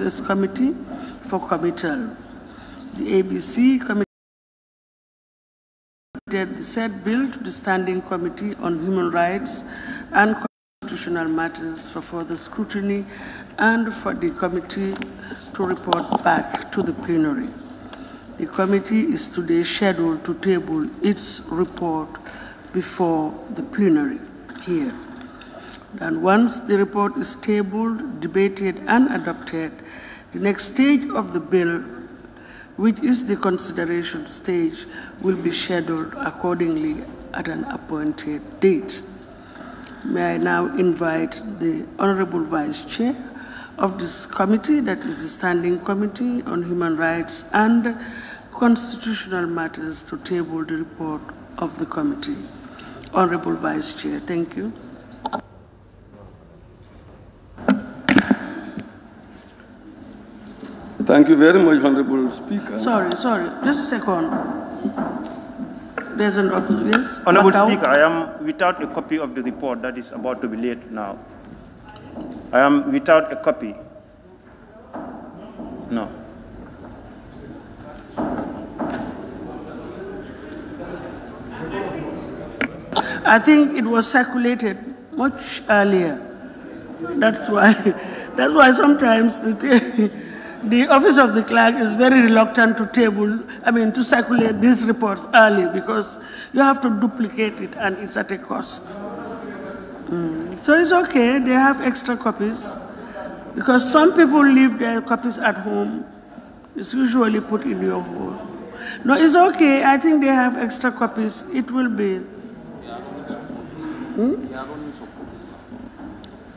Committee for committal. The ABC committee the said bill to the Standing Committee on Human Rights and Constitutional Matters for further scrutiny and for the committee to report back to the plenary. The committee is today scheduled to table its report before the plenary here. And once the report is tabled, debated, and adopted, the next stage of the bill, which is the consideration stage, will be scheduled accordingly at an appointed date. May I now invite the Honorable Vice Chair of this committee, that is the Standing Committee on Human Rights and Constitutional Matters, to table the report of the committee. Honorable Vice Chair, thank you. Thank you very much, Honorable Speaker. Sorry, just a second. There's an yes. Honorable Speaker, I am without a copy of the report that is about to be laid now. I am without a copy. No. I think it was circulated much earlier. That's why sometimes the office of the clerk is very reluctant to circulate these reports early, because you have to duplicate it and it's at a cost. So it's okay, they have extra copies, because some people leave their copies at home. It's usually put in your home. No, it's okay, I think they have extra copies. It will be.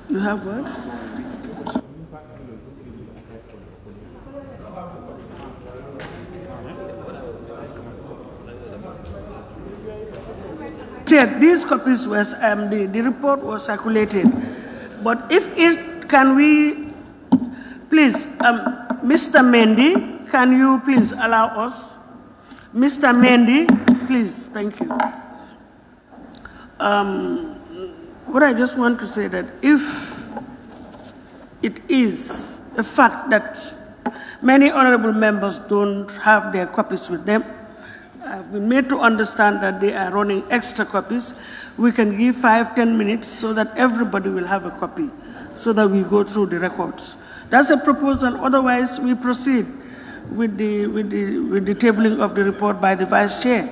You have what? These copies was the report was circulated, but if it can we please, Mr. Mendy, can you please allow us, Mr. Mendy, please, thank you. What I just want to say that if it is a fact that many honorable members don't have their copies with them, I've been made to understand that they are running extra copies. We can give 5–10 minutes so that everybody will have a copy, so that we go through the records. That's a proposal. Otherwise, we proceed with the tabling of the report by the Vice Chair.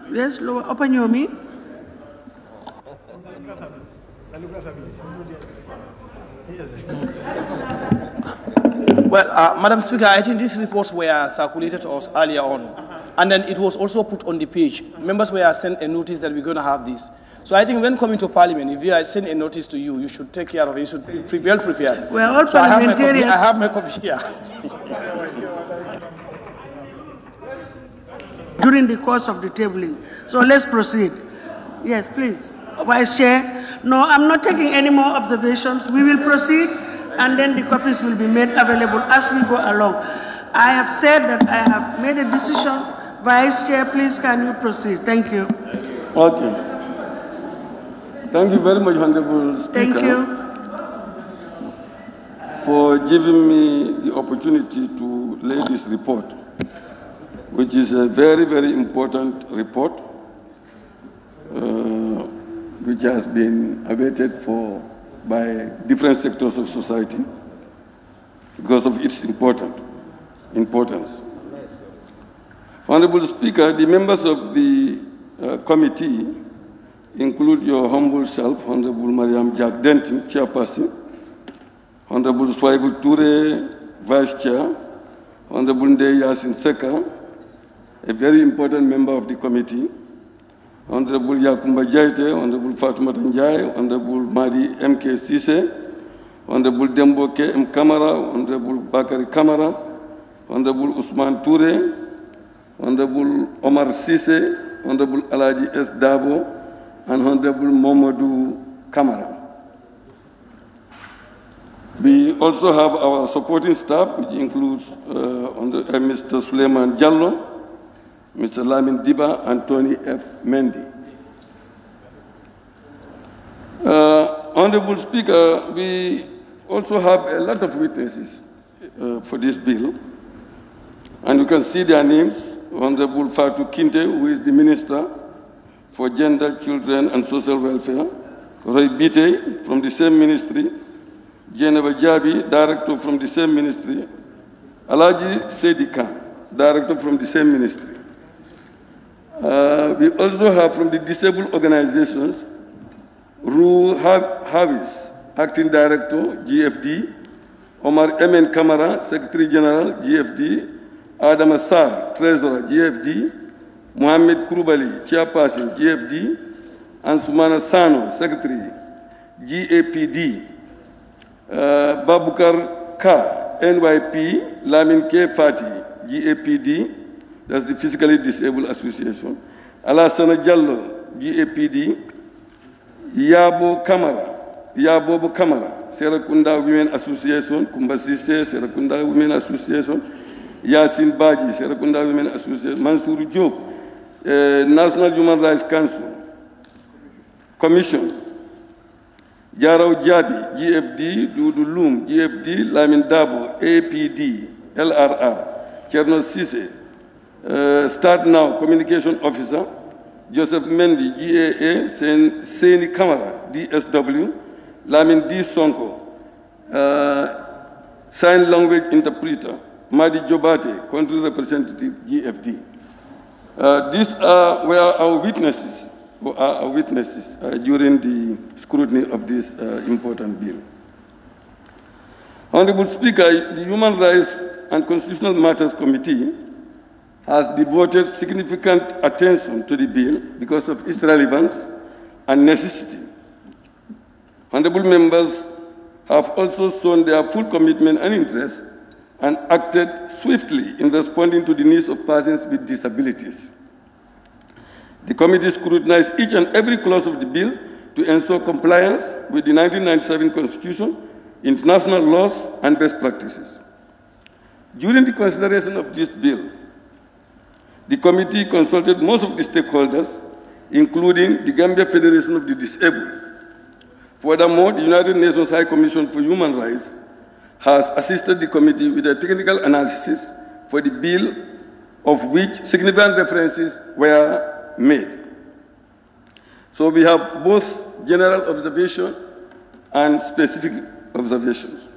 Yes, Lower Opanyomi. Well, Madam Speaker, I think these reports were circulated to us earlier on, and then it was also put on the page. Members were sent a notice that we're going to have this. So I think when coming to Parliament, if you are sent a notice to you, you should take care of it. You should be well prepared. We're all parliamentarians. I have my copy here. During the course of the tabling. So let's proceed. Yes, please. Vice Chair. No, I'm not taking any more observations. We will proceed, and then the copies will be made available as we go along. I have said that I have made a decision. Vice Chair, please, can you proceed? Thank you. Okay. Thank you very much, Honorable Speaker. Thank you for giving me the opportunity to lay this report, which is a very, very important report, which has been awaited for by different sectors of society because of its importance. Honorable Speaker, the members of the committee include your humble self, Honorable Mariam Jack Denton, Chairperson, Honorable Swaibu Toure, Vice Chair, Honorable Ndeye Yasin Seka, a very important member of the committee, Honorable Yakumba Jaite, Honorable Fatoumata Ndiaye, Honorable Madi M.K. Sise, Honorable Dembo K.M. Kamara, Honorable Bakari Kamara, Honorable Usman Toure, Honorable Omar Sise, Honorable Alaji S. Dabo, and Honorable Momadou Kamara. We also have our supporting staff, which includes Mr. Suleiman Jallo, Mr. Lamin Diba, and Tony F. Mendy. Honorable Speaker, we also have a lot of witnesses for this bill, and you can see their names. Honorable Fatou Kinte, who is the Minister for Gender, Children and Social Welfare, Roy Bite from the same ministry, Jeneva Jabi, Director from the same ministry, Alaji Sedika, Director from the same ministry. We also have from the disabled organizations, Ru Havis, Acting Director, GFD, Omar Emen Kamara, Secretary General, GFD, Adam Assar, Treasurer, GFD, Mohamed Kurubali, Chairperson, GFD, and Sumana Sano, Secretary, GAPD, Babukar Ka, NYP, Lamin K. Fati, GAPD, that's the Physically Disabled Association, Alassana Jallo, GAPD, Yabo Kamara, Serakunda Women Association, Kumbasise, Serakunda Women Association, Yasin Baji, Serakunda Women Association, Mansour Diop, National Human Rights Council, Commission, Jarau Jabi, GFD, Dudu Lum, GFD, Lamin Dabo, APD, LRR, Cherno Sise, Start Now, Communication Officer, Joseph Mendy, GAA, Seni Kamara, DSW, Lamin D. Sonko, Sign Language Interpreter, Madi Jobate, Country Representative, GFD. These were our witnesses, during the scrutiny of this important bill. Honorable Speaker, the Human Rights and Constitutional Matters Committee has devoted significant attention to the bill because of its relevance and necessity. Honorable members have also shown their full commitment and interest and acted swiftly in responding to the needs of persons with disabilities. The committee scrutinized each and every clause of the bill to ensure compliance with the 1997 Constitution, international laws, and best practices. During the consideration of this bill, the committee consulted most of the stakeholders, including the Gambia Federation of the Disabled. Furthermore, the United Nations High Commission for Human Rights has assisted the committee with a technical analysis for the bill, of which significant references were made. So we have both general observation and specific observations.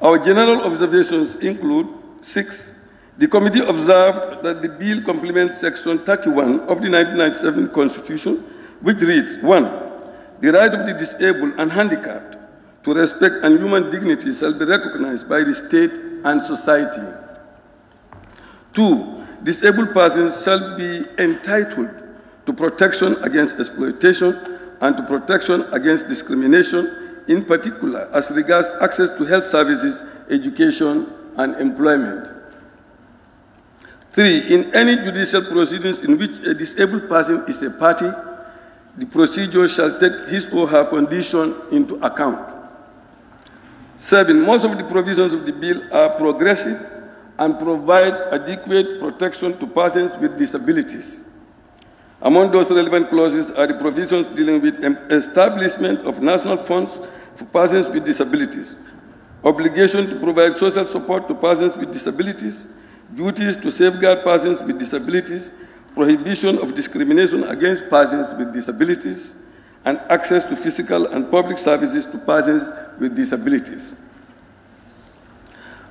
Our general observations include 6. The committee observed that the bill complements Section 31 of the 1997 Constitution, which reads, 1. The right of the disabled and handicapped to respect and human dignity shall be recognized by the state and society. 2. Disabled persons shall be entitled to protection against exploitation and to protection against discrimination, in particular as regards access to health services, education, and employment. 3. In any judicial proceedings in which a disabled person is a party, the procedure shall take his or her condition into account. 7. Most of the provisions of the bill are progressive and provide adequate protection to persons with disabilities. Among those relevant clauses are the provisions dealing with establishment of national funds for persons with disabilities, obligation to provide social support to persons with disabilities, duties to safeguard persons with disabilities, prohibition of discrimination against persons with disabilities, and access to physical and public services to persons with disabilities.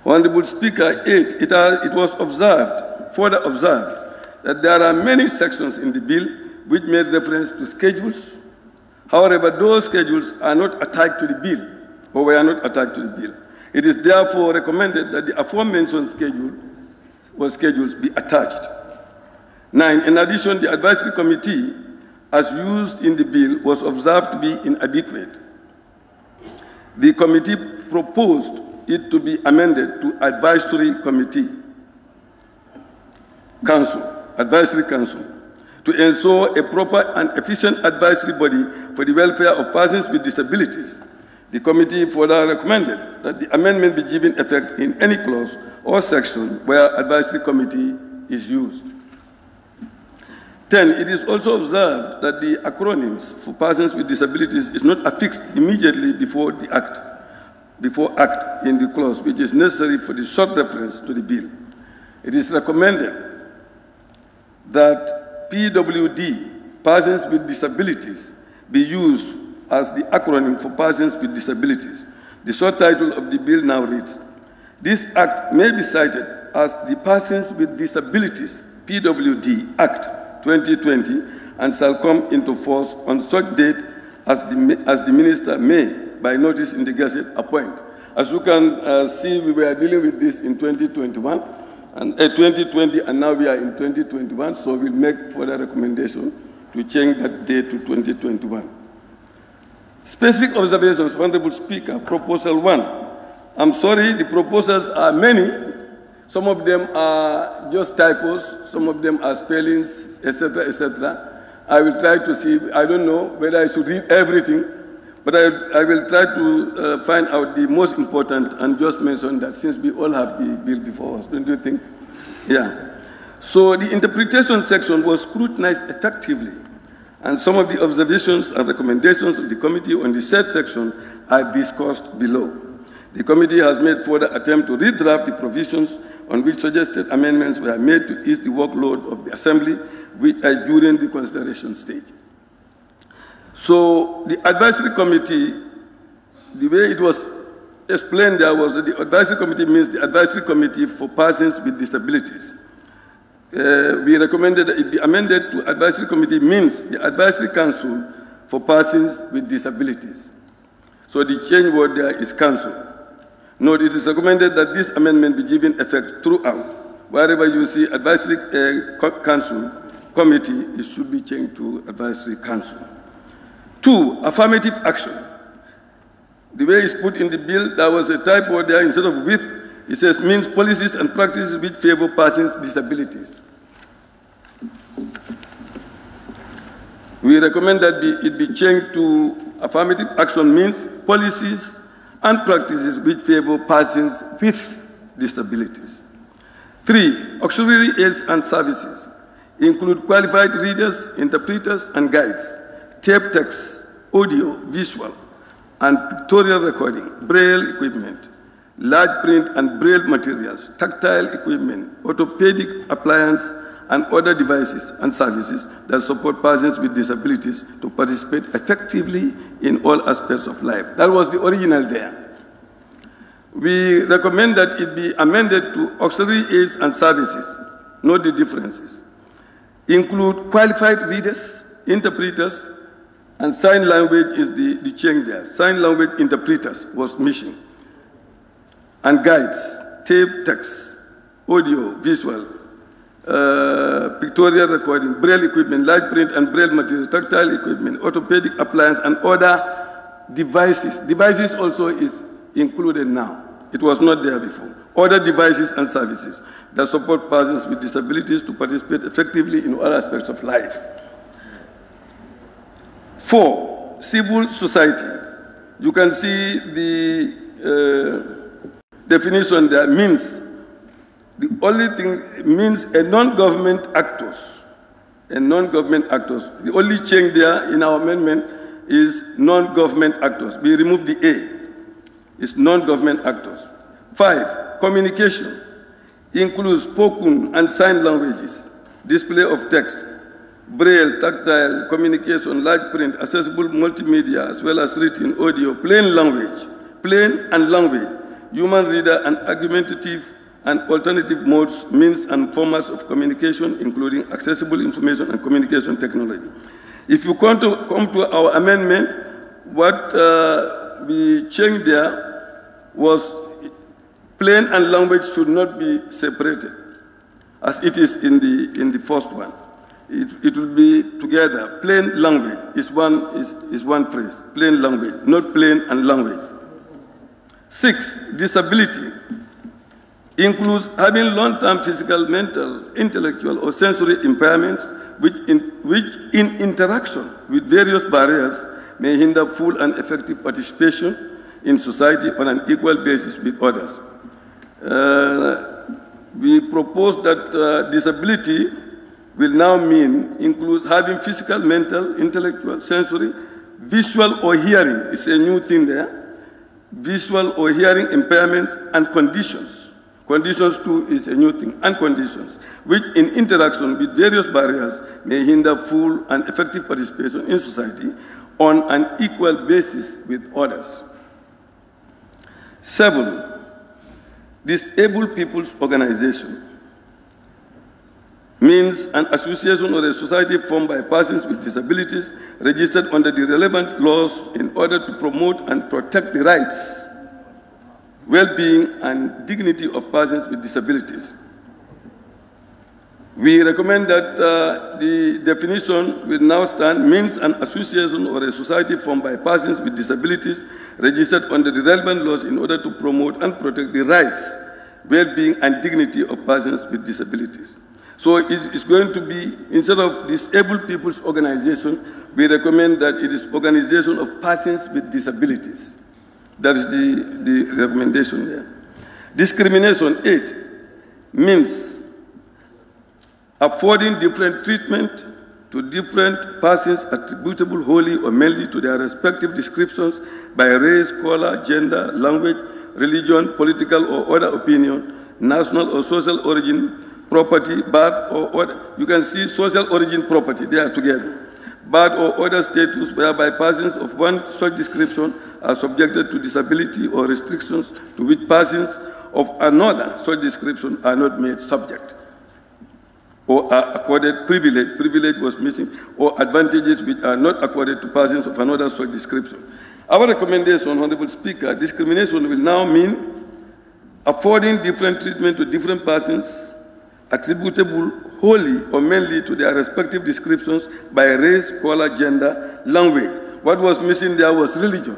Honorable Speaker, 8, it was further observed, that there are many sections in the bill which made reference to schedules. However, those schedules are not attached to the bill, or were not attached to the bill. It is therefore recommended that the aforementioned schedules be attached. 9, in addition, the advisory committee, as used in the bill, was observed to be inadequate. The committee proposed it to be amended to advisory council, to ensure a proper and efficient advisory body for the welfare of persons with disabilities. The committee further recommended that the amendment be given effect in any clause or section where advisory committee is used. 10, it is also observed that the acronyms for persons with disabilities is not affixed immediately before act in the clause, which is necessary for the short reference to the bill. It is recommended that PWD, persons with disabilities, be used as the acronym for persons with disabilities. The short title of the bill now reads, "This act may be cited as the Persons with Disabilities, PWD Act 2020, and shall come into force on such date as the minister may, by notice in the Gazette, appoint." As you can see, we were dealing with this in 2021, and 2020, and now we are in 2021, so we'll make further recommendation to change that date to 2021. Specific observations, Honorable Speaker. Proposal 1. I'm sorry, the proposals are many. Some of them are just typos, some of them are spellings, etc., etc. I will try to see, I don't know whether I should read everything, but I will try to find out the most important and just mention that since we all have the bill before us, don't you think? Yeah. So the interpretation section was scrutinized effectively, and some of the observations and recommendations of the committee on the said section are discussed below. The committee has made further attempt to redraft the provisions on which suggested amendments were made to ease the workload of the Assembly during the consideration stage. So the advisory committee, the way it was explained there was that the advisory committee means the advisory committee for persons with disabilities. We recommended that it be amended to advisory committee means the advisory council for persons with disabilities. So the change word there is council. Note, it is recommended that this amendment be given effect throughout. Wherever you see advisory council committee, it should be changed to advisory council. 2, affirmative action. The way it's put in the bill, there was a typo there. Instead of with, it says means policies and practices which favor persons with disabilities. We recommend that it be changed to affirmative action means policies and practices which favor persons with disabilities. 3, auxiliary aids and services include qualified readers, interpreters, and guides, tape text, audio, visual, and pictorial recording, braille equipment, large print and braille materials, tactile equipment, orthopedic appliance, and other devices and services that support persons with disabilities to participate effectively in all aspects of life. That was the original there. We recommend that it be amended to auxiliary aids and services. Note the differences. Include qualified readers, interpreters, and sign language is the change there. Sign language interpreters was missing. And guides, tape text, audio, visual, pictorial recording, braille equipment, large print and braille material, tactile equipment, orthopedic appliance, and other devices. Devices also is included now. It was not there before. Other devices and services that support persons with disabilities to participate effectively in all aspects of life. 4, civil society. You can see the definition there means, the only thing means a non-government actors. A non-government actors. The only change there in our amendment is non-government actors. We remove the A. It's non-government actors. 5, communication includes spoken and sign languages, display of text, braille, tactile, communication, large print, accessible multimedia, as well as written audio, plain language, plain and language, human reader and argumentative and alternative modes, means and formats of communication, including accessible information and communication technology. If you come to our amendment, what we changed there was plain and language should not be separated, as it is in the first one. It will be together. Plain language is one phrase. Plain language, not plain and language. 6, disability includes having long-term physical, mental, intellectual, or sensory impairments which in interaction with various barriers may hinder full and effective participation in society on an equal basis with others. We propose that disability will now includes having physical, mental, intellectual, sensory, visual or hearing. It's a new thing there. Visual or hearing impairments and conditions. Conditions too is a new thing, and conditions, which in interaction with various barriers may hinder full and effective participation in society on an equal basis with others. 7, disabled people's organization means an association or a society formed by persons with disabilities registered under the relevant laws in order to promote and protect the rights, well-being, and dignity of persons with disabilities. We recommend that the definition will now stand means an association or a society formed by persons with disabilities registered under the relevant laws in order to promote and protect the rights, well-being, and dignity of persons with disabilities. So it's going to be, instead of disabled people's organization, we recommend that it is organization of persons with disabilities. That is the recommendation there. Discrimination 8 means affording different treatment to different persons attributable wholly or mainly to their respective descriptions by race, color, gender, language, religion, political or other opinion, national or social origin, property, birth or other. You can see social origin, property, they are together. Birth or other status whereby persons of one such description are subjected to disability or restrictions to which persons of another such description are not made subject, or are accorded privilege, privilege was missing, or advantages which are not accorded to persons of another such description. Our recommendation, Honorable Speaker, discrimination will now mean affording different treatment to different persons attributable wholly or mainly to their respective descriptions by race, color, gender, language. What was missing there was religion.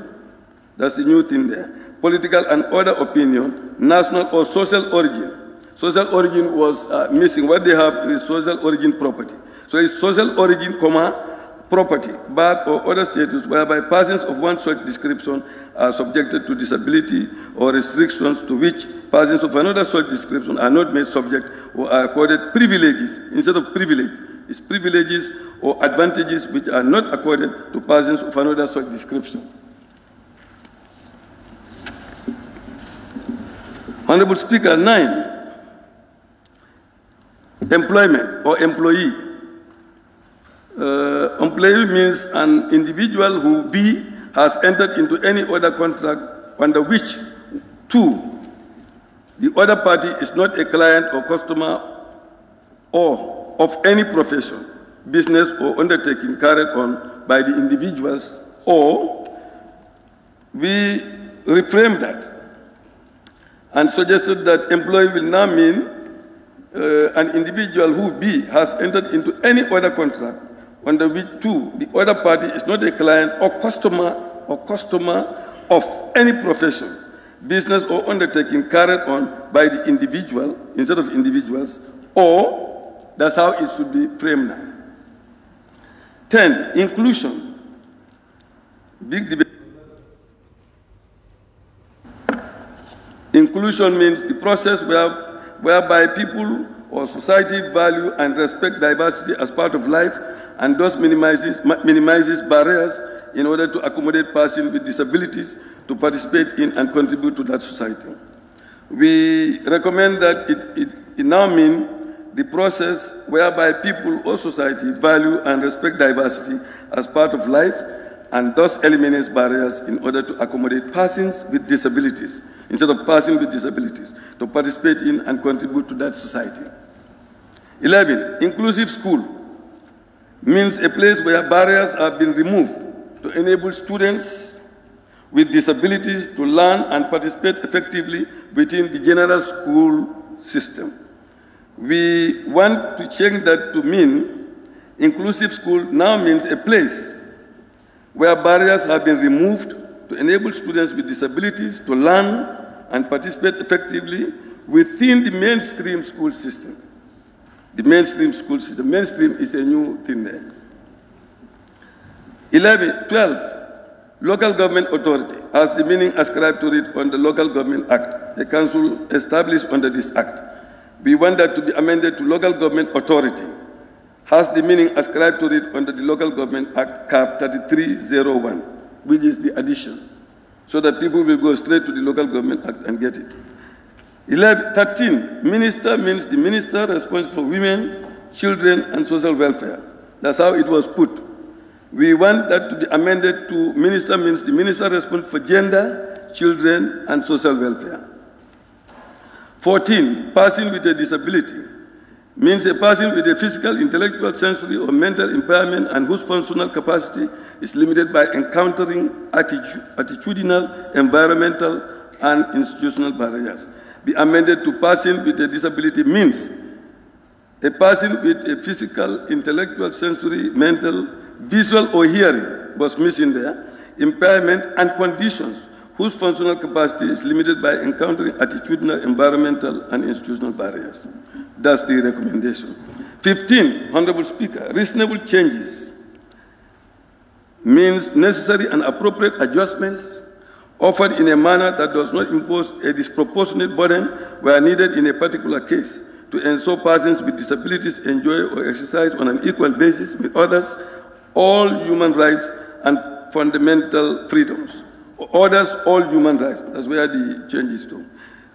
That's the new thing there. Political and other opinion, national or social origin. Social origin was missing. What they have is social origin property. So it's social origin, property, birth or other status whereby persons of one such description are subjected to disability or restrictions to which persons of another such description are not made subject or are accorded privileges. Instead of privilege, it's privileges or advantages which are not accorded to persons of another such description. Honorable Speaker, 9, employment or employee. Employee means an individual who B has entered into any other contract under which 2, the other party is not a client or customer or of any profession, business or undertaking carried on by the individuals, or we reframed that and suggested that employee will now mean an individual who B has entered into any other contract under which 2, the other party is not a client or customer of any profession, business or undertaking carried on by the individual instead of individuals, or that's how it should be framed now. 10, inclusion. Big debate. Inclusion means the process whereby people or society value and respect diversity as part of life and thus minimizes barriers in order to accommodate persons with disabilities to participate in and contribute to that society. We recommend that it now means the process whereby people or society value and respect diversity as part of life and thus eliminates barriers in order to accommodate persons with disabilities, instead of persons with disabilities, to participate in and contribute to that society. 11, inclusive school means a place where barriers have been removed to enable students with disabilities to learn and participate effectively within the general school system. We want to change that to mean inclusive school now means a place where barriers have been removed to enable students with disabilities to learn and participate effectively within the mainstream school system. The mainstream school system. Mainstream is a new thing there. 12, local government authority, as the meaning ascribed to it on the Local Government Act, a council established under this act. We want that to be amended to local government authority, has the meaning ascribed to it under the Local Government Act, Cap 3301, which is the addition, so that people will go straight to the Local Government Act and get it. 13, minister means the minister responsible for women, children, and social welfare. That's how it was put. We want that to be amended to minister means the minister responsible for gender, children, and social welfare. 14, person with a disability means a person with a physical, intellectual, sensory, or mental impairment and whose functional capacity is limited by encountering attitudinal, environmental, and institutional barriers. Be amended to person with a disability means a person with a physical, intellectual, sensory, mental, visual, or hearing was missing there, impairment and conditions whose functional capacity is limited by encountering attitudinal, environmental, and institutional barriers. That's the recommendation. 15, Honorable Speaker, reasonable changes means necessary and appropriate adjustments offered in a manner that does not impose a disproportionate burden where needed in a particular case to ensure persons with disabilities enjoy or exercise on an equal basis with others all human rights and fundamental freedoms. Others all human rights. That's where the change is to.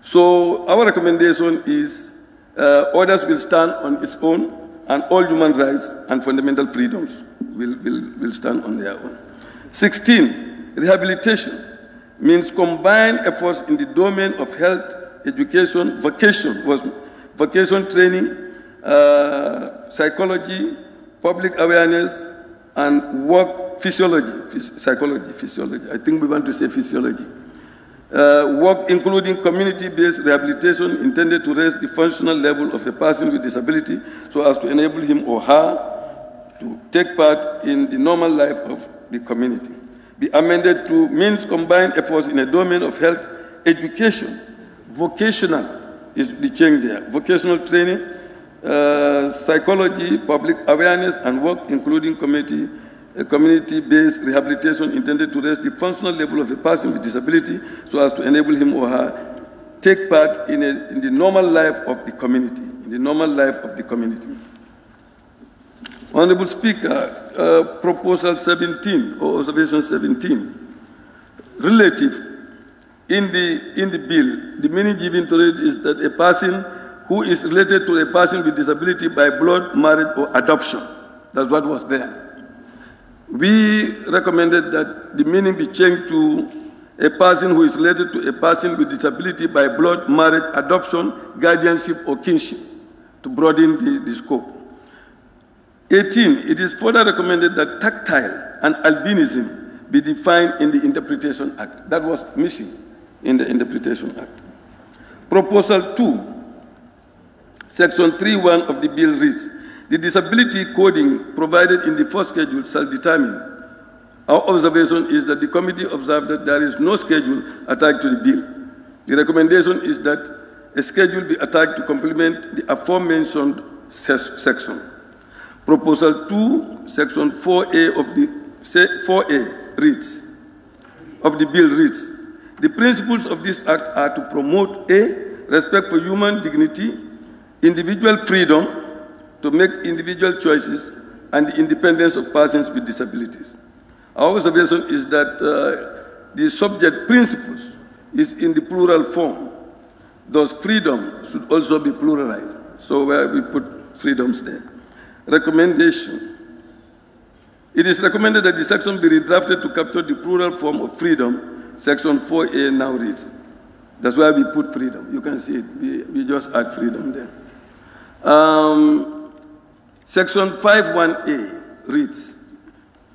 So our recommendation is others will stand on its own and all human rights and fundamental freedoms will stand on their own. 16, rehabilitation means combined efforts in the domain of health, education, vocation training, psychology, public awareness, and work physiology, physiology. I think we want to say physiology. Work including community-based rehabilitation intended to raise the functional level of a person with disability so as to enable him or her to take part in the normal life of the community. Be amended to means combined efforts in a domain of health, education, vocational is the change there, vocational training, psychology, public awareness, and work including community-based rehabilitation intended to raise the functional level of a person with disability so as to enable him or her take part in the normal life of the community, Honorable Speaker, Proposal 17, or Observation 17, relative in the bill, the meaning given to it is that a person who is related to a person with disability by blood, marriage, or adoption. That's what was there. We recommended that the meaning be changed to a person who is related to a person with disability by blood, marriage, adoption, guardianship, or kinship, to broaden the scope. 18, it is further recommended that tactile and albinism be defined in the Interpretation Act. That was missing in the Interpretation Act. Proposal 2, Section 3.1 of the bill reads, the disability coding provided in the first schedule shall determine. Our observation is that the committee observed that there is no schedule attached to the bill. The recommendation is that a schedule be attached to complement the aforementioned section. Proposal 2, Section 4A of the bill reads, the principles of this act are to promote A, respect for human dignity, individual freedom to make individual choices, and the independence of persons with disabilities. Our observation is that the subject principles is in the plural form. Thus, freedom should also be pluralized. So where we put freedoms there. Recommendation. It is recommended that the section be redrafted to capture the plural form of freedom. Section 4A now reads. That's why we put freedom. You can see it. We just add freedom there. Section 5.1A reads,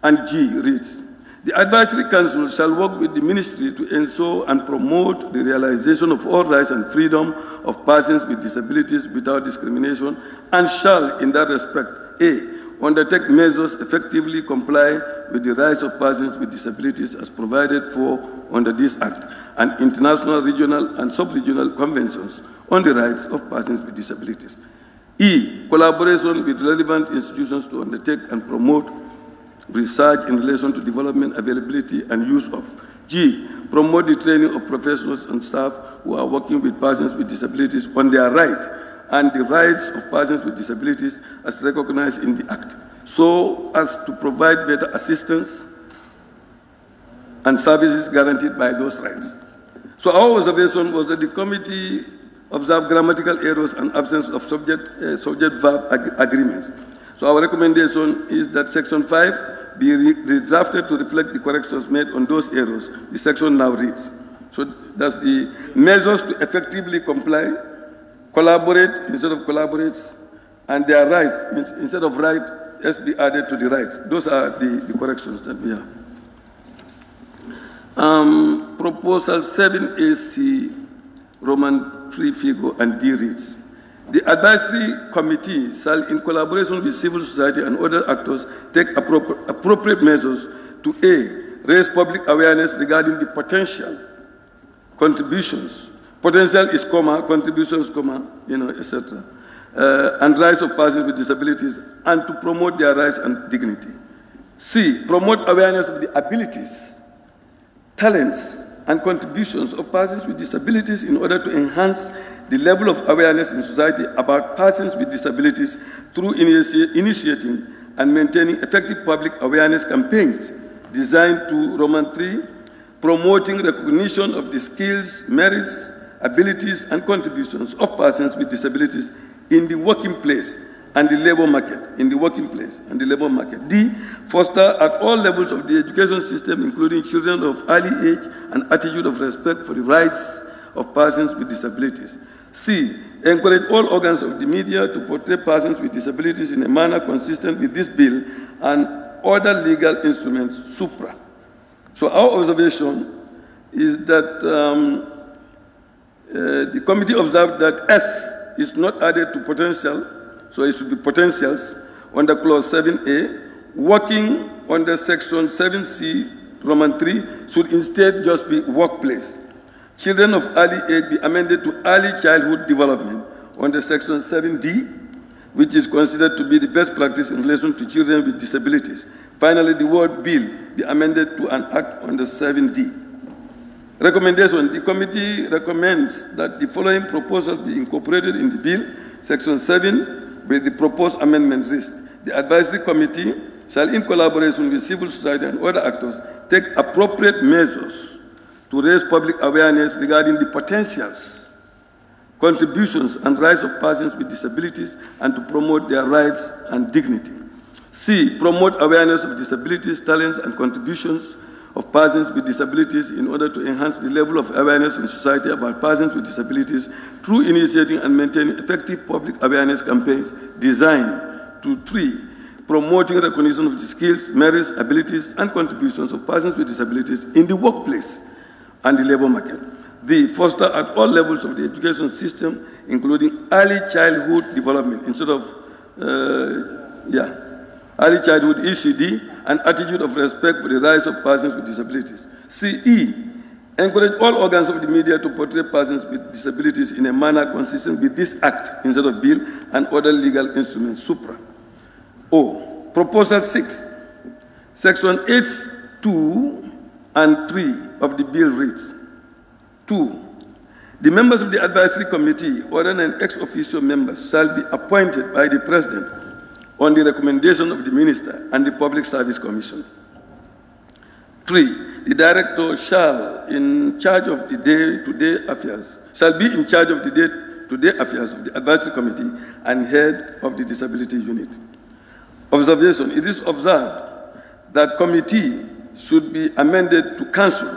and G reads, the Advisory Council shall work with the Ministry to ensure and promote the realization of all rights and freedom of persons with disabilities without discrimination, and shall, in that respect, A, undertake measures effectively comply with the rights of persons with disabilities as provided for under this Act, and international, regional, and sub-regional conventions on the rights of persons with disabilities. E, collaboration with relevant institutions to undertake and promote research in relation to development, availability, and use of. G, promote the training of professionals and staff who are working with persons with disabilities on their right and the rights of persons with disabilities as recognized in the Act, so as to provide better assistance and services guaranteed by those rights. So our observation was that the committee observed grammatical errors and absence of subject-verb agreements. So our recommendation is that Section 5 be redrafted to reflect the corrections made on those errors. The section now reads. So that's the measures to effectively comply, collaborate instead of collaborates, and their rights instead of right has to be added to the rights. Those are the corrections that we have. Proposal 7AC, Roman 3 figure and D reads. The advisory committee shall, in collaboration with civil society and other actors, take appropriate measures to A, raise public awareness regarding the potential contributions. Potential is comma, contributions, comma, etc. And rights of persons with disabilities, and to promote their rights and dignity. C, promote awareness of the abilities, talents, and contributions of persons with disabilities in order to enhance the level of awareness in society about persons with disabilities through initiating and maintaining effective public awareness campaigns designed to Roman 3, promoting recognition of the skills, merits, abilities, and contributions of persons with disabilities in the working place and the labor market, D, foster at all levels of the education system, including children of early age, an attitude of respect for the rights of persons with disabilities. C, encourage all organs of the media to portray persons with disabilities in a manner consistent with this bill and other legal instruments, supra. So our observation is that the committee observed that S is not added to potential, so it should be potentials under clause 7A. Working under section 7C, Roman 3, should instead just be workplace. Children of early age be amended to early childhood development under section 7D, which is considered to be the best practice in relation to children with disabilities. Finally, the word bill be amended to an act under 7D. Recommendation, the committee recommends that the following proposals be incorporated in the bill, section 7, with the proposed amendments list. The advisory committee shall, in collaboration with civil society and other actors, take appropriate measures to raise public awareness regarding the potentials, contributions, and rights of persons with disabilities, and to promote their rights and dignity. C, promote awareness of disabilities, talents, and contributions of persons with disabilities in order to enhance the level of awareness in society about persons with disabilities through initiating and maintaining effective public awareness campaigns designed to 3, promoting recognition of the skills, merits, abilities, and contributions of persons with disabilities in the workplace and the labor market. D, foster at all levels of the education system, including early childhood development, instead of, early childhood ECD, an attitude of respect for the rights of persons with disabilities. CE, encourage all organs of the media to portray persons with disabilities in a manner consistent with this act, instead of bill, and other legal instruments, supra. O, proposal 6, section 8(2) and 3 of the bill reads. 2, the members of the advisory committee, other than ex officio members, shall be appointed by the president on the recommendation of the minister and the Public Service Commission. 3, the director shall, in charge of the day-to-day affairs, shall be in charge of the day-to-day affairs of the advisory committee and head of the disability unit. Observation, it is observed that committee should be amended to council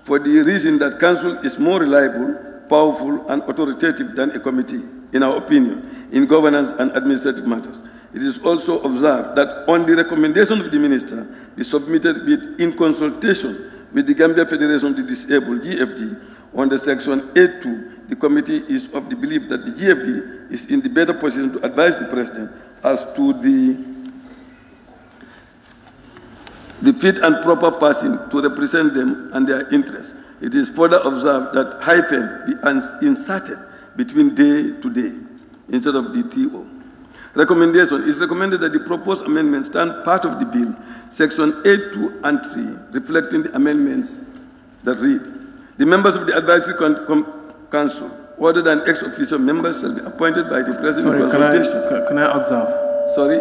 for the reason that council is more reliable, powerful, and authoritative than a committee, in our opinion, in governance and administrative matters. It is also observed that on the recommendation of the minister, be submitted in consultation with the Gambia Federation of the Disabled, GFD, under section 8(2), the committee is of the belief that the GFD is in the better position to advise the president as to the fit and proper person to represent them and their interests. It is further observed that hyphen be inserted between day to day instead of the TO. Recommendation is recommended that the proposed amendments stand part of the bill, section 8(2) and 3, reflecting the amendments that read. The members of the advisory council, other than ex-officio members shall be appointed by the President. Sorry, can I observe? Sorry?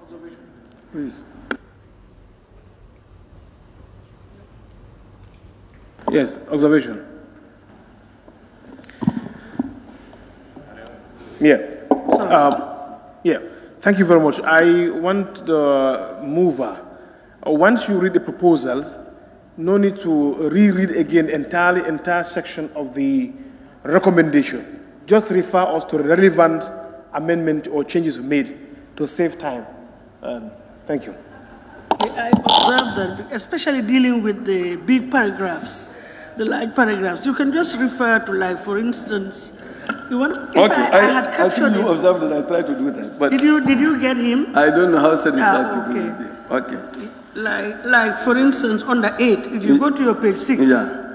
Observation. Please. Yes, observation. Yeah. Yeah. Thank you very much. I want the mover, once you read the proposals, no need to reread again entire section of the recommendation. Just refer us to the relevant amendment or changes made to save time. Thank you. I observed that, especially dealing with the big paragraphs, the large paragraphs, you can just refer to, like, for instance, you want, if okay, I had captured I think you him. observed that I tried to do that. But did you get him? I don't know how satisfied you okay. will be. Okay. Like for instance, on the 8, if you go to your page 6. Yeah.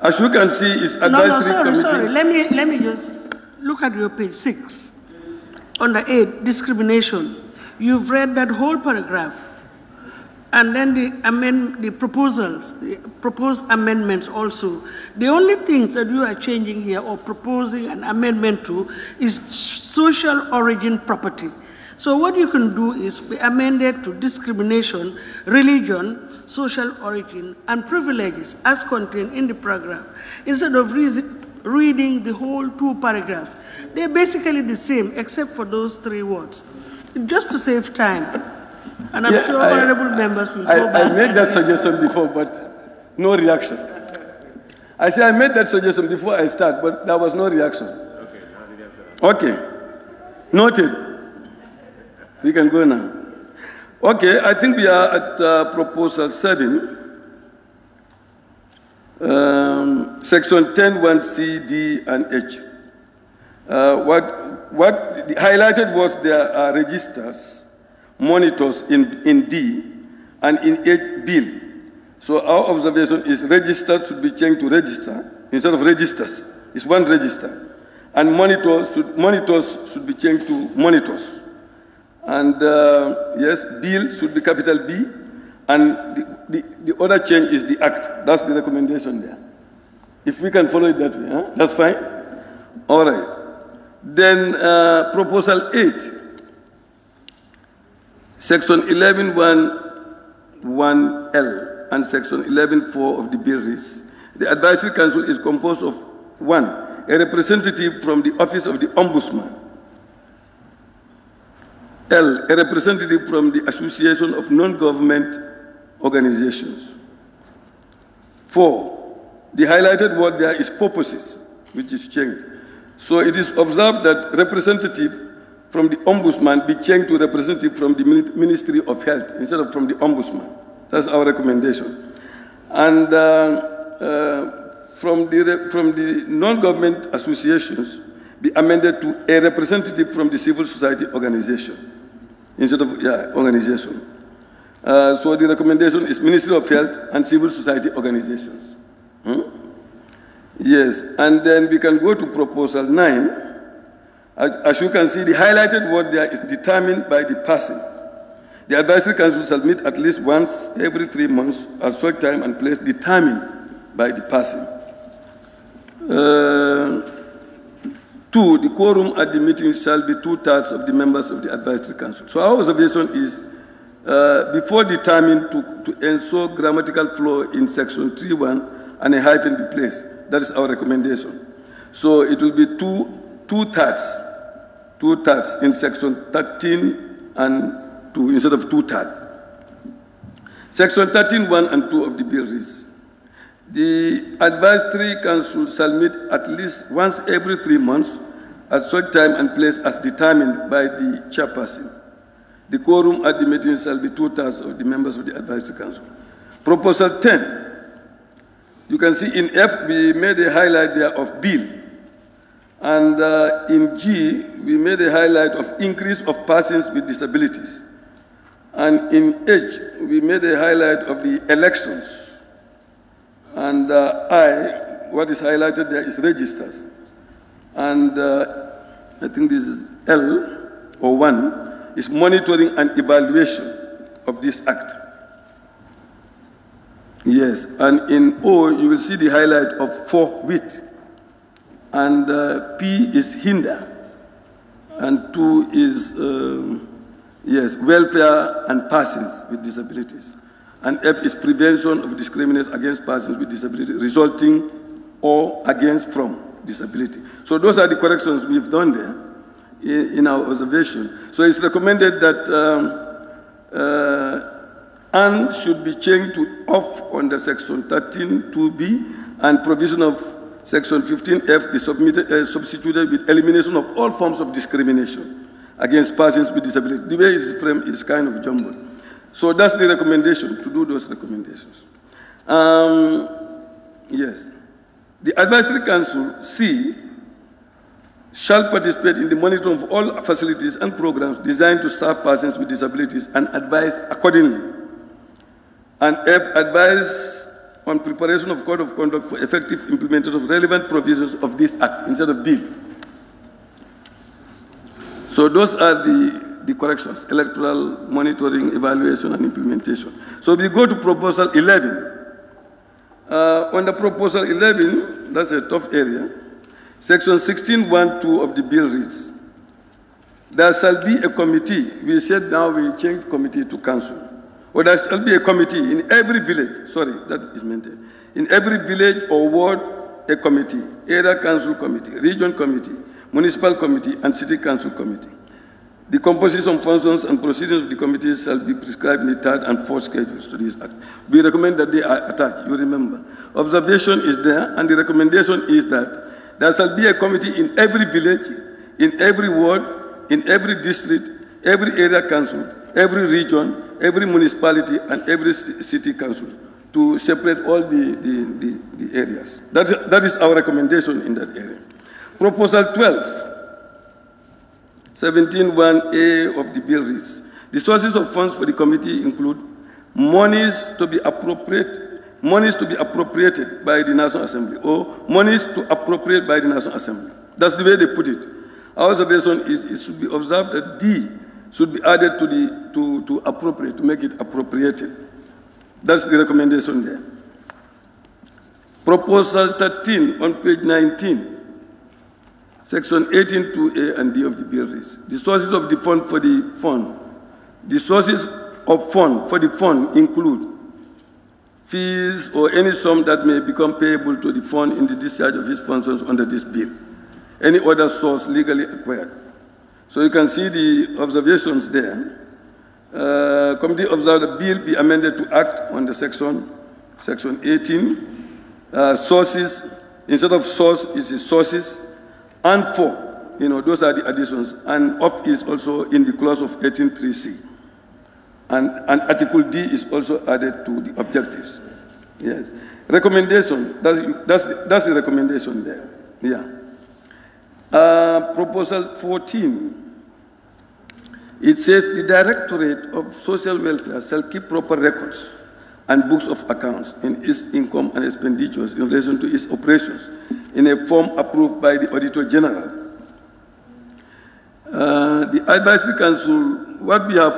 As you can see, it's advisory committee. Sorry. Let me just look at your page 6. On the 8, discrimination. You've read that whole paragraph. And then the proposals, the proposed amendments also. The only things that you are changing here or proposing an amendment to is social origin property. So what you can do is be amended to discrimination, religion, social origin, and privileges as contained in the paragraph. Instead of reading the whole 2 paragraphs, they're basically the same except for those 3 words. Just to save time. And I'm sure honorable members will go back. I made that suggestion before, but no reaction. I said I made that suggestion before I start, but there was no reaction. Okay. Noted. We can go now. Okay, I think we are at proposal 7. Section 10(1)(c), D, and H. What highlighted was there are registers, monitors in D, and in H, bill. So our observation is register should be changed to register instead of registers. It's one register. And monitors should be changed to monitors. And yes, bill should be capital B, and the other change is the act. That's the recommendation there. If we can follow it that way, huh? That's fine. All right. Then proposal 8, section 11(1)(1)L and section 11(4) of the bill reads, the advisory council is composed of 1, a representative from the office of the ombudsman. L, a representative from the Association of Non-Government Organizations. 4, the highlighted word there is purposes, which is changed. So it is observed that representative from the ombudsman be changed to representative from the Ministry of Health instead of from the ombudsman. That's our recommendation. And from the non-government associations be amended to a representative from the civil society organization instead of organization. So the recommendation is Ministry of Health and civil society organizations. Yes, and then we can go to proposal 9. As you can see, the highlighted word there is determined by the person. The advisory council shall meet at least once every 3 months at such time and place determined by the person. 2, the quorum at the meeting shall be 2/3 of the members of the advisory council. So our observation is, before determined, to ensure grammatical flow in section 3(1) and a hyphen be placed. That is our recommendation. So it will be 2/3 in section 13 and 2 instead of 2/3. Section 13(1) and 2 of the bill reads, the advisory council shall meet at least once every 3 months at such time and place as determined by the chairperson. The quorum at the meeting shall be 2/3 of the members of the advisory council. Proposal 10. You can see in F, we made a highlight there of bill. And in G, we made a highlight of increase of persons with disabilities. And in H, we made a highlight of the elections. And I, what is highlighted there is registers. And I think this is L, or 1, is monitoring and evaluation of this act. Yes, and in O, you will see the highlight of forthwith. And P is hinder. And 2 is, yes, welfare and persons with disabilities. And F is prevention of discrimination against persons with disability resulting or against from disability. So those are the corrections we've done there in our observation. So it's recommended that and should be changed to off under section 13(2)(b), and provision of section 15(f) be substituted with elimination of all forms of discrimination against persons with disability. The way it's framed is kind of jumbled. So that's the recommendation, to do those recommendations. Yes. The Advisory Council, C, shall participate in the monitoring of all facilities and programs designed to serve persons with disabilities and advise accordingly. And F, advise on preparation of code of conduct for effective implementation of relevant provisions of this act instead of bill. So those are the corrections: electoral monitoring, evaluation, and implementation. So we go to proposal 11. Under proposal 11, that's a tough area. Section 16(1)(2) of the bill reads, there shall be a committee. We said now we changed committee to council. Or there shall be a committee in every village. Sorry, that is maintained. In every village or ward, a committee, either council committee, region committee, municipal committee, and city council committee. The composition, functions, and procedures of the committees shall be prescribed in the 3rd and 4th schedules to this act. We recommend that they are attached, you remember. Observation is there, and the recommendation is that there shall be a committee in every village, in every ward, in every district, every area council, every region, every municipality, and every city council to separate all the areas. That is our recommendation in that area. Proposal 12. 17(1)(a) of the bill reads, the sources of funds for the committee include monies to be appropriated by the National Assembly, or monies to appropriate by the National Assembly. That's the way they put it. Our observation is it should be observed that D should be added to appropriate, to make it appropriated. That's the recommendation there. Proposal 13 on page 19. Section 18(2)(a) and D of the bill reads, the sources of the fund for the fund. The sources of fund for the fund include fees or any sum that may become payable to the fund in the discharge of its functions under this bill. Any other source legally acquired. So you can see the observations there. Committee observed the bill be amended to act on the section 18. Sources, instead of source, it is sources. And for, those are the additions. And of is also in the clause of 18(3)(c). And Article D is also added to the objectives. Yes. Recommendation, that's the recommendation there. Yeah. Proposal 14. It says the Directorate of Social Welfare shall keep proper records and books of accounts in its income and expenditures in relation to its operations in a form approved by the Auditor General. The Advisory Council, what we have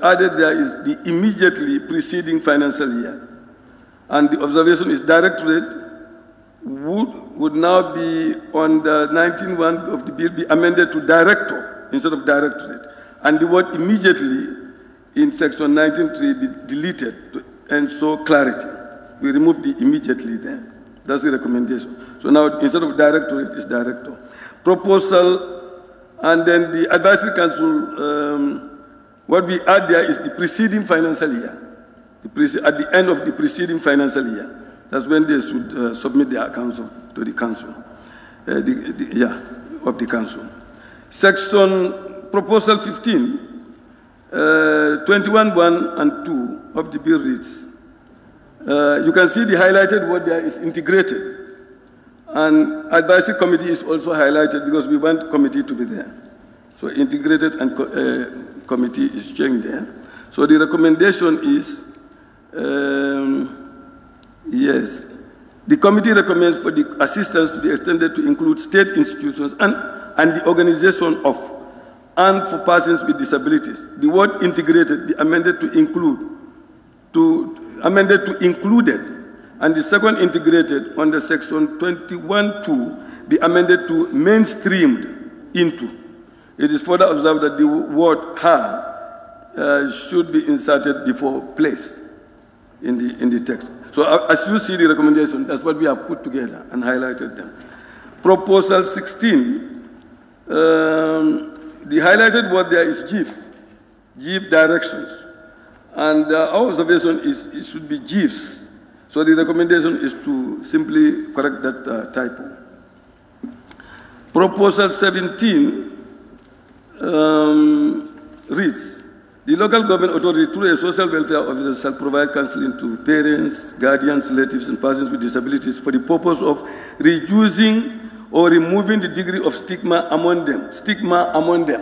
added there is the immediately preceding financial year. And the observation is Directorate would now be on the 19(1) of the bill be amended to Director instead of Directorate. And the word immediately in section 19(3) be deleted to ensure clarity. We remove the immediately there. That's the recommendation. So now instead of Directorate, it's Director. Proposal, and then the Advisory Council, what we add there is the preceding financial year. At the end of the preceding financial year. That's when they should submit their accounts to the Council. Of the Council. Proposal 15, 21(1) and 2 of the bill reads, you can see the highlighted word there is integrated. And Advisory Committee is also highlighted because we want committee to be there. So integrated and committee is changed there. So the recommendation is, yes, the committee recommends for the assistance to be extended to include state institutions and the organization of and for persons with disabilities. The word integrated be amended to include, amended to included, and the second integrated under section 21(2) be amended to mainstreamed into. It is further observed that the word her should be inserted before place in the text. So as you see the recommendation, that's what we have put together and highlighted them. Proposal 16, the highlighted word there is give directions. And our observation is it should be gives. So the recommendation is to simply correct that typo. Proposal 17 reads, the local government authority through a social welfare officer shall provide counseling to parents, guardians, relatives, and persons with disabilities for the purpose of reducing or removing the degree of stigma among them. Stigma among them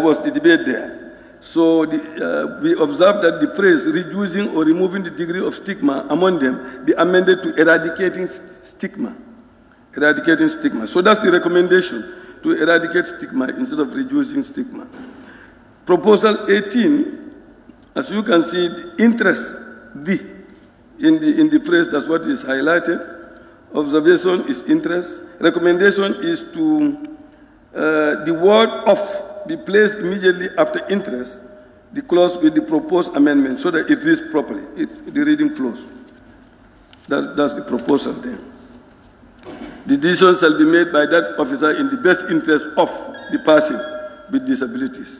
was the debate there. So we observed that the phrase reducing or removing the degree of stigma among them be amended to eradicating stigma. Eradicating stigma. So that's the recommendation, to eradicate stigma instead of reducing stigma. Proposal 18, as you can see, interest in the phrase, that's what is highlighted. Observation is interest. Recommendation is to the word of be placed immediately after interest, the clause with the proposed amendment, so that it reads properly, the reading flows. That's the proposal there. The decision shall be made by that officer in the best interest of the person with disabilities.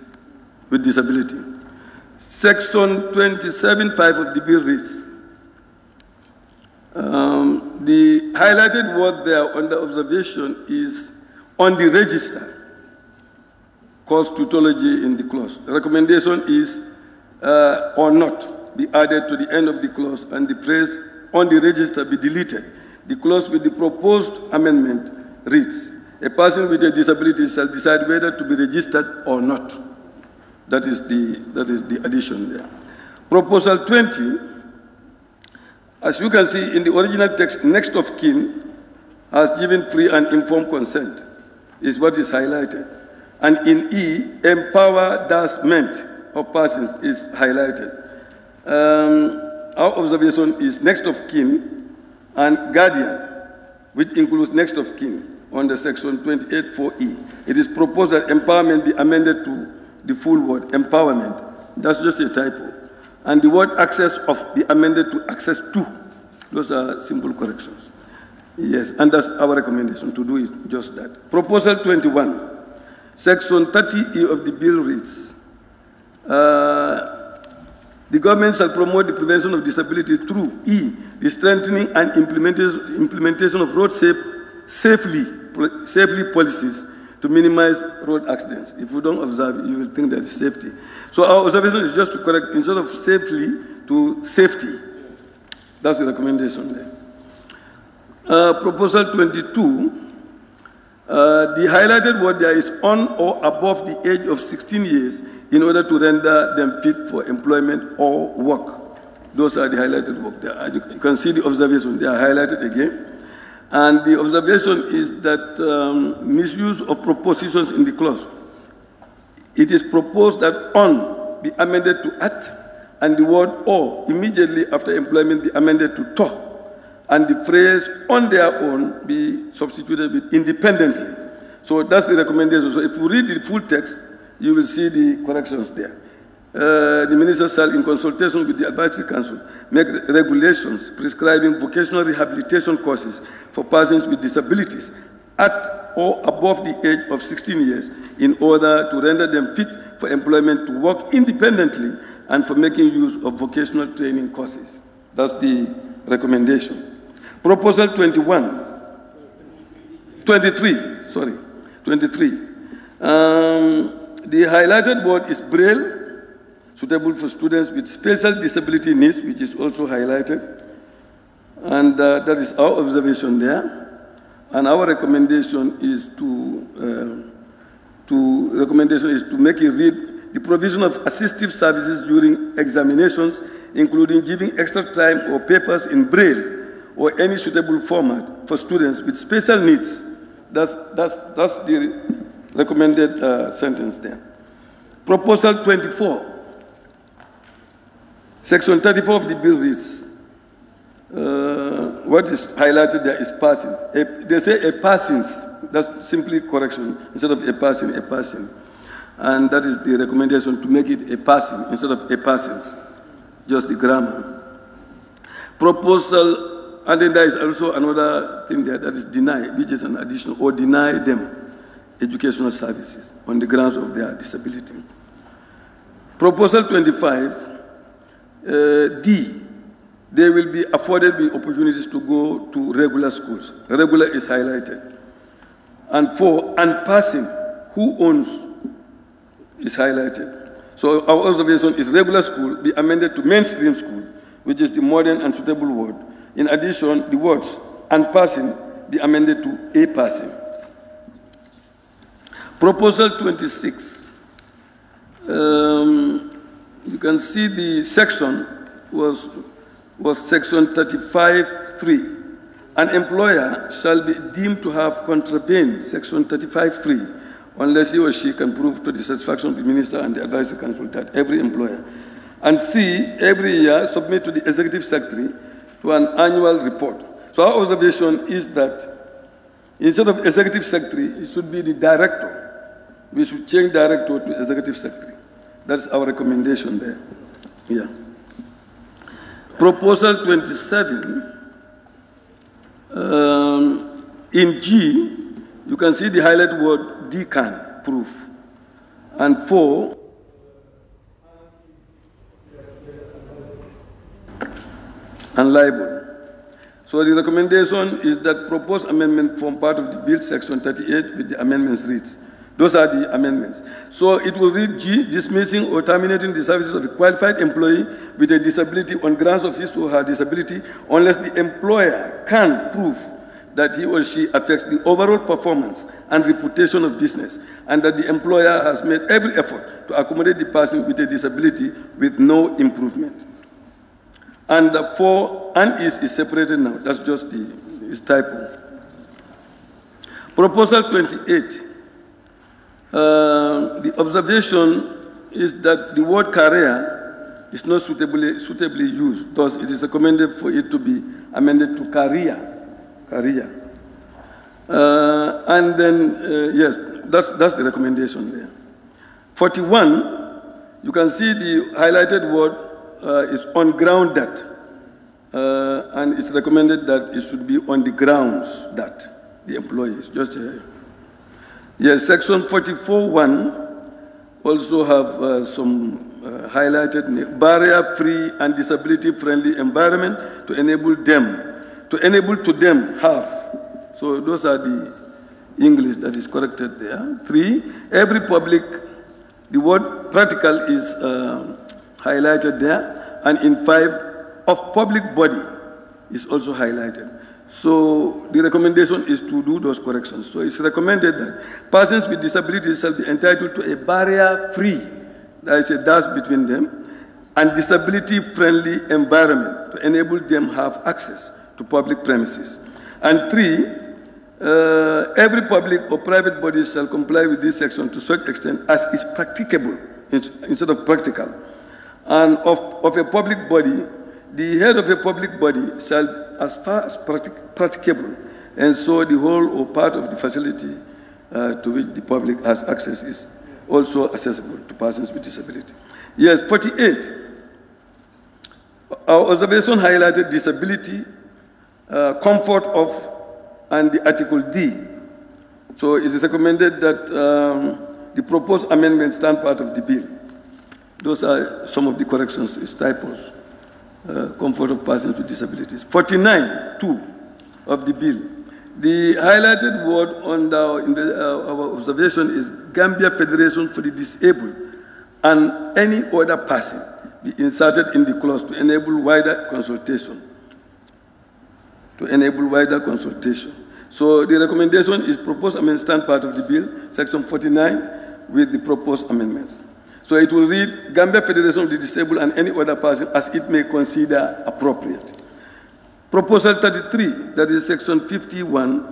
Section 27(5) of the bill reads, the highlighted word there under observation is on the register. Cause tautology in the clause. The recommendation is or not be added to the end of the clause and the phrase on the register be deleted. The clause with the proposed amendment reads, a person with a disability shall decide whether to be registered or not. That is the addition there. Proposal 20, as you can see in the original text, next of kin has given free and informed consent, is what is highlighted. And in E, empower thus meant of persons is highlighted. Our observation is next of kin and guardian, which includes next of kin under section 28(4)E. It is proposed that empowerment be amended to the full word, empowerment. That's just a typo. And the word access of be amended to access to. Those are simple corrections. Yes, and that's our recommendation, to do is just that. Proposal 21. Section 30E of the bill reads, the government shall promote the prevention of disability through E, the strengthening and implementation of road safely policies to minimize road accidents. If you don't observe, you will think that it's safety. So our observation is just to correct, instead of safely, to safety. That's the recommendation there. Proposal 22, the highlighted word there is on or above the age of 16 years in order to render them fit for employment or work. Those are the highlighted words there. You can see the observation, they are highlighted again. And the observation is that misuse of propositions in the clause. It is proposed that on be amended to at, and the word or immediately after employment be amended to to, and the phrase on their own be substituted with independently. So that's the recommendation. So if you read the full text, you will see the corrections there. The minister shall, in consultation with the advisory council, make regulations prescribing vocational rehabilitation courses for persons with disabilities at or above the age of 16 years in order to render them fit for employment to work independently and for making use of vocational training courses. That's the recommendation. Proposal 23. The highlighted word is Braille, suitable for students with special disability needs, which is also highlighted. And that is our observation there. And our recommendation is to make it read the provision of assistive services during examinations, including giving extra time or papers in Braille or any suitable format for students with special needs. That's the recommended sentence there. Proposal 24. Section 34 of the bill reads, what is highlighted there is persons. They say a persons, that's simply correction. Instead of a person. And that is the recommendation, to make it a person instead of a persons, just the grammar. Proposal, and then there is also another thing there, that is deny, which is an additional, or deny them educational services on the grounds of their disability. Proposal 25, D, they will be afforded the opportunities to go to regular schools. Regular is highlighted. And 4, and person who owns is highlighted. So our observation is regular school be amended to mainstream school, which is the modern and suitable word. In addition, the words and person be amended to a person. Proposal 26. You can see the section was section 35(3). An employer shall be deemed to have contravened section 35(3) unless he or she can prove to the satisfaction of the minister and the advisory council that every employer. And C, every year submit to the executive secretary to an annual report. So our observation is that instead of executive secretary, it should be the director. We should change director to executive secretary. That's our recommendation there. Yeah. Proposal 27. In G, you can see the highlighted word decan, proof. And 4, and liable. So the recommendation is that proposed amendment form part of the bill section 38 with the amendments reads. Those are the amendments. So it will read G, dismissing or terminating the services of a qualified employee with a disability on grounds of his or her disability unless the employer can prove that he or she affects the overall performance and reputation of business and that the employer has made every effort to accommodate the person with a disability with no improvement. And the 4 and is separated now. That's just the typo. Proposal 28. The observation is that the word career is not suitably used. Thus, it is recommended for it to be amended to career. And then, yes, that's the recommendation there. 41, you can see the highlighted word is on ground that, and it's recommended that it should be on the grounds that the employees. Just yes, section 44(1) also have some highlighted barrier-free and disability-friendly environment to enable to them have. So those are the English that is corrected there. 3, every public, the word practical is highlighted there, and in 5, of public body is also highlighted. So the recommendation is to do those corrections. So it's recommended that persons with disabilities shall be entitled to a barrier-free, that is a dash between them, and disability-friendly environment to enable them have access to public premises. And 3, every public or private body shall comply with this section to such extent as is practicable instead of practical. And of a public body, the head of a public body shall, as far as practicable, and so the whole or part of the facility to which the public has access is also accessible to persons with disability. Yes, 48. Our observation highlighted disability, comfort of, and the Article D. So it is recommended that the proposed amendments stand part of the bill. Those are some of the corrections, it's typos. Comfort of persons with disabilities. 49(2) of the bill. The highlighted word on our observation is Gambia Federation for the Disabled and any other person be inserted in the clause to enable wider consultation. So the recommendation is proposed amendment stand part of the bill, section 49, with the proposed amendments. So it will read, Gambia Federation of the Disabled and any other person as it may consider appropriate. Proposal 33, that is section 51,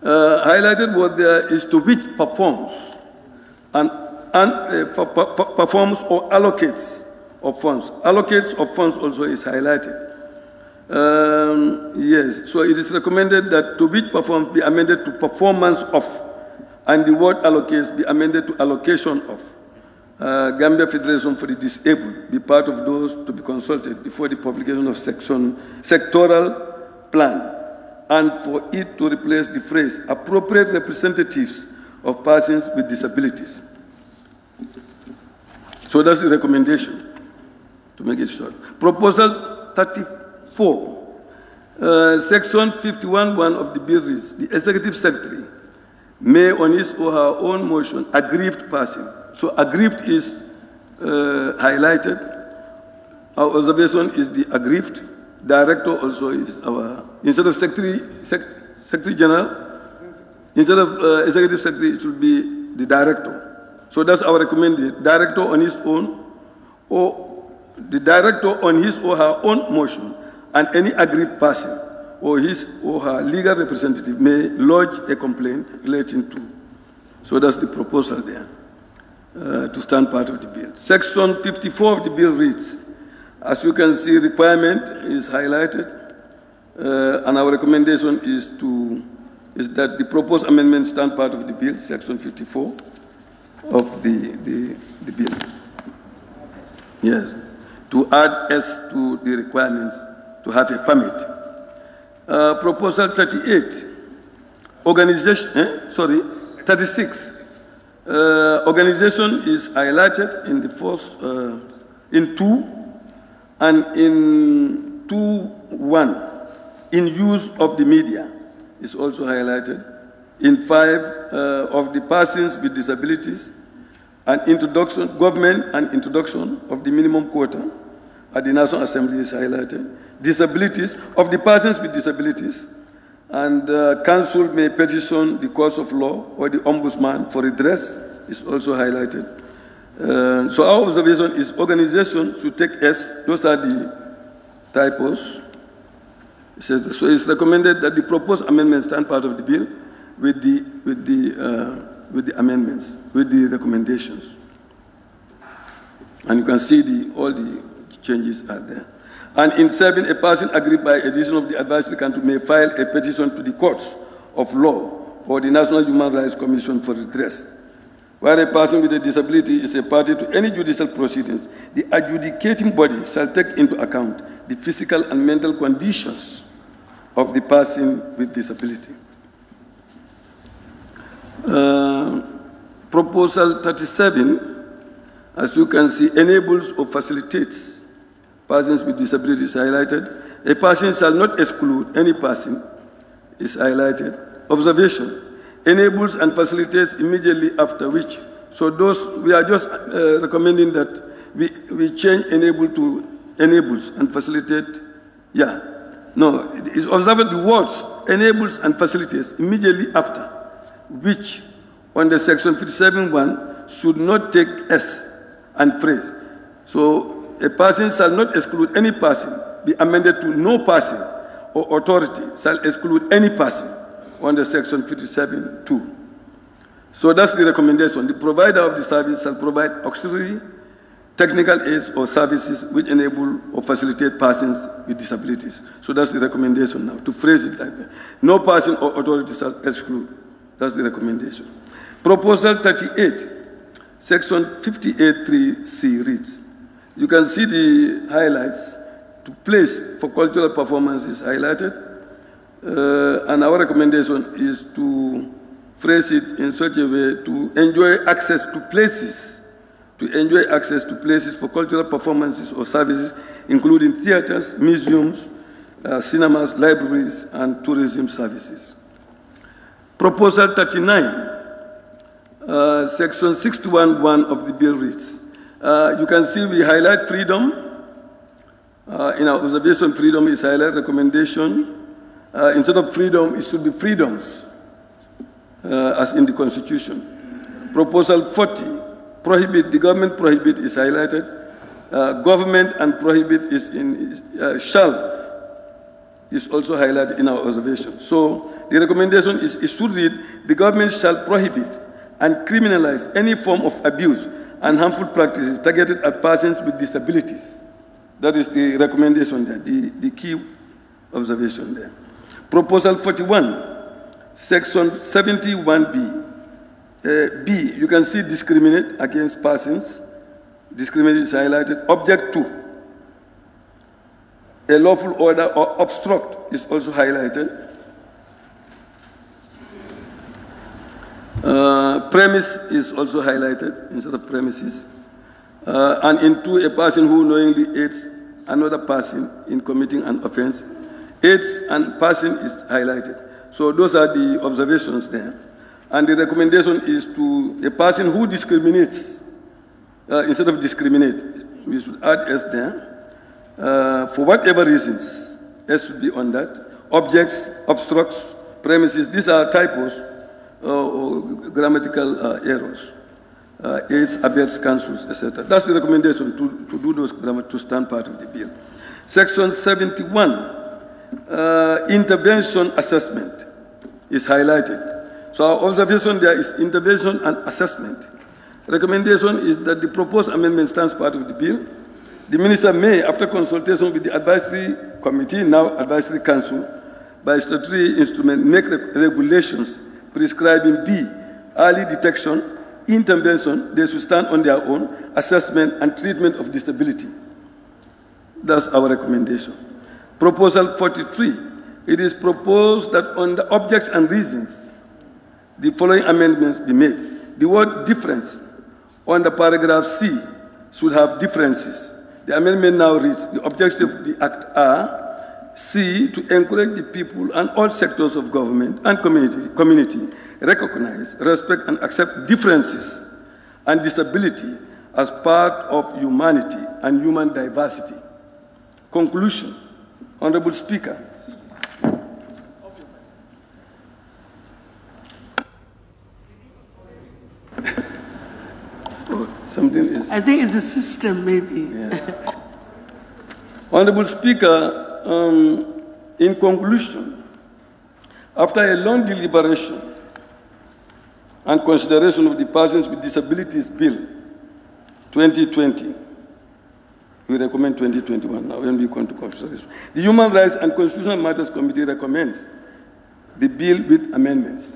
highlighted what there is to which performs performs or allocates of funds. Allocates of funds also is highlighted. Yes, so it is recommended that to be performed be amended to performance of, and the word allocates be amended to allocation of. Gambia Federation for the Disabled be part of those to be consulted before the publication of sectoral plan, and for it to replace the phrase appropriate representatives of persons with disabilities. So that's the recommendation, to make it short. Proposal 34, section 51(1) of the bill reads, the executive secretary may on his or her own motion aggrieved person. So aggrieved is highlighted. Our observation is the aggrieved. Director also is our, instead of secretary general, instead of executive secretary, it should be the director. So that's our recommended. Director on his own, or the director on his or her own motion, and any aggrieved person or his or her legal representative may lodge a complaint relating to. So that's the proposal there, to stand part of the bill. Section 54 of the bill reads, as you can see, requirement is highlighted, and our recommendation is that the proposed amendment stand part of the bill, section 54 of the bill. Yes, to add S to the requirements to have a permit. Proposal 38, organization, 36. Organization is highlighted in the first, in 2, and in 2.1, in use of the media is also highlighted. In 5, of the persons with disabilities, and introduction, government and introduction of the minimum quota at the National Assembly is highlighted. Disabilities of the persons with disabilities, and council may petition the courts of law or the ombudsman for redress is also highlighted. So our observation is organization should take S. Those are the typos. It says, so it's recommended that the proposed amendments stand part of the bill with the amendments, with the recommendations. And you can see all the changes are there. And in 7, a person aggrieved by addition of the advisory council may file a petition to the courts of law or the National Human Rights Commission for redress. Where a person with a disability is a party to any judicial proceedings, the adjudicating body shall take into account the physical and mental conditions of the person with disability. Proposal 37, as you can see, enables or facilitates persons with disabilities highlighted. A person shall not exclude any person is highlighted. Observation, enables and facilitates immediately after which. So those, we are just recommending that we change enable to enables and facilitate, yeah. No, it's observed the words enables and facilitates immediately after, which on the section 57(1) should not take S and phrase. So a person shall not exclude any person, be amended to no person or authority shall exclude any person under section 57(2). So that's the recommendation. The provider of the service shall provide auxiliary technical aids or services which enable or facilitate persons with disabilities. So that's the recommendation now, to phrase it like that. No person or authority shall exclude. That's the recommendation. Proposal 38, section 58(3)(c) reads, you can see the highlights. To place for cultural performances highlighted, and our recommendation is to phrase it in such a way to enjoy access to places, for cultural performances or services, including theaters, museums, cinemas, libraries, and tourism services. Proposal 39, section 61(1) of the bill reads, you can see we highlight freedom. In our observation, freedom is highlighted. Recommendation, instead of freedom, it should be freedoms, as in the Constitution. Proposal 40, prohibit, the government prohibit is highlighted. Government and prohibit is in, shall is also highlighted in our observation. So the recommendation is, it should read, the government shall prohibit and criminalize any form of abuse and harmful practices targeted at persons with disabilities. That is the recommendation there, the key observation there. Proposal 41, section 71B. B, you can see discriminate against persons. Discriminate is highlighted. Object 2, a lawful order or obstruct is also highlighted. Premise is also highlighted instead of premises. And in 2, a person who knowingly aids another person in committing an offense. Aids and person is highlighted. So those are the observations there. And the recommendation is to a person who discriminates, instead of discriminate, we should add S there. For whatever reasons, S should be on that. Objects, obstructs, premises, these are typos or grammatical errors. Aids, abets, cancels, etc. That's the recommendation to do those to stand part of the bill. Section 71, intervention assessment is highlighted. So our observation there is intervention and assessment. Recommendation is that the proposed amendment stands part of the bill. The minister may, after consultation with the advisory committee, now advisory council, by statutory instrument, make regulations prescribing B, early detection, intervention, they should stand on their own, assessment and treatment of disability. That's our recommendation. Proposal 43, it is proposed that on the objects and reasons, the following amendments be made. The word difference on the paragraph C should have differences. The amendment now reads, the objectives of the Act are C, to encourage the people and all sectors of government and community recognize, respect, and accept differences and disability as part of humanity and human diversity. Conclusion, Honorable Speaker. Something is. I think it's the system, maybe. Yeah. Honorable Speaker, in conclusion, after a long deliberation and consideration of the Persons with Disabilities Bill 2020, we recommend 2021 now when we come to consideration. The Human Rights and Constitutional Matters Committee recommends the bill with amendments.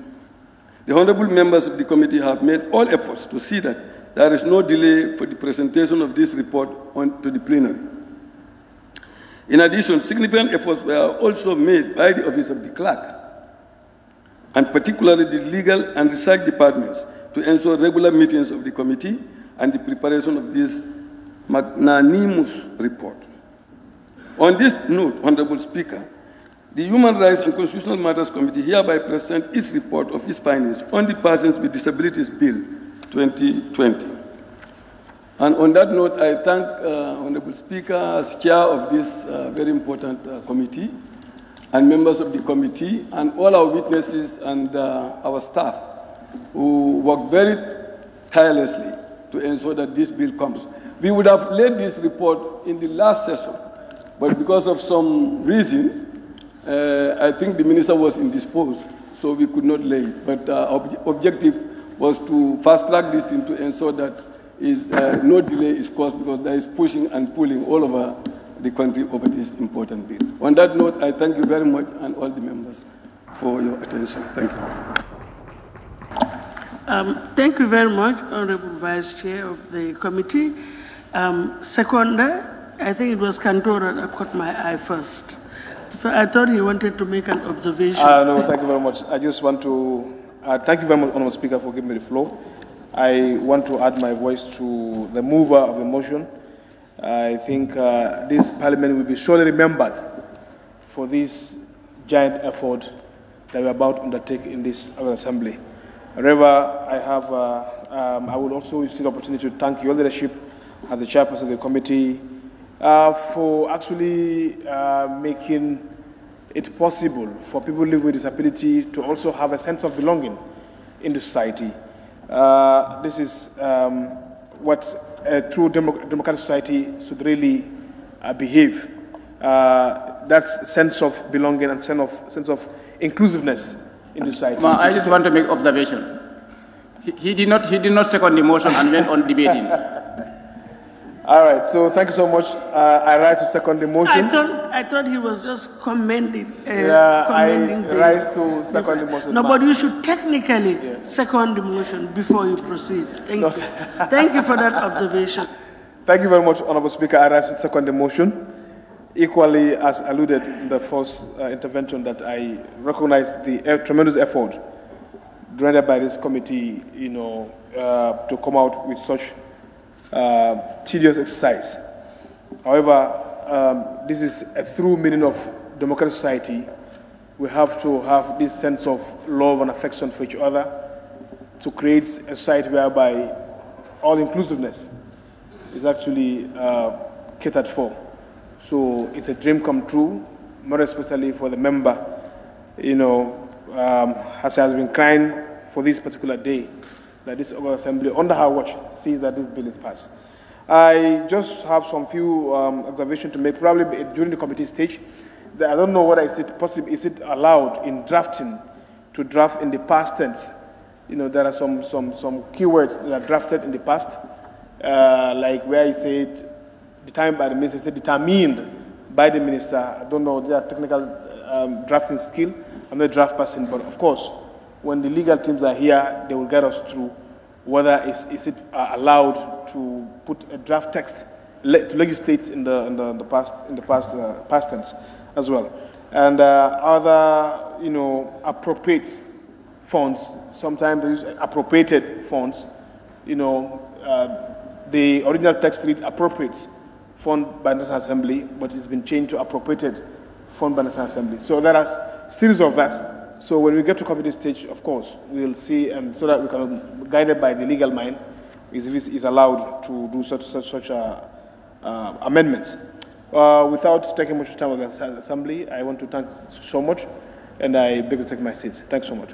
The honorable members of the committee have made all efforts to see that there is no delay for the presentation of this report to the plenary. In addition, significant efforts were also made by the Office of the Clerk, and particularly the Legal and Research departments, to ensure regular meetings of the committee and the preparation of this magnanimous report. On this note, Honorable Speaker, the Human Rights and Constitutional Matters Committee hereby presents its report of its findings on the Persons with Disabilities Bill 2020. And on that note, I thank Honorable Speaker as chair of this very important committee, and members of the committee, and all our witnesses and our staff who work very tirelessly to ensure that this bill comes. We would have laid this report in the last session, but because of some reason, I think the minister was indisposed, so we could not lay it. But our objective was to fast-track this thing to ensure that no delay is caused, because there is pushing and pulling all over the country over this important bill. On that note, I thank you very much and all the members for your attention. Thank you. Thank you very much, Honorable Vice Chair of the committee. Seconder, I think it was Cantora that caught my eye first. So I thought he wanted to make an observation. No, thank you very much. I just want to thank you very much, Honorable Speaker, for giving me the floor. I want to add my voice to the mover of the motion. I think this Parliament will be surely remembered for this giant effort that we are about to undertake in this Assembly. However, I would also use the opportunity to thank your leadership and the chairperson of the committee for actually making it possible for people living with disability to also have a sense of belonging in the society. This is what a true democratic society should really behave. That sense of belonging and sense of inclusiveness in the society. I just want to make observation. He did not second the motion and went on debating. All right, so thank you so much. I rise to second the motion. I thought he was just commending. I rise to second the motion. No, but you should technically second the motion before you proceed. Thank you. Thank you for that observation. Thank you very much, Honorable Speaker. I rise to second the motion. Equally, as alluded in the first intervention, that I recognize the tremendous effort rendered by this committee, to come out with such tedious exercise. However, this is a true meaning of democratic society. We have to have this sense of love and affection for each other to create a society whereby all inclusiveness is actually catered for. So it's a dream come true, more especially for the member, as has been crying for this particular day, that this Assembly, under her watch, sees that this bill is passed. I just have some few observations to make, probably during the committee stage. I don't know whether is it allowed in drafting to draft in the past tense. There are some keywords that are drafted in the past, like where you said, determined by the minister, said determined by the minister. I don't know their technical drafting skill. I'm not a draft person, but of course, when the legal teams are here, they will guide us through whether is it allowed to put a draft text to legislate in the past tense as well, and other appropriate funds. Sometimes they use appropriated funds. The original text reads appropriates fund by the National Assembly, but it's been changed to appropriated fund by the National Assembly. So there are series of that. So when we get to committee stage, of course, we'll see, and so that we can be guided by the legal mind, is allowed to do such amendments. Without taking much time of the Assembly, I want to thank so much, and I beg to take my seat. Thanks so much.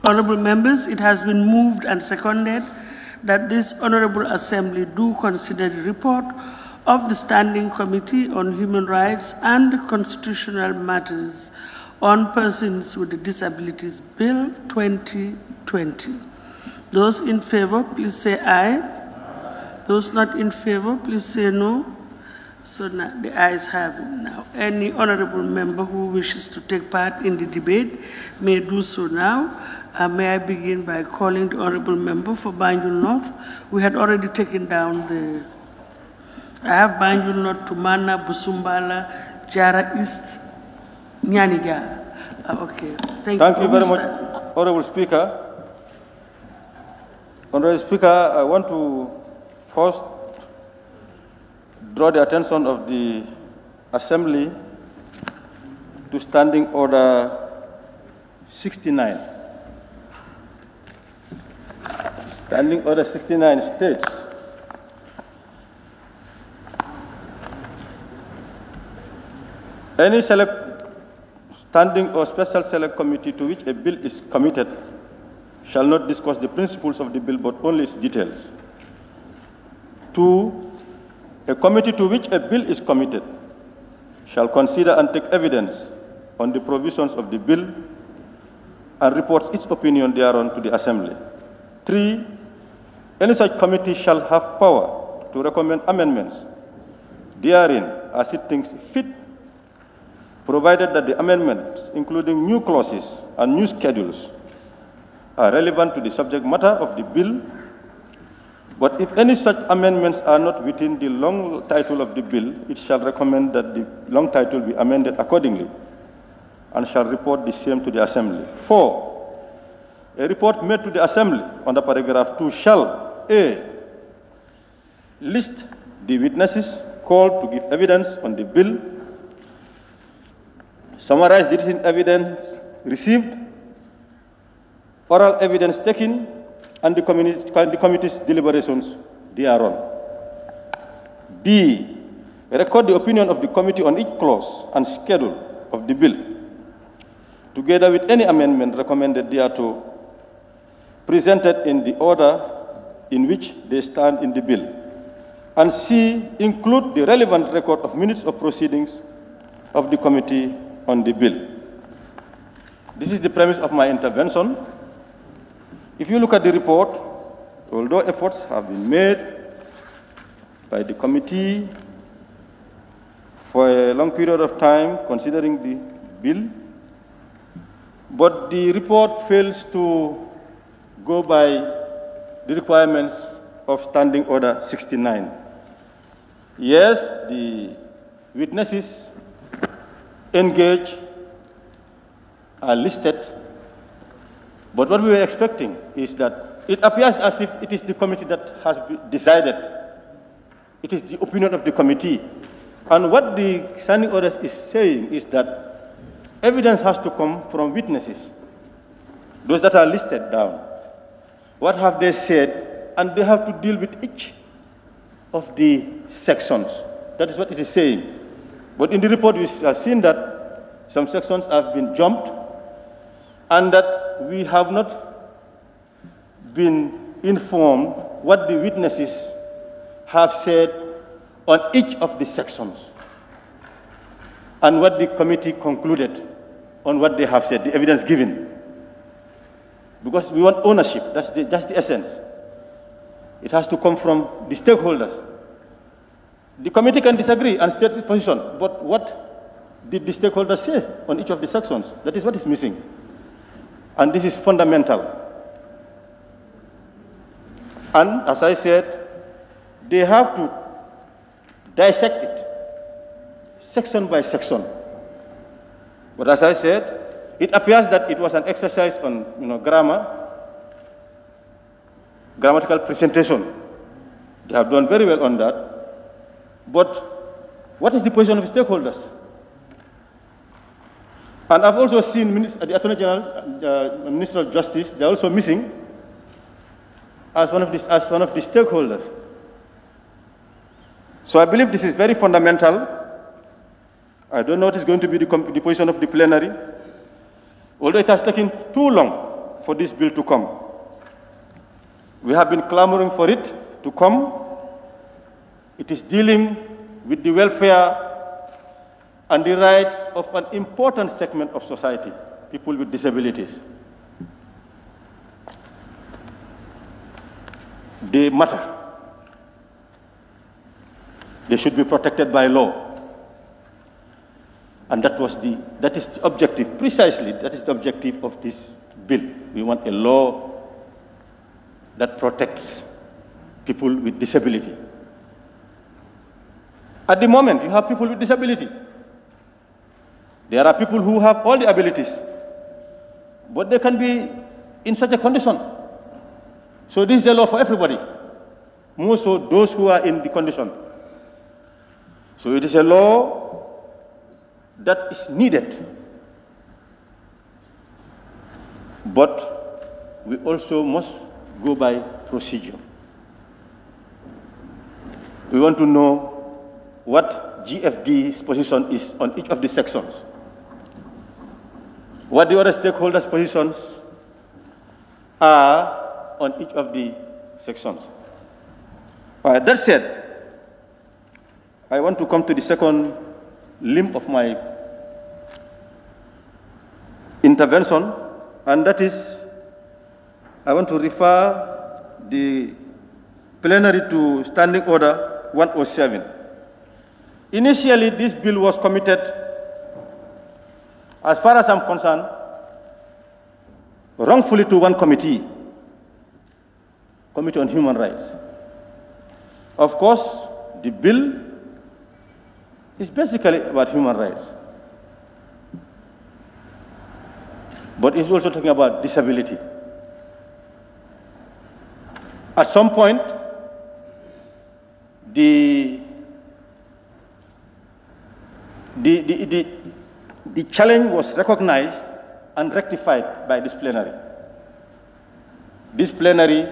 Honorable members, it has been moved and seconded that this Honorable Assembly do consider the report of the Standing Committee on Human Rights and Constitutional Matters on Persons with Disabilities Bill 2020. Those in favor, please say aye. Those not in favor, please say no. So now the ayes have it now. Any honorable member who wishes to take part in the debate may do so now. May I begin by calling the honorable member for Banjul North. We had already taken down I have Banjul North, Tumana, Busumbala, Jara East, Nyanija. Okay, thank you. Thank you very much, Honorable Speaker. Honorable Speaker, I want to first draw the attention of the Assembly to Standing Order 69. Standing Order 69 states, any standing or special select committee to which a bill is committed shall not discuss the principles of the bill but only its details. 2, a committee to which a bill is committed shall consider and take evidence on the provisions of the bill and reports its opinion thereon to the Assembly. 3, any such committee shall have power to recommend amendments therein as it thinks fit, provided that the amendments, including new clauses and new schedules, are relevant to the subject matter of the bill. But if any such amendments are not within the long title of the bill, it shall recommend that the long title be amended accordingly and shall report the same to the Assembly. 4, a report made to the Assembly under paragraph 2 shall A, list the witnesses called to give evidence on the bill, summarize the written evidence received, oral evidence taken, and the committee's deliberations thereon. B, record the opinion of the committee on each clause and schedule of the bill, together with any amendment recommended thereto, presented in the order in which they stand in the bill. and C, include the relevant record of minutes of proceedings of the committee on the bill. This is the premise of my intervention. If you look at the report, although efforts have been made by the committee for a long period of time considering the bill, but the report fails to go by the requirements of Standing Order 69. Yes, the witnesses engaged are listed, but what we were expecting is that it appears as if it is the committee that has decided. It is the opinion of the committee. And what the Standing Order is saying is that evidence has to come from witnesses, those that are listed down. What have they said? And they have to deal with each of the sections. That is what it is saying. But in the report, we have seen that some sections have been jumped and that we have not been informed what the witnesses have said on each of the sections and what the committee concluded on what they have said, the evidence given. Because we want ownership, that's the essence. It has to come from the stakeholders. The committee can disagree and state its position, but what did the stakeholders say on each of the sections? That is what is missing. And this is fundamental. And as I said, they have to dissect it, section by section. But as I said, it appears that it was an exercise on grammatical presentation. They have done very well on that. But what is the position of stakeholders? And I've also seen the Attorney General, Minister of Justice, they're also missing as one of the stakeholders. So I believe this is very fundamental. I don't know what is going to be the position of the plenary, although it has taken too long for this bill to come. We have been clamoring for it to come. It is dealing with the welfare and the rights of an important segment of society, people with disabilities. They matter. They should be protected by law. And that is the objective, precisely, that is the objective of this bill. We want a law that protects people with disability. At the moment, you have people with disability. There are people who have all the abilities, but they can be in such a condition. So this is a law for everybody, more so those who are in the condition. So it is a law that is needed. But we also must go by procedure. We want to know what GFD's position is on each of the sections, what the other stakeholders' positions are on each of the sections. That said, I want to come to the second limb of my intervention, and that is, I want to refer the plenary to Standing Order 107. Initially, this bill was committed, as far as I'm concerned, wrongfully to one committee, Committee on Human Rights. Of course, the bill is basically about human rights, but it's also talking about disability. At some point, the challenge was recognized and rectified by this plenary. This plenary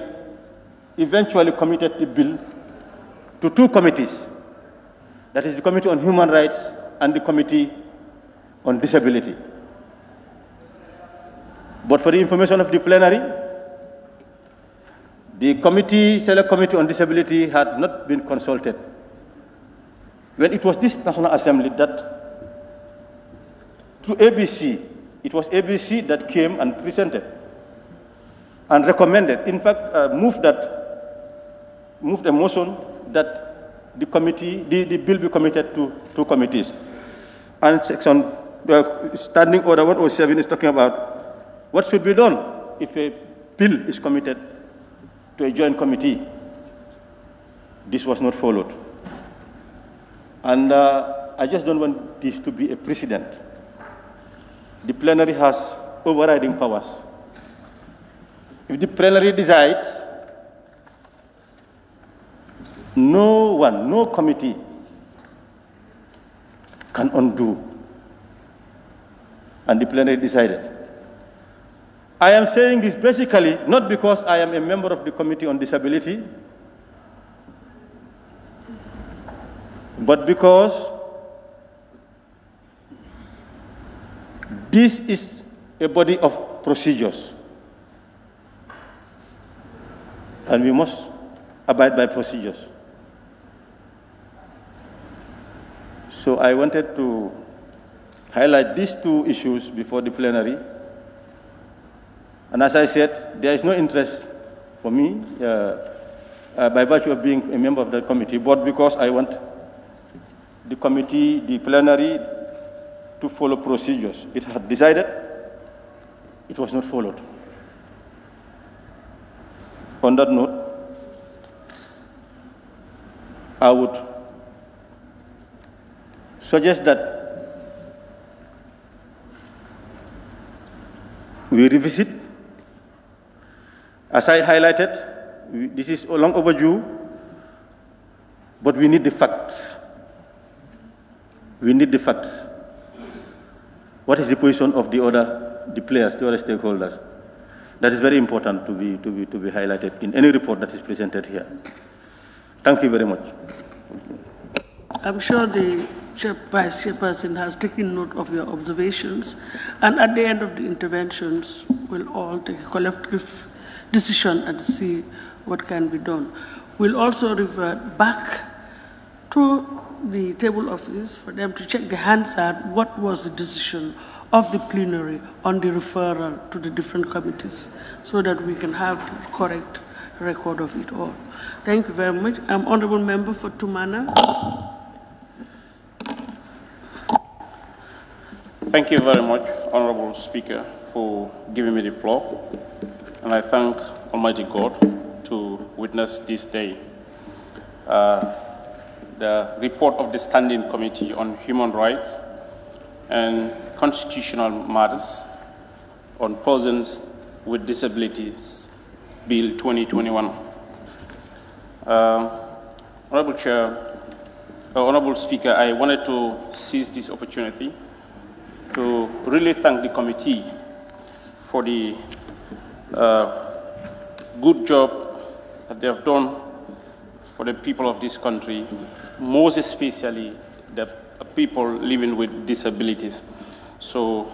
eventually committed the bill to two committees. That is the Committee on Human Rights and the Committee on Disability. But for the information of the plenary, The committee, Select Committee on Disability had not been consulted. When it was this National Assembly that, through ABC, it was ABC that came and presented and recommended, in fact, moved a motion that the committee, the bill be committed to two committees. And section, Standing Order 107 is talking about what should be done if a bill is committed to a joint committee. This was not followed. And I just don't want this to be a precedent. The plenary has overriding powers. If the plenary decides, no committee can undo. And the plenary decided. I am saying this basically not because I am a member of the Committee on Disability, but because this is a body of procedures, and we must abide by procedures. So I wanted to highlight these two issues before the plenary. And as I said, there is no interest for me by virtue of being a member of that committee, but because I want the committee, the plenary, to follow procedures. It had decided, it was not followed. On that note, I would suggest that we revisit. As I highlighted, this is long overdue, but we need the facts. We need the facts. What is the position of the players, the other stakeholders? That is very important to be highlighted in any report that is presented here. Thank you very much. I'm sure the Vice Chairperson has taken note of your observations, and at the end of the interventions, we'll all take a collective decision and see what can be done. We'll also revert back to the table office for them to check the Hansard what was the decision of the plenary on the referral to the different committees so that we can have the correct record of it all. Thank you very much. Honorable Member for Tumana. Thank you very much, Honorable Speaker, for giving me the floor. And I thank Almighty God to witness this day. The report of the Standing Committee on Human Rights and Constitutional Matters on Persons with Disabilities, Bill 2021. Honorable Chair, Honorable Speaker, I wanted to seize this opportunity to really thank the committee for the good job that they have done for the people of this country, most especially the people living with disabilities. So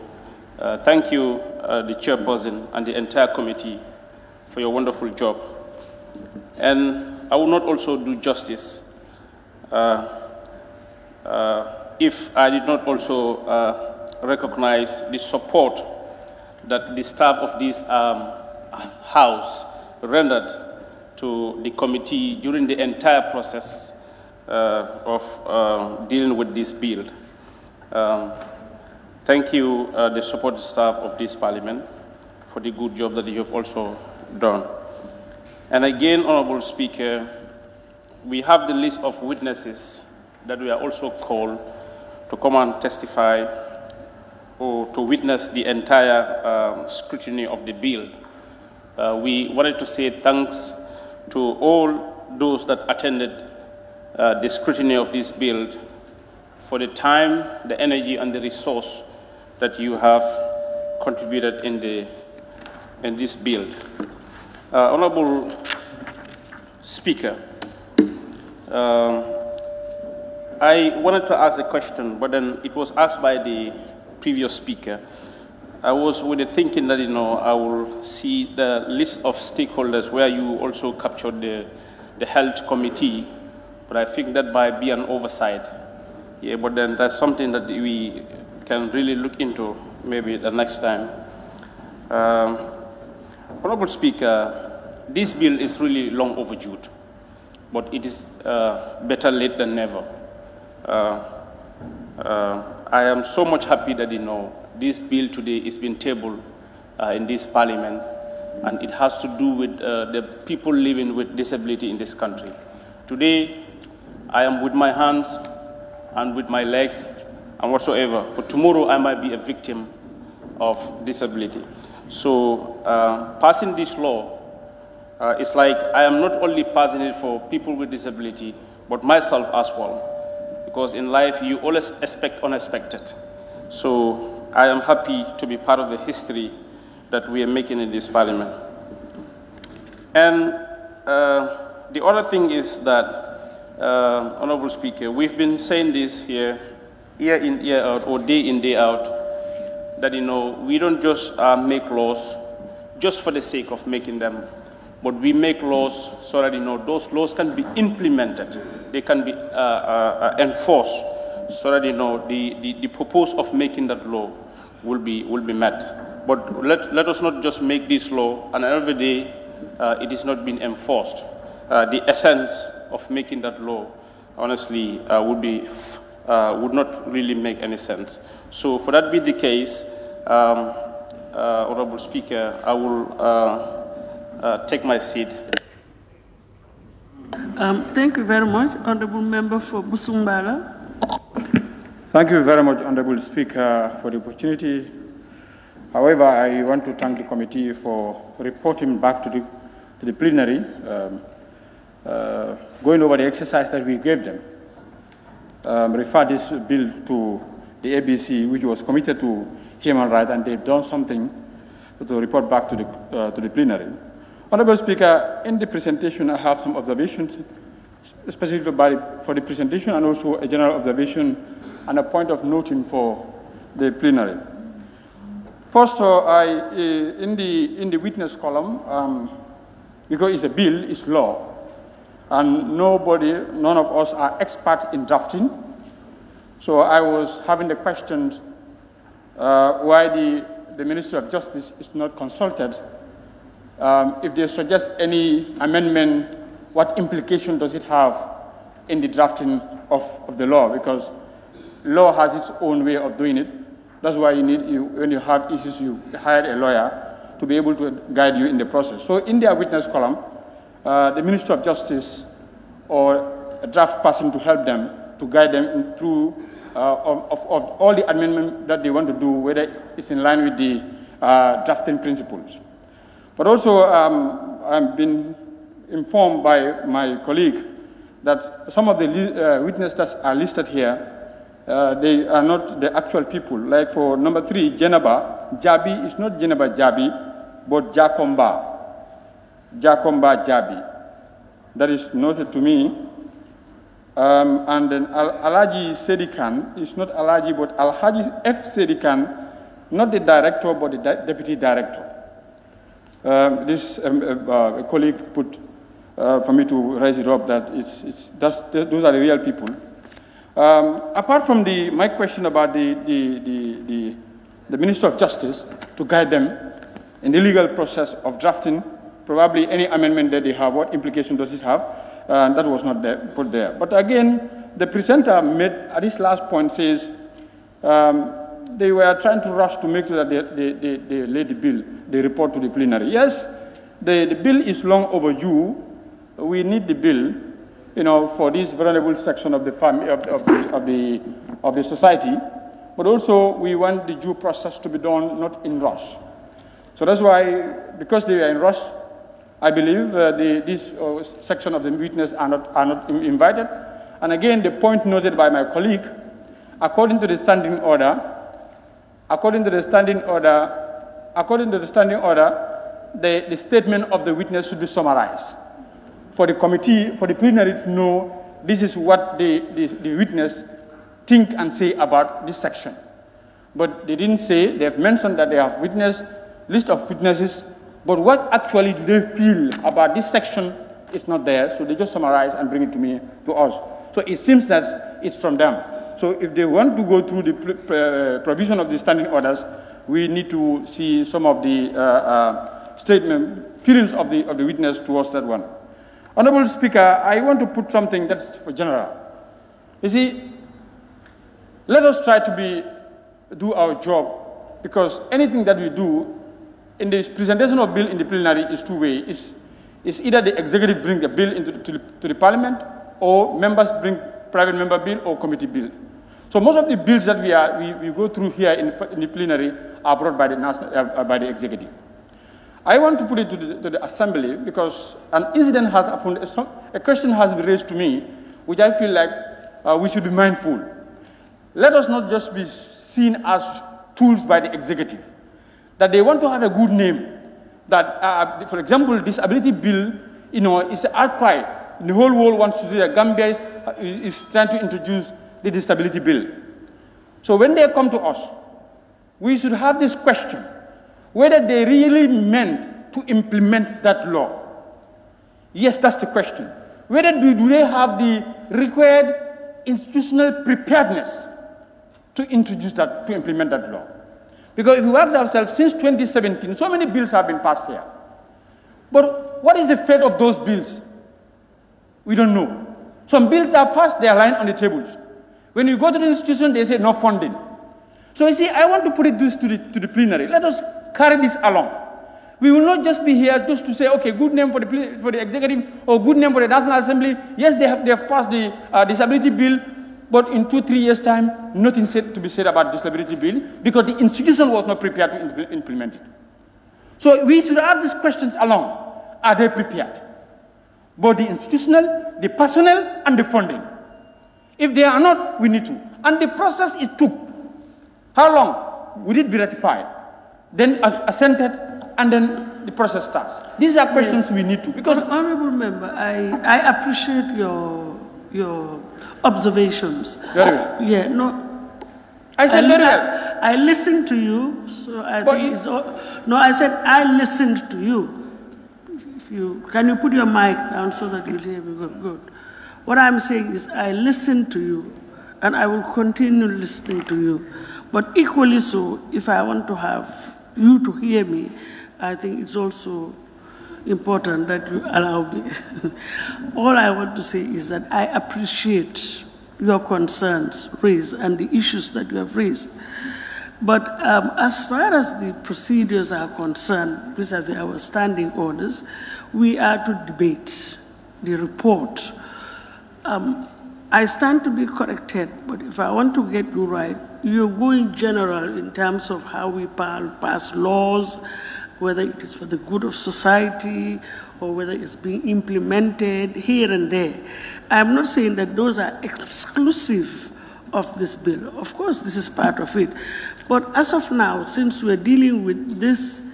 thank you, the chairperson and the entire committee for your wonderful job. And I will not also do justice if I did not also recognize the support that the staff of this House rendered to the committee during the entire process of dealing with this bill. Thank you, the support staff of this Parliament, for the good job that you have also done. And again, Honorable Speaker, we have the list of witnesses that we are also called to come and testify or to witness the entire scrutiny of the bill. We wanted to say thanks to all those that attended the scrutiny of this bill for the time, the energy, and the resource that you have contributed in this bill. Honorable Speaker, I wanted to ask a question, but then it was asked by the previous speaker. I was with the thinking that, I will see the list of stakeholders where you also captured the health committee, but I think that might be an oversight. Yeah, but then that's something that we can really look into maybe the next time. Honorable Speaker, this bill is really long overdue, but it is better late than never. I am so much happy that, this bill today is being tabled in this parliament, and it has to do with the people living with disability in this country. Today, I am with my hands and with my legs and whatsoever, but tomorrow I might be a victim of disability. So passing this law, it's like I am not only passing it for people with disability, but myself as well. Because in life, you always expect unexpected. So I am happy to be part of the history that we are making in this parliament. And the other thing is that, Honorable Speaker, we've been saying this here, year in, year out, or day in, day out, that, we don't just make laws just for the sake of making them, but we make laws so that, those laws can be implemented. They can be enforced so that, the purpose of making that law will be met. But let us not just make this law, and every day it is not being enforced. The essence of making that law, honestly, would not really make any sense. So for that be the case, Honorable Speaker, I will take my seat. Thank you very much, Honorable Member for Busumbala. Thank you very much, Honorable Speaker, for the opportunity. However, I want to thank the committee for reporting back to the plenary, going over the exercise that we gave them. Refer this bill to the ABC, which was committed to human rights, and they've done something to report back to the plenary. Honorable Speaker, in the presentation, I have some observations, specifically for the presentation, and also a general observation and a point of noting for the plenary. First, in the witness column, because it's a bill, it's law, and none of us are experts in drafting. So I was having the question why the Ministry of Justice is not consulted. If they suggest any amendment, what implication does it have in the drafting of the law? Because law has its own way of doing it. That's why when you have issues, you hire a lawyer to be able to guide you in the process. So in their witness column, the Ministry of Justice or a draft person to help them, to guide them through of all the amendments that they want to do, whether it's in line with the drafting principles. But also, I've been informed by my colleague that some of the witnesses that are listed here, they are not the actual people. Like for number 3, Jenaba Jabi is not Jenaba Jabi, but Jakomba Jabi. That is noted to me. And then Alhaji Sedikan is not Alhaji, but Alhaji F. Sedikan, not the director, but the deputy director. This a colleague put for me to raise it up that those are the real people. Apart from my question about the Minister of Justice to guide them in the legal process of drafting, probably any amendment that they have, what implication does it have? That was not put there. But again, the presenter made, at this last point, says they were trying to rush to make sure that they lay the bill, they report to the plenary. Yes, the bill is long overdue. We need the bill, for this vulnerable section of the family, of the society. But also, we want the due process to be done not in rush. So that's why, because they are in rush, I believe this section of the witness are not invited. And again, the point noted by my colleague, according to the standing order, the statement of the witness should be summarized. For the committee, for the plenary to know this is what the witness think and say about this section. but they didn't say. They have mentioned that they have list of witnesses, but what actually do they feel about this section is not there, so they just summarize and bring it to us. So it seems that it's from them. So if they want to go through the provision of the standing orders, we need to see some of the feelings of the witness towards that one. Honorable Speaker, I want to put something that's for general. You see, let us try to do our job, because anything that we do in the presentation of bill in the plenary is two-way. It's either the executive bring the bill to the parliament, or members bring private member bill or committee bill. So most of the bills that we go through here in the plenary are brought by the executive. I want to put it to the assembly because an incident has happened. A question has been raised to me, which I feel like we should be mindful. Let us not just be seen as tools by the executive. That they want to have a good name. That, for example, disability bill, is an outcry. The whole world wants to see that Gambia is trying to introduce the disability bill. So when they come to us, we should have this question, whether they really meant to implement that law. Yes, that's the question. Whether do they have the required institutional preparedness to implement that law? Because if we ask ourselves, since 2017, so many bills have been passed here. But what is the fate of those bills? We don't know. Some bills are passed, they are lying on the tables. When you go to the institution, they say no funding. So you see, I want to put it to the plenary. Let us carry this along. We will not just be here just to say, okay, good name for the executive or good name for the National Assembly. Yes, they have passed the disability bill, but in 2-3 years' time, nothing to be said about disability bill because the institution was not prepared to implement it. So we should ask these questions along. Are they prepared? Both the institutional, the personnel, and the funding. If they are not, we need to. And the process it took. How long would it be ratified? Then assented, and then the process starts. These are questions we need to. Because Honorable Member, I appreciate your observations. Very well. Yeah, no. I said very well. I listened to you, so I think it's all. No, I said I listened to you. Can you put your mic down so that you'll hear me? Good. What I'm saying is I listened to you, and I will continue listening to you. But equally so, if I want to have you to hear me, I think it's also important that you allow me. All I want to say is that I appreciate your concerns raised and the issues that you have raised. But as far as the procedures are concerned, vis-à-vis our standing orders, we are to debate the report. I stand to be corrected, but if I want to get you right, you're going general in terms of how we pass laws, whether it is for the good of society or whether it's being implemented here and there. I'm not saying that those are exclusive of this bill. Of course, this is part of it. But as of now, since we're dealing with this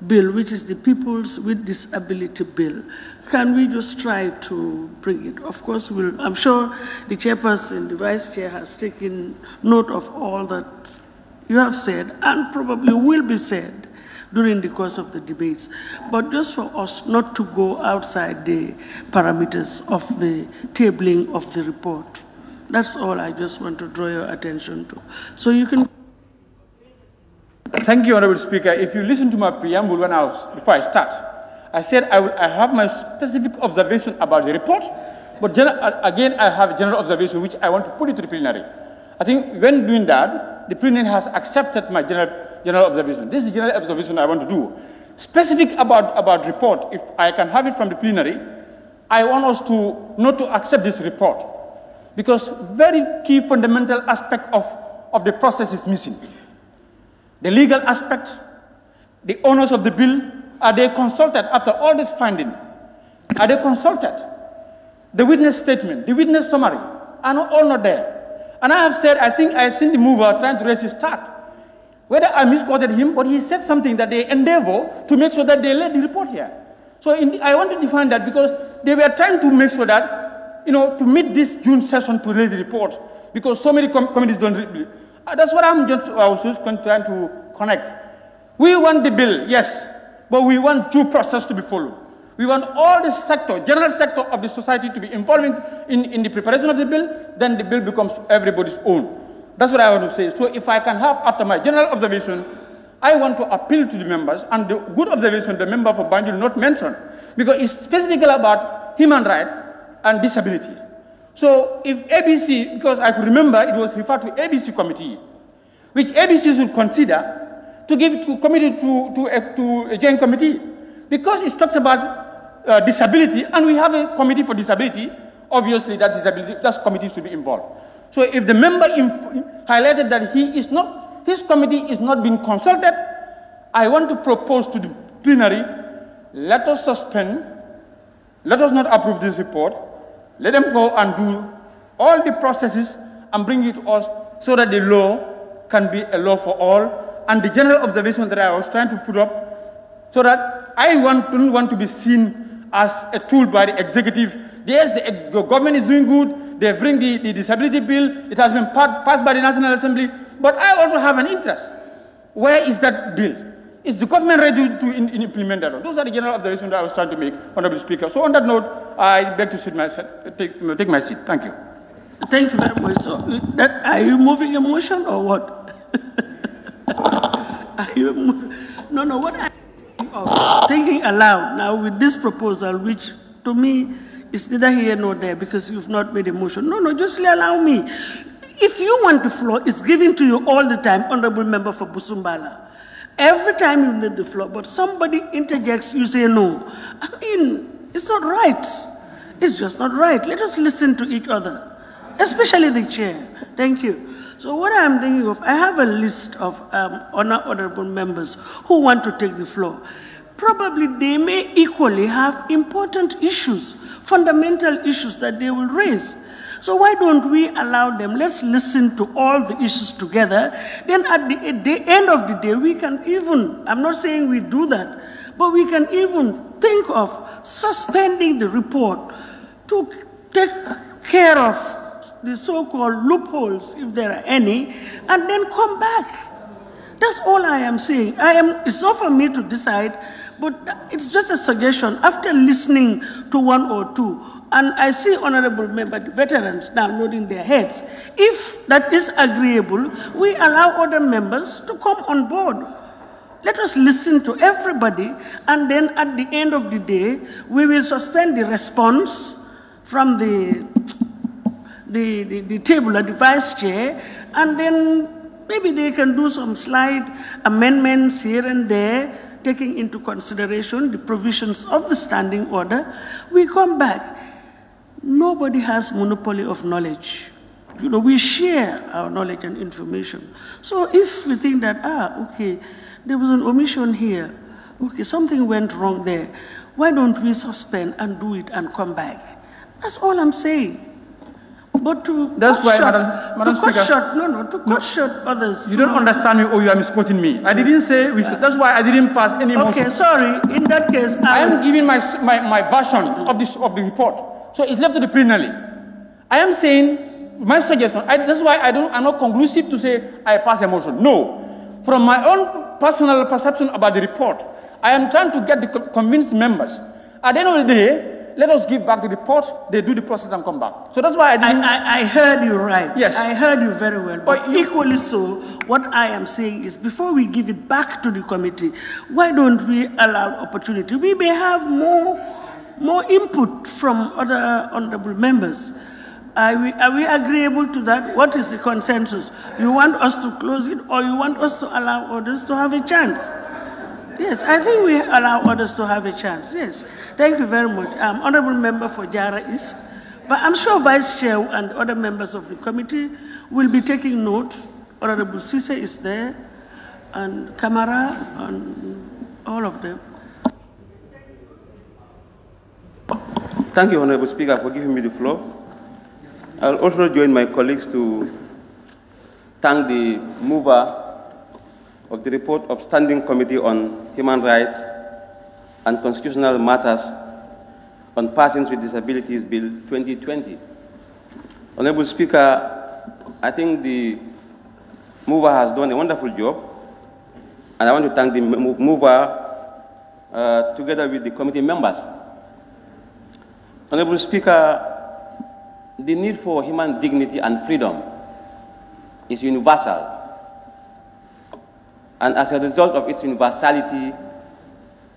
bill, which is the People's with Disability Bill, can we just try to bring it? Of course, I'm sure the chairperson, the vice chair, has taken note of all that you have said and probably will be said during the course of the debates. But just for us not to go outside the parameters of the tabling of the report. That's all I just want to draw your attention to. So you can... Thank you, Honorable Speaker. If you listen to my preamble before I start, I said I have my specific observation about the report, but again, I have a general observation which I want to put it to the plenary. I think when doing that, the plenary has accepted my general observation. This is the general observation I want to do. Specific about report, if I can have it from the plenary, I want us to not to accept this report because very key fundamental aspect of the process is missing. The legal aspect, the owners of the bill, are they consulted after all this finding? Are they consulted? The witness statement, the witness summary, are all not there. And I have said, I think I have seen the mover trying to raise his tag. Whether I misquoted him, but he said something that they endeavor to make sure that they led the report here. So I want to define that because they were trying to make sure that, to meet this June session to raise the report, because so many committees don't read. That's what I'm just also trying to connect. We want the bill, yes, but we want due process to be followed. We want all the sector, general sector of the society to be involved in the preparation of the bill, then the bill becomes everybody's own. That's what I want to say. So if I can have, after my general observation, I want to appeal to the members, and the good observation the member for Banjul not mentioned, because it's specifically about human rights and disability. So if ABC, because I could remember it was referred to ABC committee, which ABC should consider to give to committee to a joint committee, because it talks about disability, and we have a committee for disability. Obviously, that committee should be involved. So if the member highlighted that his committee is not being consulted, I want to propose to the plenary, let us suspend, let us not approve this report, let them go and do all the processes and bring it to us so that the law can be a law for all. And the general observation that I was trying to put up, so that I don't want to be seen as a tool by the executive. Yes, the government is doing good. They bring the disability bill. It has been passed by the National Assembly. But I also have an interest. Where is that bill? Is the government ready to implement that? Those are the general observations that I was trying to make, Honorable Speaker. So on that note, I beg to take my seat. Thank you. Thank you very much. So, are you moving a motion or what? Are you moving? No, what I'm thinking aloud now with this proposal, which to me is neither here nor there because you've not made a motion. No, just allow me. If you want the floor, it's given to you all the time, Honorable Member for Busumbala. Every time you need the floor, but somebody interjects, you say no. I mean, it's not right. It's just not right. Let us listen to each other, especially the chair. Thank you. So what I'm thinking of, I have a list of honorable members who want to take the floor. Probably they may equally have important issues, fundamental issues that they will raise. So why don't we allow them? Let's listen to all the issues together. Then at the end of the day, we can even, I'm not saying we do that, but we can even think of suspending the report to take care of the so-called loopholes, if there are any, and then come back. That's all I am saying. It's not for me to decide, but it's just a suggestion after listening to one or two. And I see honorable member veterans now nodding their heads. If that is agreeable, we allow other members to come on board. Let us listen to everybody, and then at the end of the day, we will suspend the response from the table at the vice chair, and then maybe they can do some slight amendments here and there, taking into consideration the provisions of the standing order. We come back. Nobody has monopoly of knowledge. You know, we share our knowledge and information. So if we think that, okay, there was an omission here, okay, something went wrong there, why don't we suspend and do it and come back? That's all I'm saying. But to cut short others. You don't understand me, or you are misquoting me. I didn't say, that's why I didn't pass any motion. Okay, sorry. In that case, I am giving my version of the report. So it's left to the plenary. I am saying, my suggestion, that's why I'm not conclusive to say I pass a motion. No. From my own personal perception about the report, I am trying to get the convinced members. At the end of the day, let us give back the report, they do the process and come back. So that's why I heard you right. Yes. I heard you very well. But equally so, what I am saying is before we give it back to the committee, why don't we allow opportunity? We may have more input from other honorable members. Are we agreeable to that? What is the consensus? You want us to close it, or you want us to allow others to have a chance? Yes, I think we allow others to have a chance. Yes, thank you very much. Honorable member for Jara East, but I'm sure Vice Chair and other members of the committee will be taking note. Honorable Sise is there, and Kamara, and all of them. Thank you, Honorable Speaker, for giving me the floor. I'll also join my colleagues to thank the mover of the report of Standing Committee on Human Rights and Constitutional Matters on Persons with Disabilities Bill 2020. Honorable Speaker, I think the mover has done a wonderful job, and I want to thank the mover together with the committee members. Honorable Speaker, the need for human dignity and freedom is universal, and as a result of its universality,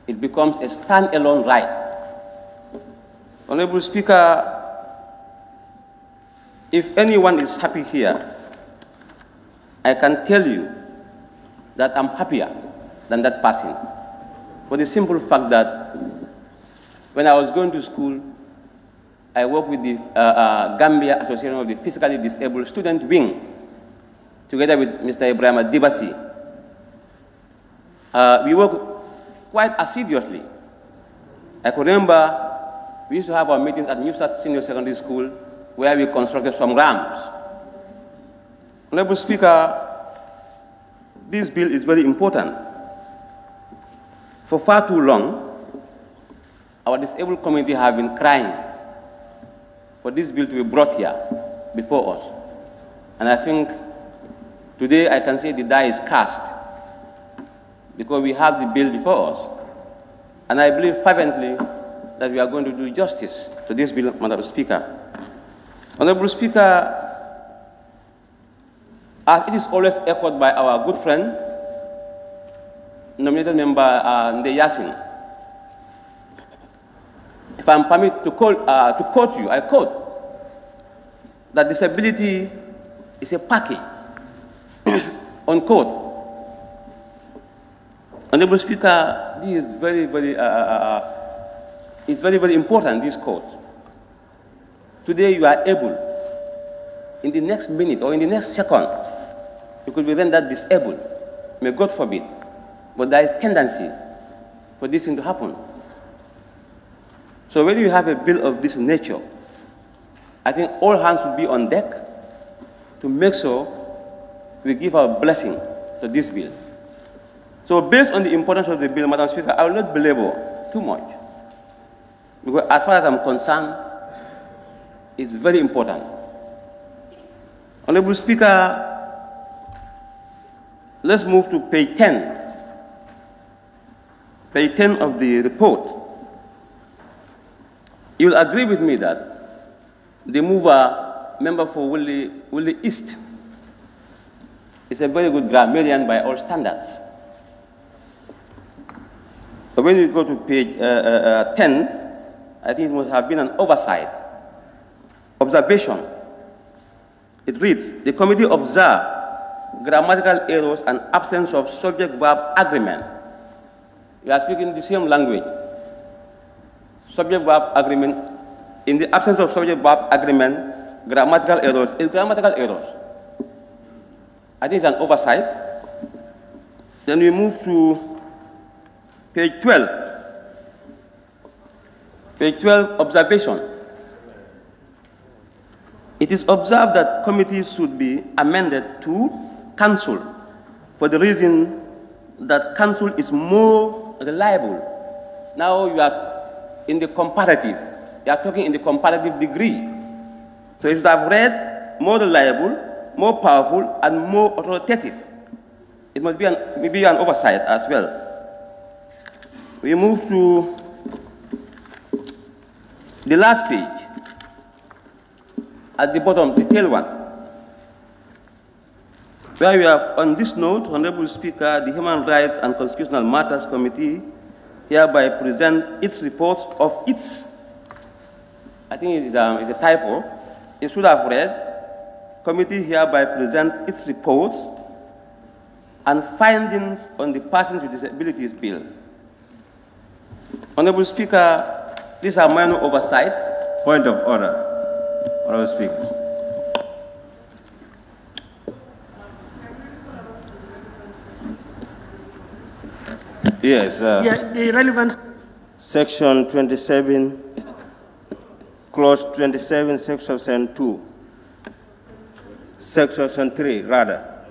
it becomes a stand-alone right. Honorable Speaker, if anyone is happy here, I can tell you that I'm happier than that person, for the simple fact that when I was going to school, I worked with the Gambia Association of the Physically Disabled Student Wing, together with Mr. Ibrahim Dibasi. We worked quite assiduously. I can remember we used to have our meetings at New Start Senior Secondary School, where we constructed some ramps. Honorable Speaker, this bill is very important. For far too long, our disabled community have been crying for this bill to be brought here before us. And I think today I can say the die is cast, because we have the bill before us. And I believe fervently that we are going to do justice to this bill, Madam Speaker. Honorable Speaker, as it is always echoed by our good friend, nominated member Nde Yasin, if I'm permitted to quote you, I quote, that disability is a package, unquote. Honorable Speaker, this is very, very important, this quote. Today you are able, in the next minute or in the next second, you could be rendered disabled. May God forbid. But there is tendency for this thing to happen. So when you have a bill of this nature, I think all hands will be on deck to make sure we give our blessing to this bill. So based on the importance of the bill, Madam Speaker, I will not belabor too much, because as far as I'm concerned, it's very important. Honorable Speaker, let's move to page 10. Page 10 of the report. You will agree with me that the mover, member for Willie East, is a very good grammarian by all standards. But when you go to page 10, I think it must have been an oversight. Observation. It reads, the committee observed grammatical errors and absence of subject-verb agreement. We are speaking the same language. Subject-verb agreement, in the absence of subject-verb agreement, grammatical errors is grammatical errors. I think it's an oversight. Then we move to page 12. Page 12, observation. It is observed that committees should be amended to council for the reason that council is more reliable. Now you are in the comparative. You are talking in the comparative degree. So you should have read more reliable, more powerful, and more authoritative. It must be maybe an oversight as well. We move to the last page. At the bottom, the tail one, where we have, on this note, Honorable Speaker, the Human Rights and Constitutional Matters Committee hereby present its reports of its, I think it is a typo, it should have read, committee hereby presents its reports and findings on the Persons with Disabilities Bill. Honorable Speaker, these are minor oversights. Point of order. Honorable Speaker. Yes. The relevant Section 27, Clause 27, Section 2, Section 3, rather.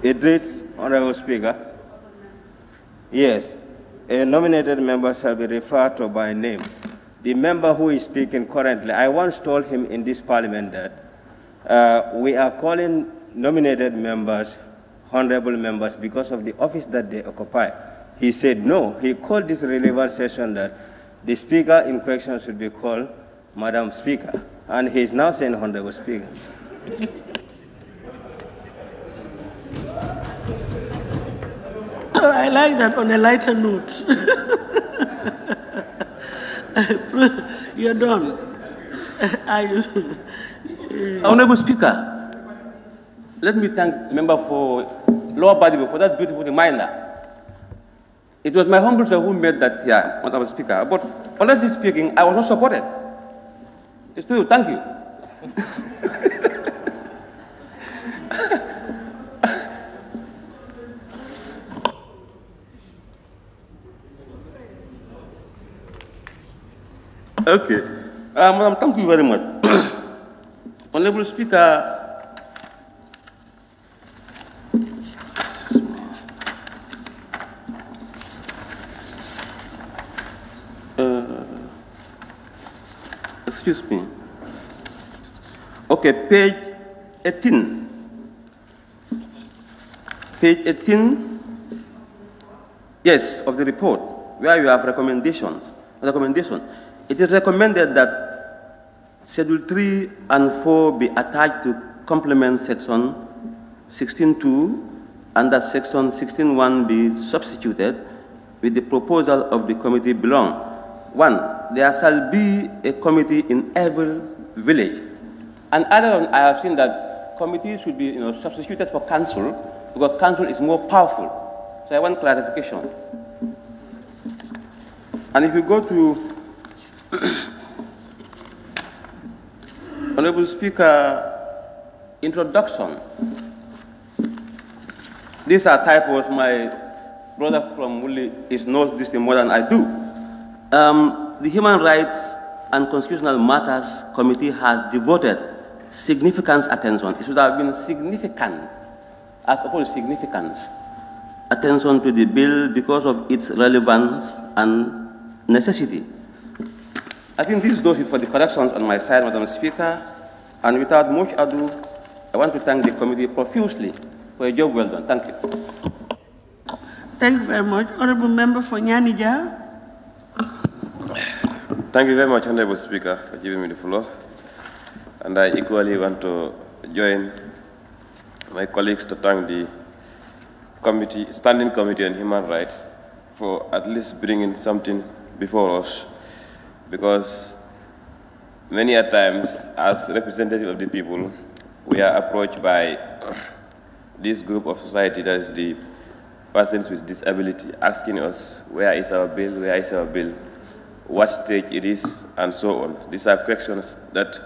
It reads, Honorable Speaker, yes, a nominated member shall be referred to by name. The member who is speaking currently, I once told him in this parliament that We are calling nominated members honorable members because of the office that they occupy. He said no. He called this relevant session that the speaker in question should be called Madam Speaker. And he is now saying Honorable Speaker. So I like that on a lighter note. You're done. Honorable Speaker, let me thank the member for lower body for that beautiful reminder. It was my humble self who made that here, Honorable Speaker. But honestly speaking, I was not supported. It's true, thank you. Okay. Madam, thank you very much. Honorable Speaker, excuse me. Okay, page 18. Page 18, yes, of the report, where you have recommendations. It is recommended that Schedule 3 and 4 be attached to complement Section 16.2 and that Section 16.1 be substituted with the proposal of the committee below. 1, there shall be a committee in every village. And other, I have seen that committee should be substituted for council because council is more powerful. So I want clarification. And if you go to Honorable Speaker, introduction. These are typos. My brother from Muli knows this thing more than I do. The Human Rights and Constitutional Matters Committee has devoted significant attention. It should have been significant, as opposed to significance, attention to the bill because of its relevance and necessity. I think this does it for the corrections on my side, Madam Speaker. And without much ado, I want to thank the committee profusely for a job well done. Thank you. Thank you very much. Honorable Member for Nyanija. Thank you very much, Honorable Speaker, for giving me the floor. And I equally want to join my colleagues to thank the Standing Committee on Human Rights for at least bringing something before us. Because many a times, as representatives of the people, we are approached by this group of society, that is the persons with disability, asking us, where is our bill, what stage it is, and so on. These are questions that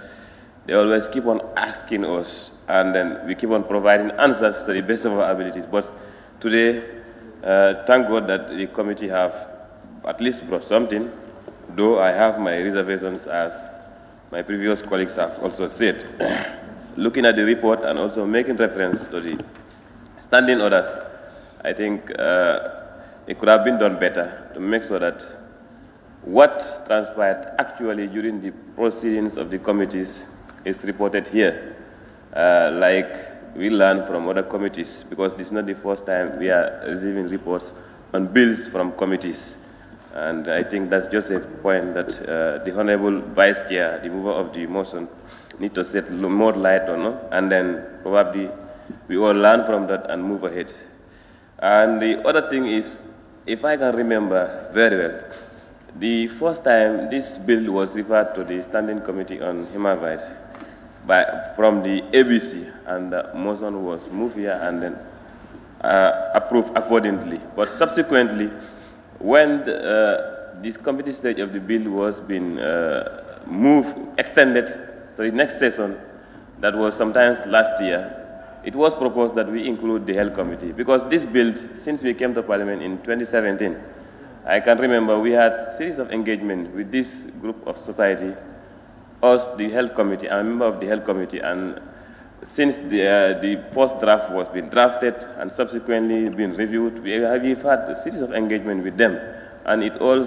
they always keep on asking us, and then we keep on providing answers to the best of our abilities. But today, thank God that the committee have at least brought something, though I have my reservations, as my previous colleagues have also said. Looking at the report and also making reference to the standing orders, I think it could have been done better to make sure that what transpired actually during the proceedings of the committees is reported here, like we learn from other committees, because this is not the first time we are receiving reports on bills from committees. And I think that's just a point that the Honorable Vice Chair, the mover of the motion, need to set more light on, and then probably we all learn from that and move ahead. And the other thing is, if I can remember very well, the first time this bill was referred to the Standing Committee on Human Rights from the ABC, and the motion was moved here and then approved accordingly. But subsequently, when this committee stage of the bill was being extended to the next session, that was sometimes last year, it was proposed that we include the Health Committee, because this bill, since we came to Parliament in 2017, I can remember we had a series of engagement with this group of society, us, the Health Committee. I'm a member of the Health Committee, and since the first draft was being drafted and subsequently been reviewed, we've had a series of engagement with them, and it all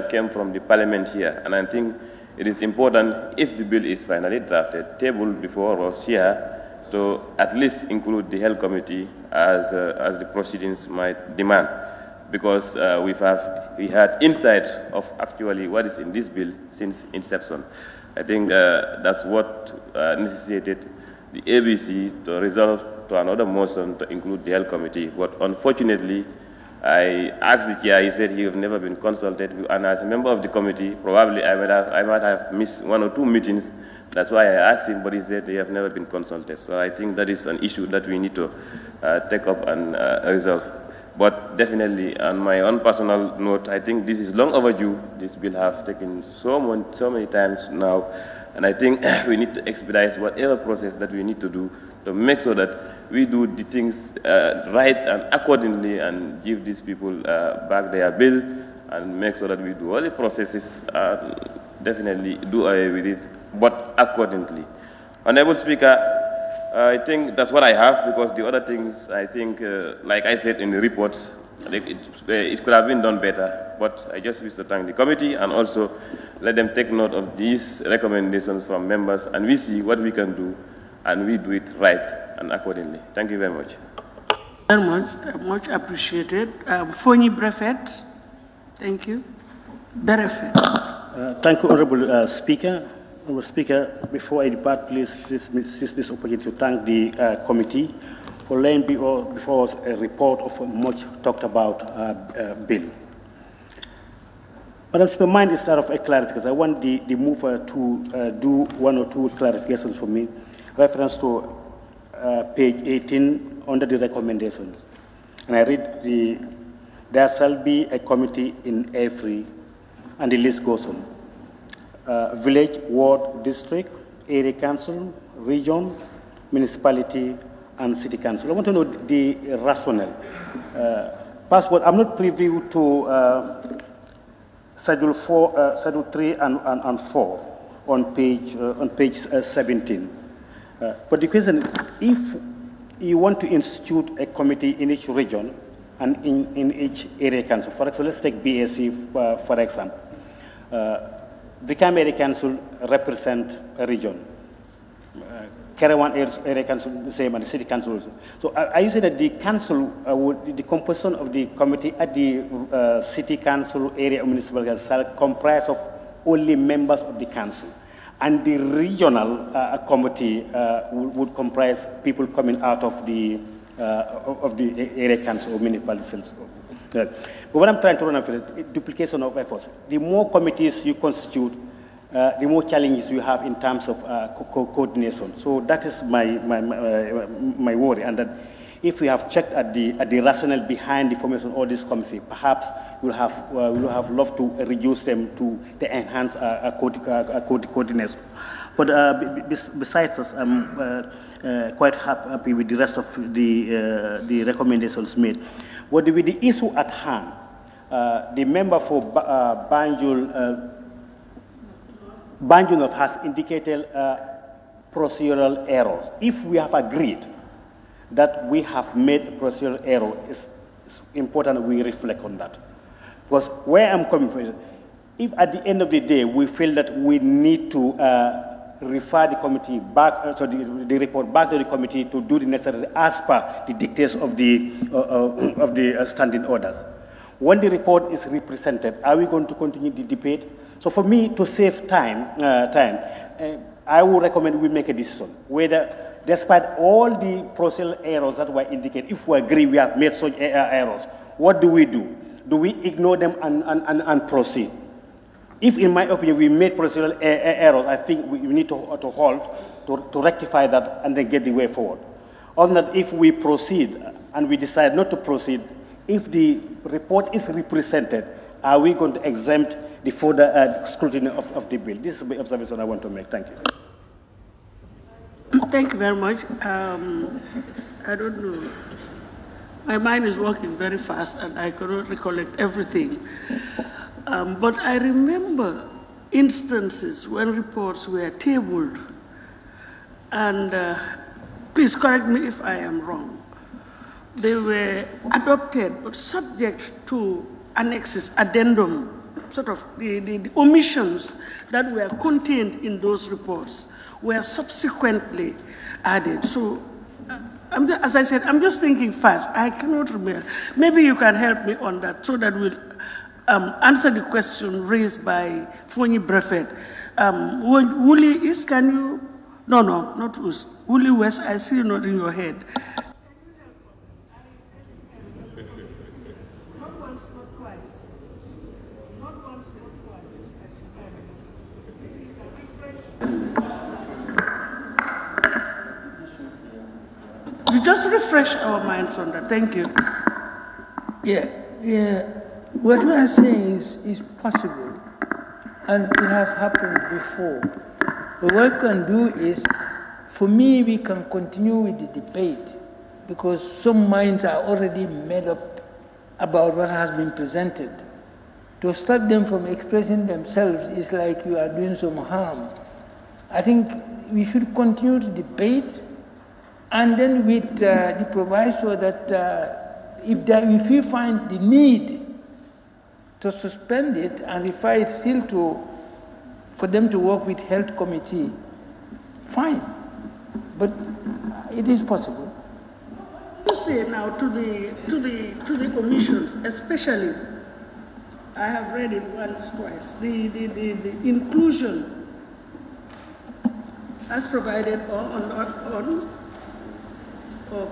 came from the Parliament here. And I think it is important, if the bill is finally drafted, tabled before us here, to at least include the health committee as the proceedings might demand, because we had insight of actually what is in this bill since inception. I think that's what necessitated the ABC to resolve to another motion to include the health committee. But unfortunately, I asked the chair, he said he have never been consulted, and as a member of the committee, probably I might have missed 1 or 2 meetings. That's why I asked him, but he said they have never been consulted. So I think that is an issue that we need to take up and resolve. But definitely, on my own personal note, I think this is long overdue. This bill has taken so many times now, and I think we need to expedite whatever process that we need to do to make sure that we do the things right and accordingly, and give these people back their bill, and make sure that we do all the processes, definitely do away with it, but accordingly. Honorable Speaker, I think that's what I have, because the other things, I think, like I said in the report, it could have been done better, but I just wish to thank the committee and also let them take note of these recommendations from members, and we see what we can do, and we do it right and accordingly. Thank you very much. Very much, much appreciated. Fonyi Brefet, thank you. Berefet. Thank you, Honorable Speaker. Honorable Speaker, before I depart, please seize this opportunity to thank the committee for laying before us a report of a much talked about bill. Madam Speaker, mine is that of a clarification. I want the mover to do 1 or 2 clarifications for me. Reference to page 18 under the recommendations. And I read there shall be a committee in every, and the list goes on. Village, ward, district, area council, region, municipality, and city council. I want to know the rationale. Passport, I'm not privy to schedule 3 and 4 on page 17. But the question, if you want to institute a committee in each region and in each area council, for example, let's take BSC for example. Vicam Area Council represent a region. Kerawan Area Council the same, and the City Council also. So are you saying that the council, the composition of the committee at the City Council, area or municipal council shall comprise of only members of the council, and the regional committee would comprise people coming out of the area council or municipalities? But what I'm trying to run after is duplication of efforts. The more committees you constitute, the more challenges you have in terms of coordination. So that is my worry, and that if we have checked at the rationale behind the formation of all these committees, perhaps we'll have loved to reduce them to the enhanced coordination. But besides us, I'm quite happy with the rest of the recommendations made. What with the issue at hand, the member for Banjul North has indicated procedural errors. If we have agreed that we have made a procedural error, it's important that we reflect on that. Because where I'm coming from is, if at the end of the day we feel that we need to refer the committee back, so the report back to the committee to do the necessary as per the dictates of the standing orders. When the report is represented, are we going to continue the debate? So for me, to save time, I would recommend we make a decision whether, despite all the procedural errors that were indicated, if we agree we have made such errors, what do we do? Do we ignore them and proceed? If, in my opinion, we made procedural errors, I think we need to halt, to rectify that, and then get the way forward. Other than that, if we proceed and we decide not to proceed, if the report is represented, are we going to exempt the further scrutiny of the bill? This is the observation I want to make. Thank you. Thank you very much. I don't know. My mind is working very fast, and I cannot recollect everything. But I remember instances when reports were tabled, and please correct me if I am wrong. They were adopted, but subject to annexes, addendum sort of the omissions that were contained in those reports were subsequently added. So, as I said, I'm just thinking fast. I cannot remember. Maybe you can help me on that so that we'll answer the question raised by Fonyi Brefet. Wuli is, can you? No, not Us. Wuli West, I see you nodding your head. Not once, not twice. Not once, not twice. You just refresh our minds on that. Thank you. Yeah. What we are saying is possible, and it has happened before. But what we can do is, for me, we can continue with the debate, because some minds are already made up about what has been presented. To stop them from expressing themselves is like you are doing some harm. I think we should continue to debate, and then with the proviso that if we find the need to suspend it and refer it still for them to work with health committee, fine. But it is possible. You say now to the omissions, especially, I have read it once, twice, the inclusion as provided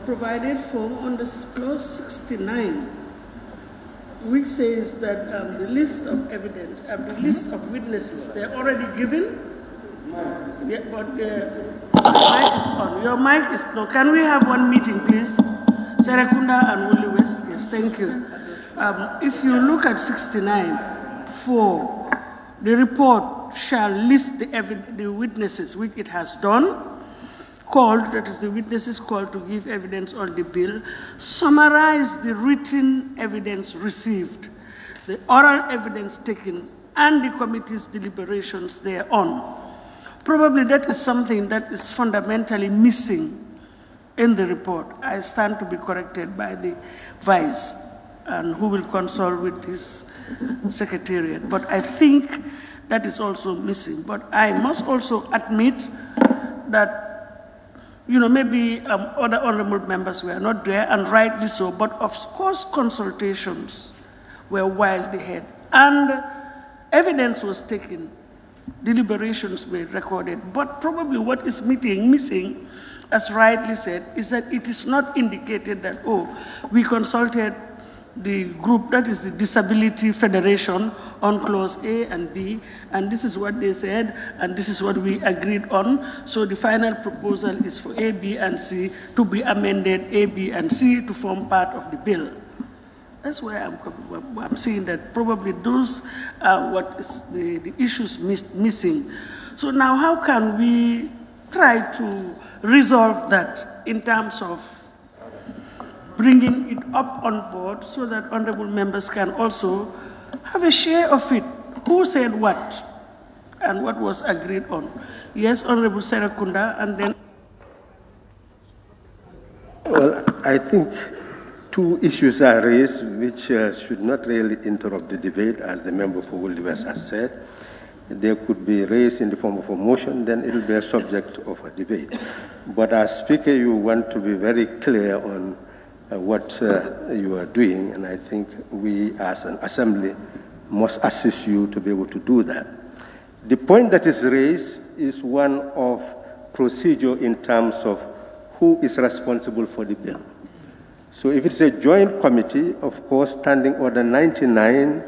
provided for on the clause 69, which says that the list of evidence, the list of witnesses, they're already given. Yeah, but the mic is on. Your mic is no. Can we have one meeting, please? Serekunda and Wuli West. Yes, thank you. If you look at 69, the report shall list the witnesses, which it has done. That is the witnesses called to give evidence on the bill, summarize the written evidence received, the oral evidence taken, and the committee's deliberations thereon. Probably that is something that is fundamentally missing in the report. I stand to be corrected by the Vice, and who will consult with his secretariat. But I think that is also missing. But I must also admit that maybe other honorable members were not there, and rightly so, but of course consultations were wildly ahead. And evidence was taken, deliberations were recorded, but probably what is missing, as rightly said, is that it is not indicated that, we consulted the group, that is the Disability Federation, on clause A and B, and this is what they said, and this is what we agreed on. So the final proposal is for A, B, and C to be amended, A, B, and C to form part of the bill. That's where I'm saying that probably those are what is the issues missing. So now how can we try to resolve that in terms of bringing it up on board so that honorable members can also have a share of it? Who said what and what was agreed on? Yes, Honorable Serekunda, and then... Well, I think two issues are raised which should not really interrupt the debate, as the member for Wuli West has said. They could be raised in the form of a motion, then it will be a subject of a debate. But as Speaker, you want to be very clear on what you are doing, and I think we as an assembly must assist you to be able to do that. The point that is raised is one of procedure in terms of who is responsible for the bill. So if it's a joint committee, of course, Standing Order 99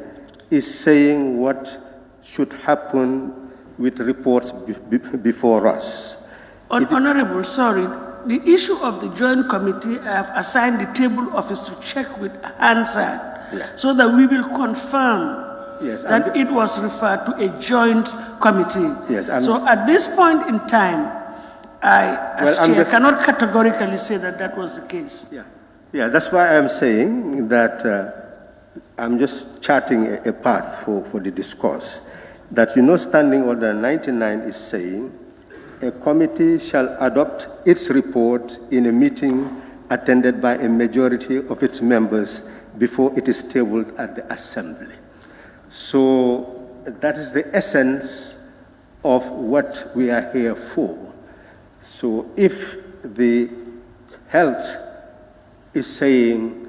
is saying what should happen with reports before us. Honorable, sorry. The issue of the joint committee, I have assigned the table office to check with Hansard, so that we will confirm that it was referred to a joint committee. Yes, so at this point in time, I, as chair, cannot categorically say that that was the case. Yeah, that's why I'm saying that I'm just charting a path for the discourse. That Standing Order 99 is saying a committee shall adopt its report in a meeting attended by a majority of its members before it is tabled at the Assembly. So that is the essence of what we are here for. So if the health is saying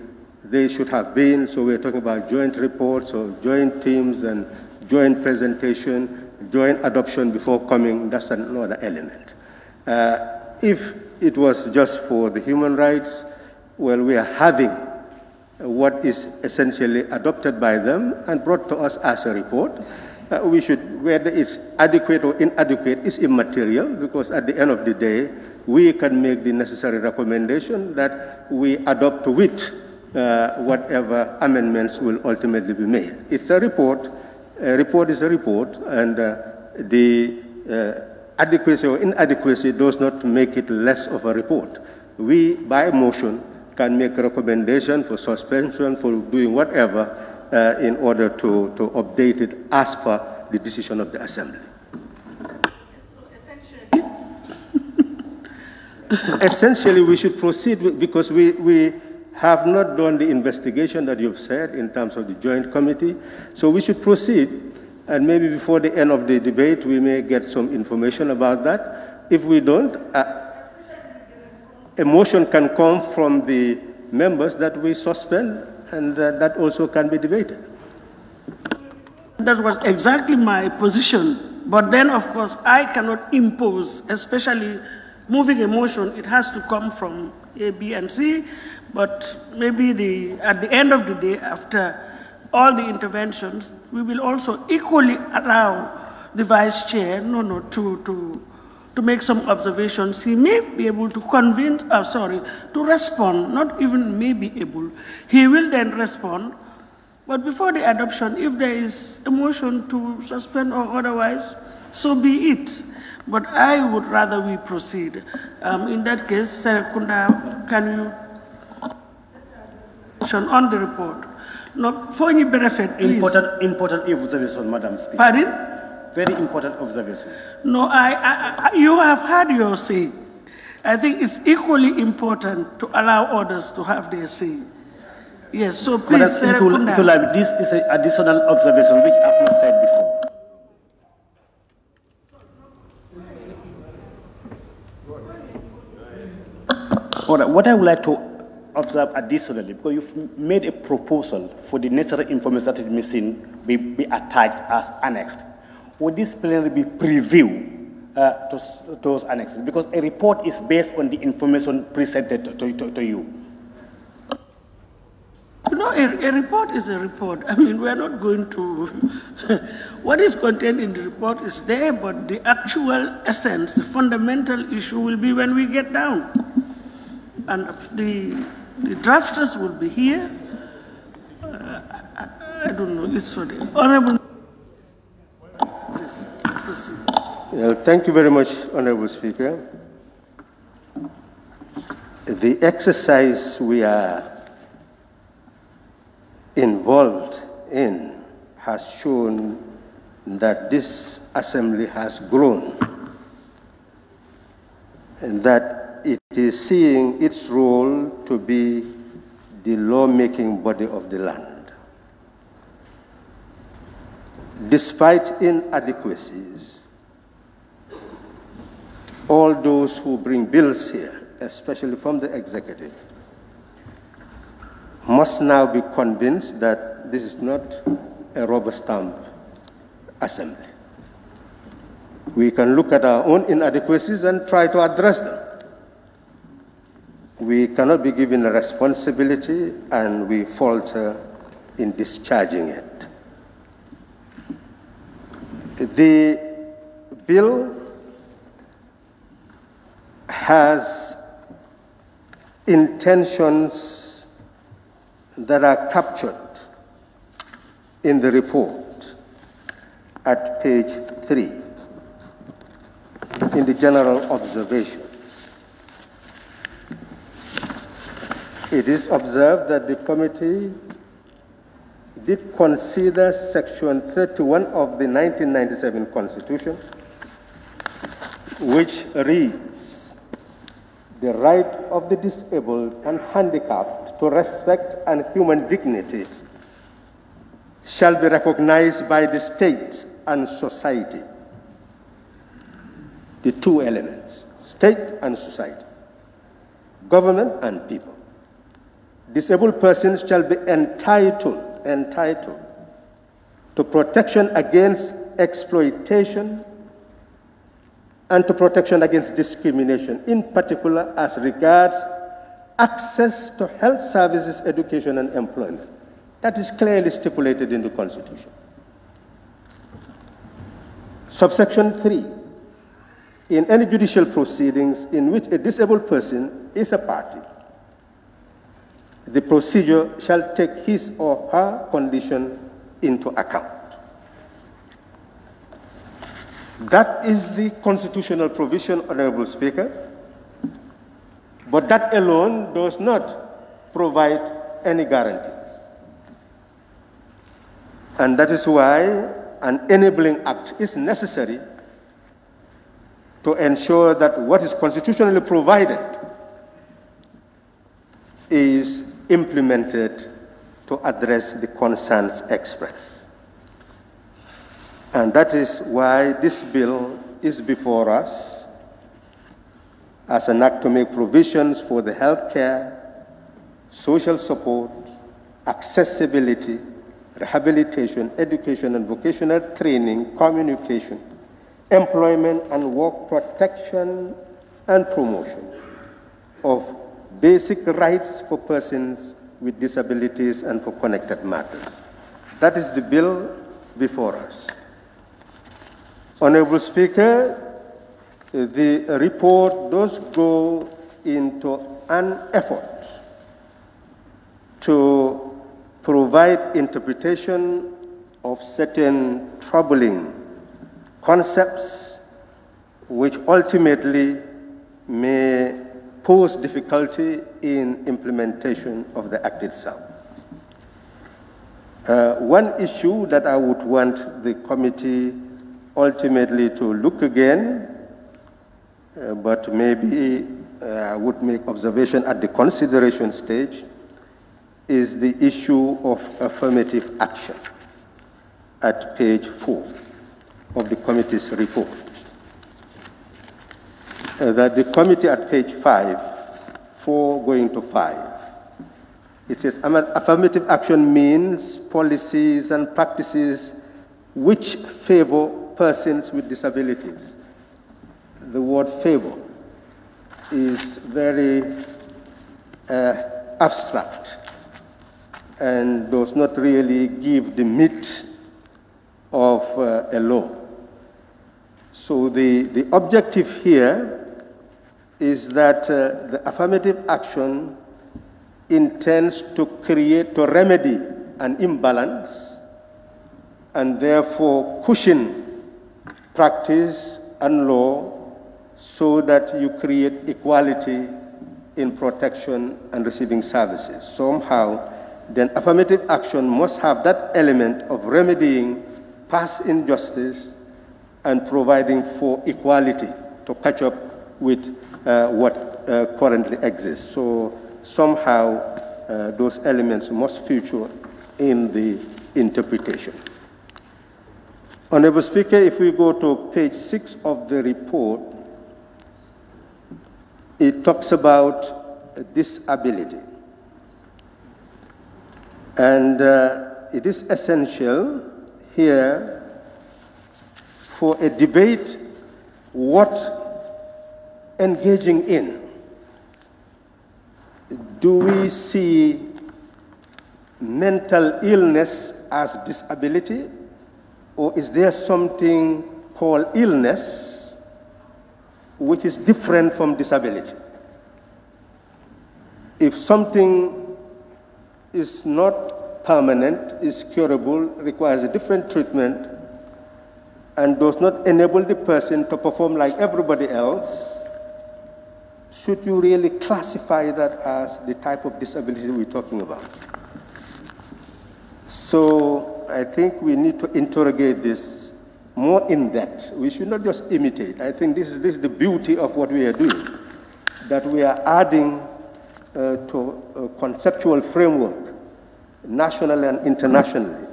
they should have been, so we're talking about joint reports or joint teams and joint presentation, joint adoption before coming, that's another element. If it was just for the human rights, well, we are having what is essentially adopted by them and brought to us as a report. We should, whether it's adequate or inadequate, is immaterial, because at the end of the day, we can make the necessary recommendation that we adopt with whatever amendments will ultimately be made. It's a report. A report is a report, and the adequacy or inadequacy does not make it less of a report. We, by motion, can make a recommendation for suspension, for doing whatever, in order to update it as per the decision of the Assembly. So essentially, we should proceed because we have not done the investigation that you've said in terms of the joint committee. So we should proceed, and maybe before the end of the debate, we may get some information about that. If we don't, a motion can come from the members that we suspend, and that also can be debated. That was exactly my position. But then, of course, I cannot impose, especially moving a motion, it has to come from A, B, and C. But maybe at the end of the day, after all the interventions, we will also equally allow the vice chair to make some observations. He may be able to convince, to respond, not even may be able. He will then respond. But before the adoption, if there is a motion to suspend or otherwise, so be it. But I would rather we proceed. In that case, Kunda, can you on the report? No, for any benefit, please. Important observation, Madam Speaker. Pardon? Very important observation. No, you have had your say. I think it's equally important to allow others to have their say. Yes, so please, this is an additional observation which I have not said before. All right, what I would like to observe additionally, because you've made a proposal for the necessary information that is missing be attached as annexed. Would this plenary be preview to those annexes? Because a report is based on the information presented to you. No, a report is a report. I mean, we're not going to... What is contained in the report is there, but the actual essence, the fundamental issue will be when we get down. And the drafters will be here. I don't know, it's for the Honorable... Please, proceed. Thank you very much, Honorable Speaker. The exercise we are involved in has shown that this Assembly has grown and that it is seeing its role to be the lawmaking body of the land. Despite inadequacies, all those who bring bills here, especially from the executive, must now be convinced that this is not a rubber stamp assembly. We can look at our own inadequacies and try to address them. We cannot be given a responsibility and we falter in discharging it. The bill has intentions that are captured in the report at page 3 in the general observation. It is observed that the committee did consider section 31 of the 1997 Constitution, which reads, "The right of the disabled and handicapped to respect and human dignity shall be recognized by the state and society. The two elements, state and society, government and people. Disabled persons shall be entitled to protection against exploitation and to protection against discrimination, in particular as regards access to health services, education, and employment. That is clearly stipulated in the Constitution. Subsection 3, in any judicial proceedings in which a disabled person is a party, the procedure shall take his or her condition into account. That is the constitutional provision, Honorable Speaker, but that alone does not provide any guarantees. And that is why an enabling act is necessary to ensure that what is constitutionally provided is implemented to address the concerns expressed. And that is why this bill is before us as an act to make provisions for the health care, social support, accessibility, rehabilitation, education and vocational training, communication, employment and work protection and promotion of basic rights for persons with disabilities and for connected matters. That is the bill before us. Honorable Speaker, the report does go into an effort to provide interpretation of certain troubling concepts which ultimately may pose difficulty in implementation of the Act itself. One issue that I would want the committee ultimately to look again, but maybe I would make observation at the consideration stage, is the issue of affirmative action at page 4 of the committee's report. That the committee at page 5, 4 going to 5, it says affirmative action means policies and practices which favor persons with disabilities. The word favor is very abstract and does not really give the meat of a law. So the objective here is that the affirmative action intends to remedy an imbalance and therefore cushion practice and law so that you create equality in protection and receiving services. Somehow, then affirmative action must have that element of remedying past injustice and providing for equality to catch up with what currently exists. So somehow those elements must feature in the interpretation. Honorable Speaker, if we go to page 6 of the report, it talks about disability. And it is essential here for a debate what engaging in. Do we see mental illness as disability, or is there something called illness which is different from disability? If something is not permanent, is curable, requires a different treatment, and does not enable the person to perform like everybody else, should you really classify that as the type of disability we're talking about? So I think we need to interrogate this more in depth. We should not just imitate. I think this is the beauty of what we are doing, that we are adding to a conceptual framework, nationally and internationally,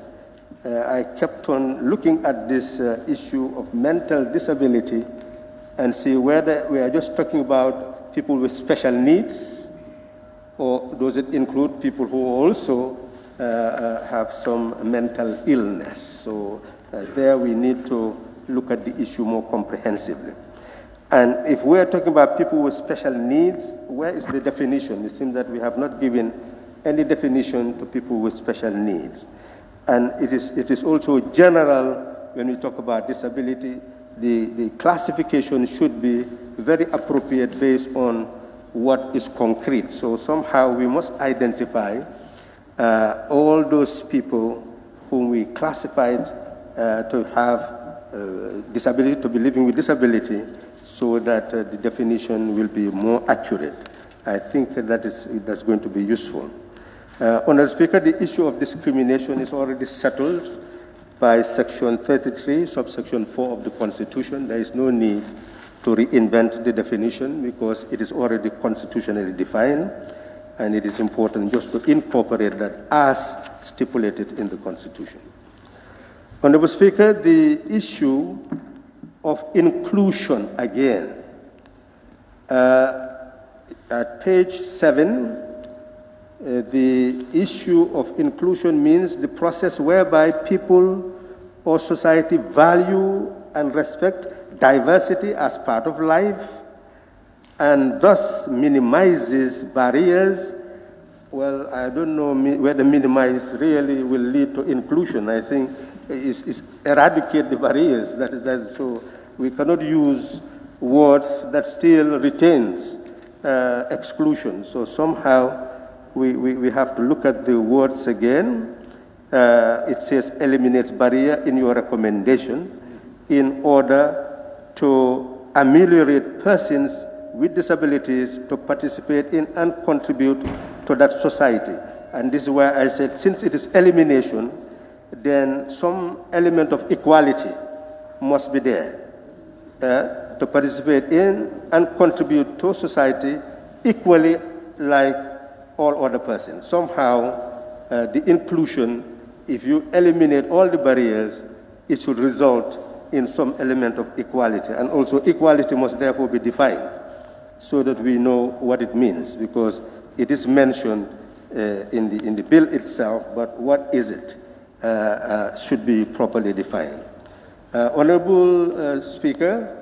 I kept on looking at this issue of mental disability and see whether we are just talking about people with special needs, or does it include people who also have some mental illness. So there we need to look at the issue more comprehensively. And if we're talking about people with special needs, where is the definition? It seems that we have not given any definition to people with special needs. And it is also general when we talk about disability. The classification should be very appropriate based on what is concrete. So somehow we must identify all those people whom we classified to have disability, to be living with disability, so that the definition will be more accurate. I think that's going to be useful. Honourable Speaker, the issue of discrimination is already settled by Section 33, subsection 4 of the Constitution. There is no need to reinvent the definition because it is already constitutionally defined, and it is important just to incorporate that as stipulated in the Constitution. Honourable Speaker, the issue of inclusion again. At page 7, the issue of inclusion means the process whereby people or society value and respect diversity as part of life and thus minimizes barriers. Well, I don't know whether minimize really will lead to inclusion. I think it's eradicate the barriers. So we cannot use words that still retains exclusion. So somehow we have to look at the words again. It says eliminates barrier in your recommendation in order to ameliorate persons with disabilities to participate in and contribute to that society. And this is where I said, since it is elimination, then some element of equality must be there to participate in and contribute to society equally like all other persons. Somehow, the inclusion, if you eliminate all the barriers, it should result in some element of equality. And also equality must therefore be defined so that we know what it means, because it is mentioned in the bill itself, but what is it should be properly defined. Honorable Speaker,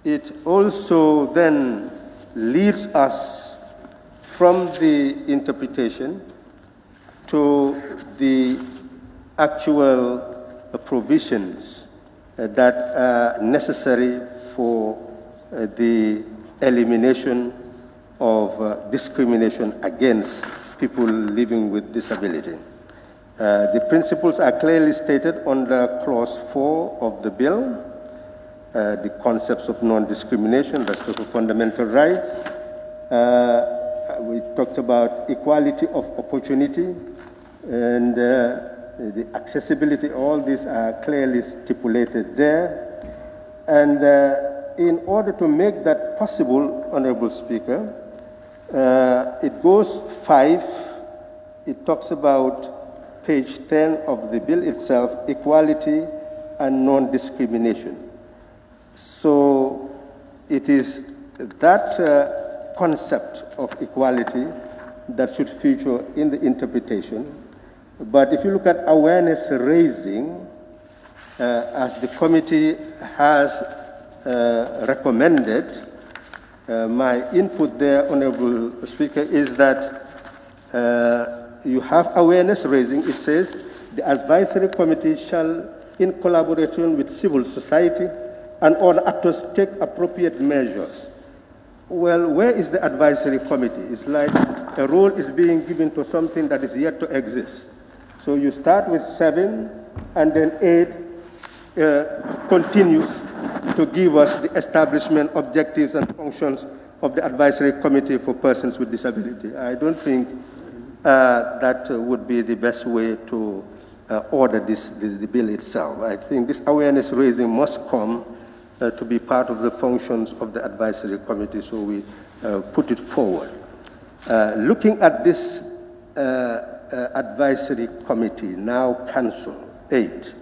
it also then leads us from the interpretation to the actual provisions that are necessary for the elimination of discrimination against people living with disability. The principles are clearly stated under Clause 4 of the bill, the concepts of non-discrimination, respect for fundamental rights. We talked about equality of opportunity and the accessibility. All these are clearly stipulated there. And in order to make that possible, Honorable Speaker, it goes 5. It talks about page 10 of the bill itself, equality and non-discrimination. So it is that concept of equality that should feature in the interpretation. But if you look at awareness raising, as the committee has recommended, my input there, Honorable Speaker, is that you have awareness raising. It says the advisory committee shall, in collaboration with civil society and all actors, take appropriate measures. Well, where is the advisory committee? It's like a role is being given to something that is yet to exist. So you start with 7, and then 8 continues to give us the establishment, objectives, and functions of the advisory committee for persons with disability. I don't think that would be the best way to order the bill itself. I think this awareness raising must come to be part of the functions of the advisory committee, so we put it forward. Looking at this advisory committee, now council, 8.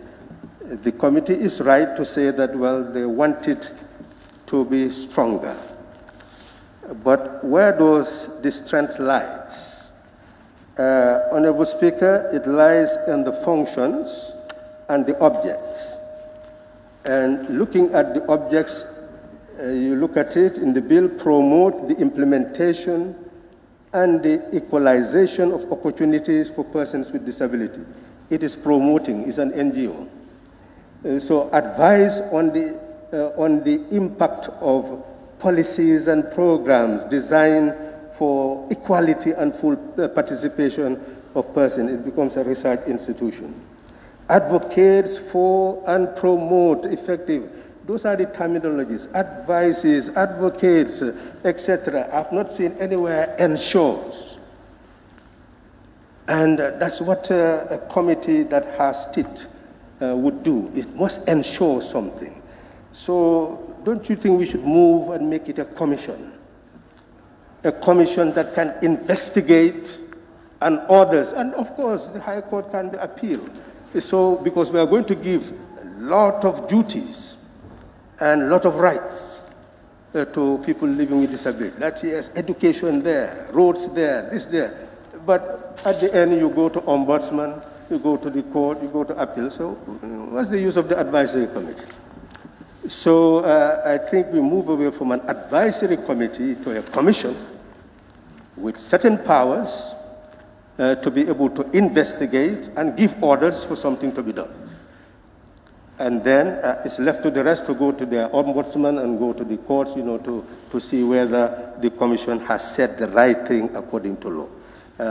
The committee is right to say that, well, they want it to be stronger. But where does the strength lies? Honorable Speaker, it lies in the functions and the objects. And looking at the objects, you look at it in the bill, promote the implementation and the equalization of opportunities for persons with disability. It is promoting, it's an NGO. So advise on the impact of policies and programs designed for equality and full participation of persons. It becomes a research institution. Advocates for and promote effective. Those are the terminologies. Advises, advocates, etc. I've not seen anywhere ensures. And that's what a committee that has teeth would do. It must ensure something. So don't you think we should move and make it a commission? A commission that can investigate and orders. And of course, the High Court can be appealed. So, because we are going to give a lot of duties and a lot of rights to people living with disability. That is education there, roads there, this there. But at the end, you go to ombudsman, you go to the court, you go to appeal. So what's the use of the advisory committee? So I think we move away from an advisory committee to a commission with certain powers to be able to investigate and give orders for something to be done. And then it's left to the rest to go to the ombudsman and go to the courts, to see whether the commission has said the right thing according to law.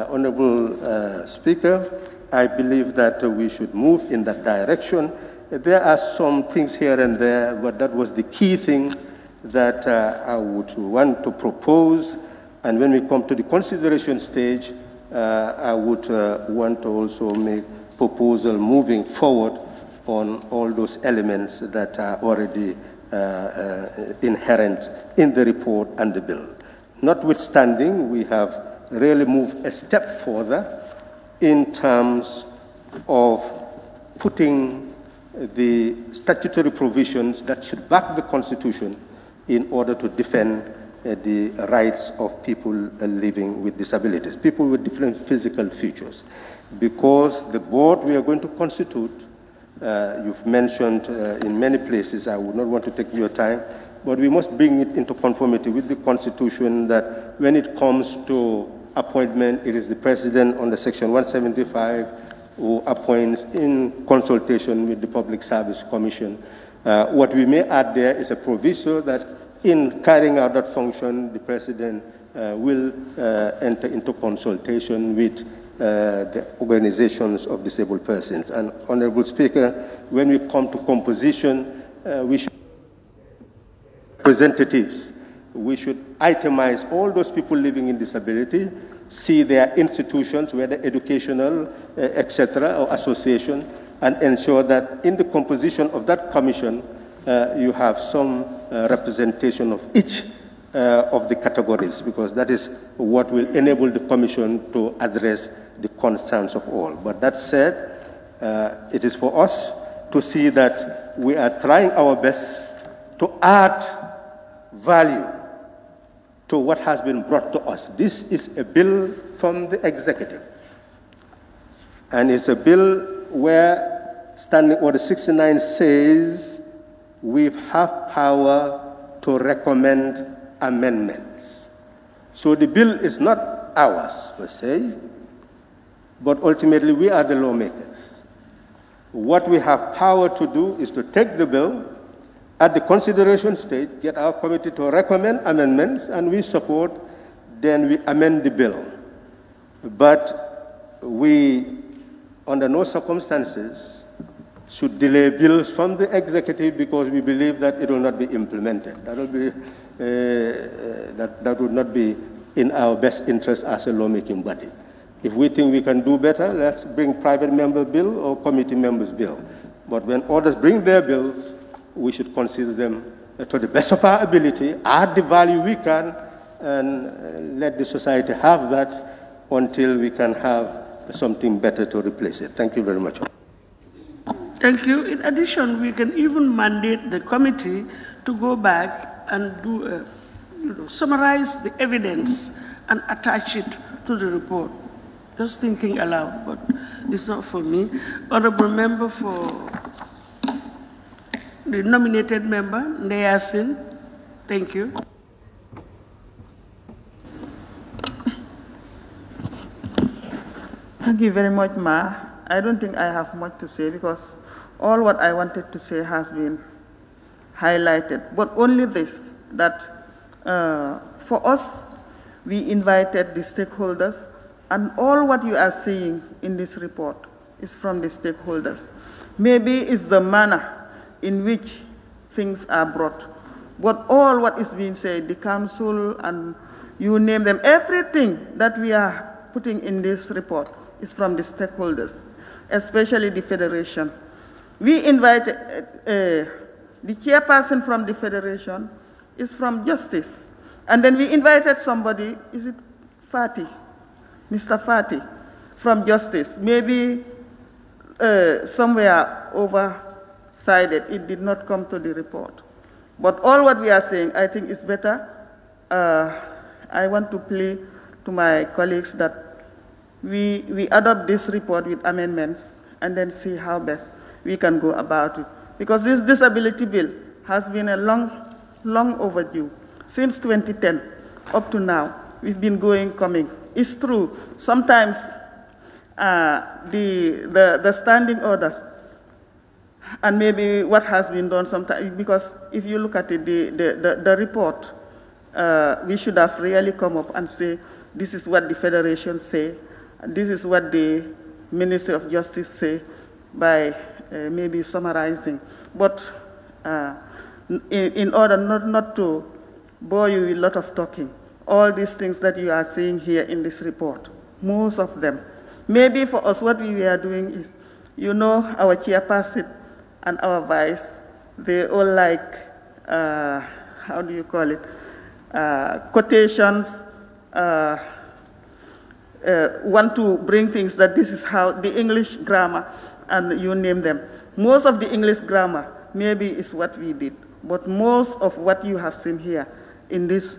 Honorable Speaker, I believe that we should move in that direction. There are some things here and there, but that was the key thing that I would want to propose. And when we come to the consideration stage, I would want to also make proposal moving forward on all those elements that are already inherent in the report and the bill. Notwithstanding, we have really moved a step further in terms of putting the statutory provisions that should back the Constitution in order to defend the rights of people living with disabilities, people with different physical features. Because the board we are going to constitute, you've mentioned in many places, I would not want to take your time, but we must bring it into conformity with the Constitution that when it comes to appointment, it is the President under Section 175 who appoints in consultation with the Public Service Commission. What we may add there is a proviso that in carrying out that function, the President will enter into consultation with the organizations of disabled persons. And Honorable Speaker, when we come to composition, we should representatives. We should itemize all those people living in disability, see their institutions, whether educational, etc., or association, and ensure that in the composition of that commission, you have some representation of each of the categories, because that is what will enable the commission to address the concerns of all. But that said, it is for us to see that we are trying our best to add value to what has been brought to us. This is a bill from the executive. And it's a bill where Standing Order 69 says we have power to recommend amendments. So the bill is not ours, per se, but ultimately we are the lawmakers. What we have power to do is to take the bill at the consideration stage, get our committee to recommend amendments, and we support, then we amend the bill. But we, under no circumstances, should delay bills from the executive because we believe that it will not be implemented. That will be, that would not be in our best interest as a lawmaking body. If we think we can do better, let's bring private member bill or committee members bill. But when others bring their bills, we should consider them to the best of our ability, add the value we can, and let the society have that until we can have something better to replace it. Thank you very much. Thank you. In addition, we can even mandate the committee to go back and do summarize the evidence and attach it to the report. Just thinking aloud, but it's not for me. Honorable member for the nominated member, Ndeyasin. Thank you. Thank you very much, Ma. I don't think I have much to say because all what I wanted to say has been highlighted, but only this, that for us, we invited the stakeholders, and all what you are seeing in this report is from the stakeholders. Maybe it's the manner in which things are brought, but all what is being said, the council and you name them, everything that we are putting in this report is from the stakeholders, especially the Federation. We invited, the chairperson from the Federation is from Justice. And then we invited somebody, is it Fati? Mr. Fati from Justice. Maybe somewhere oversided, it did not come to the report. But all what we are saying, I think is better. I want to plea to my colleagues that we adopt this report with amendments and then see how best we can go about it. Because this disability bill has been a long overdue. Since 2010, up to now, we've been coming. It's true, sometimes the standing orders and maybe what has been done sometimes, because if you look at it, the report, we should have really come up and say, this is what the Federation say, this is what the Ministry of Justice say, by maybe summarizing. But in order not to bore you with a lot of talking, all these things that you are seeing here in this report, most of them, maybe for us what we are doing is, you know, our chairperson and our vice, they all like, how do you call it, quotations, want to bring things that this is how, the English grammar, and you name them. Most of the English grammar maybe is what we did, but most of what you have seen here in this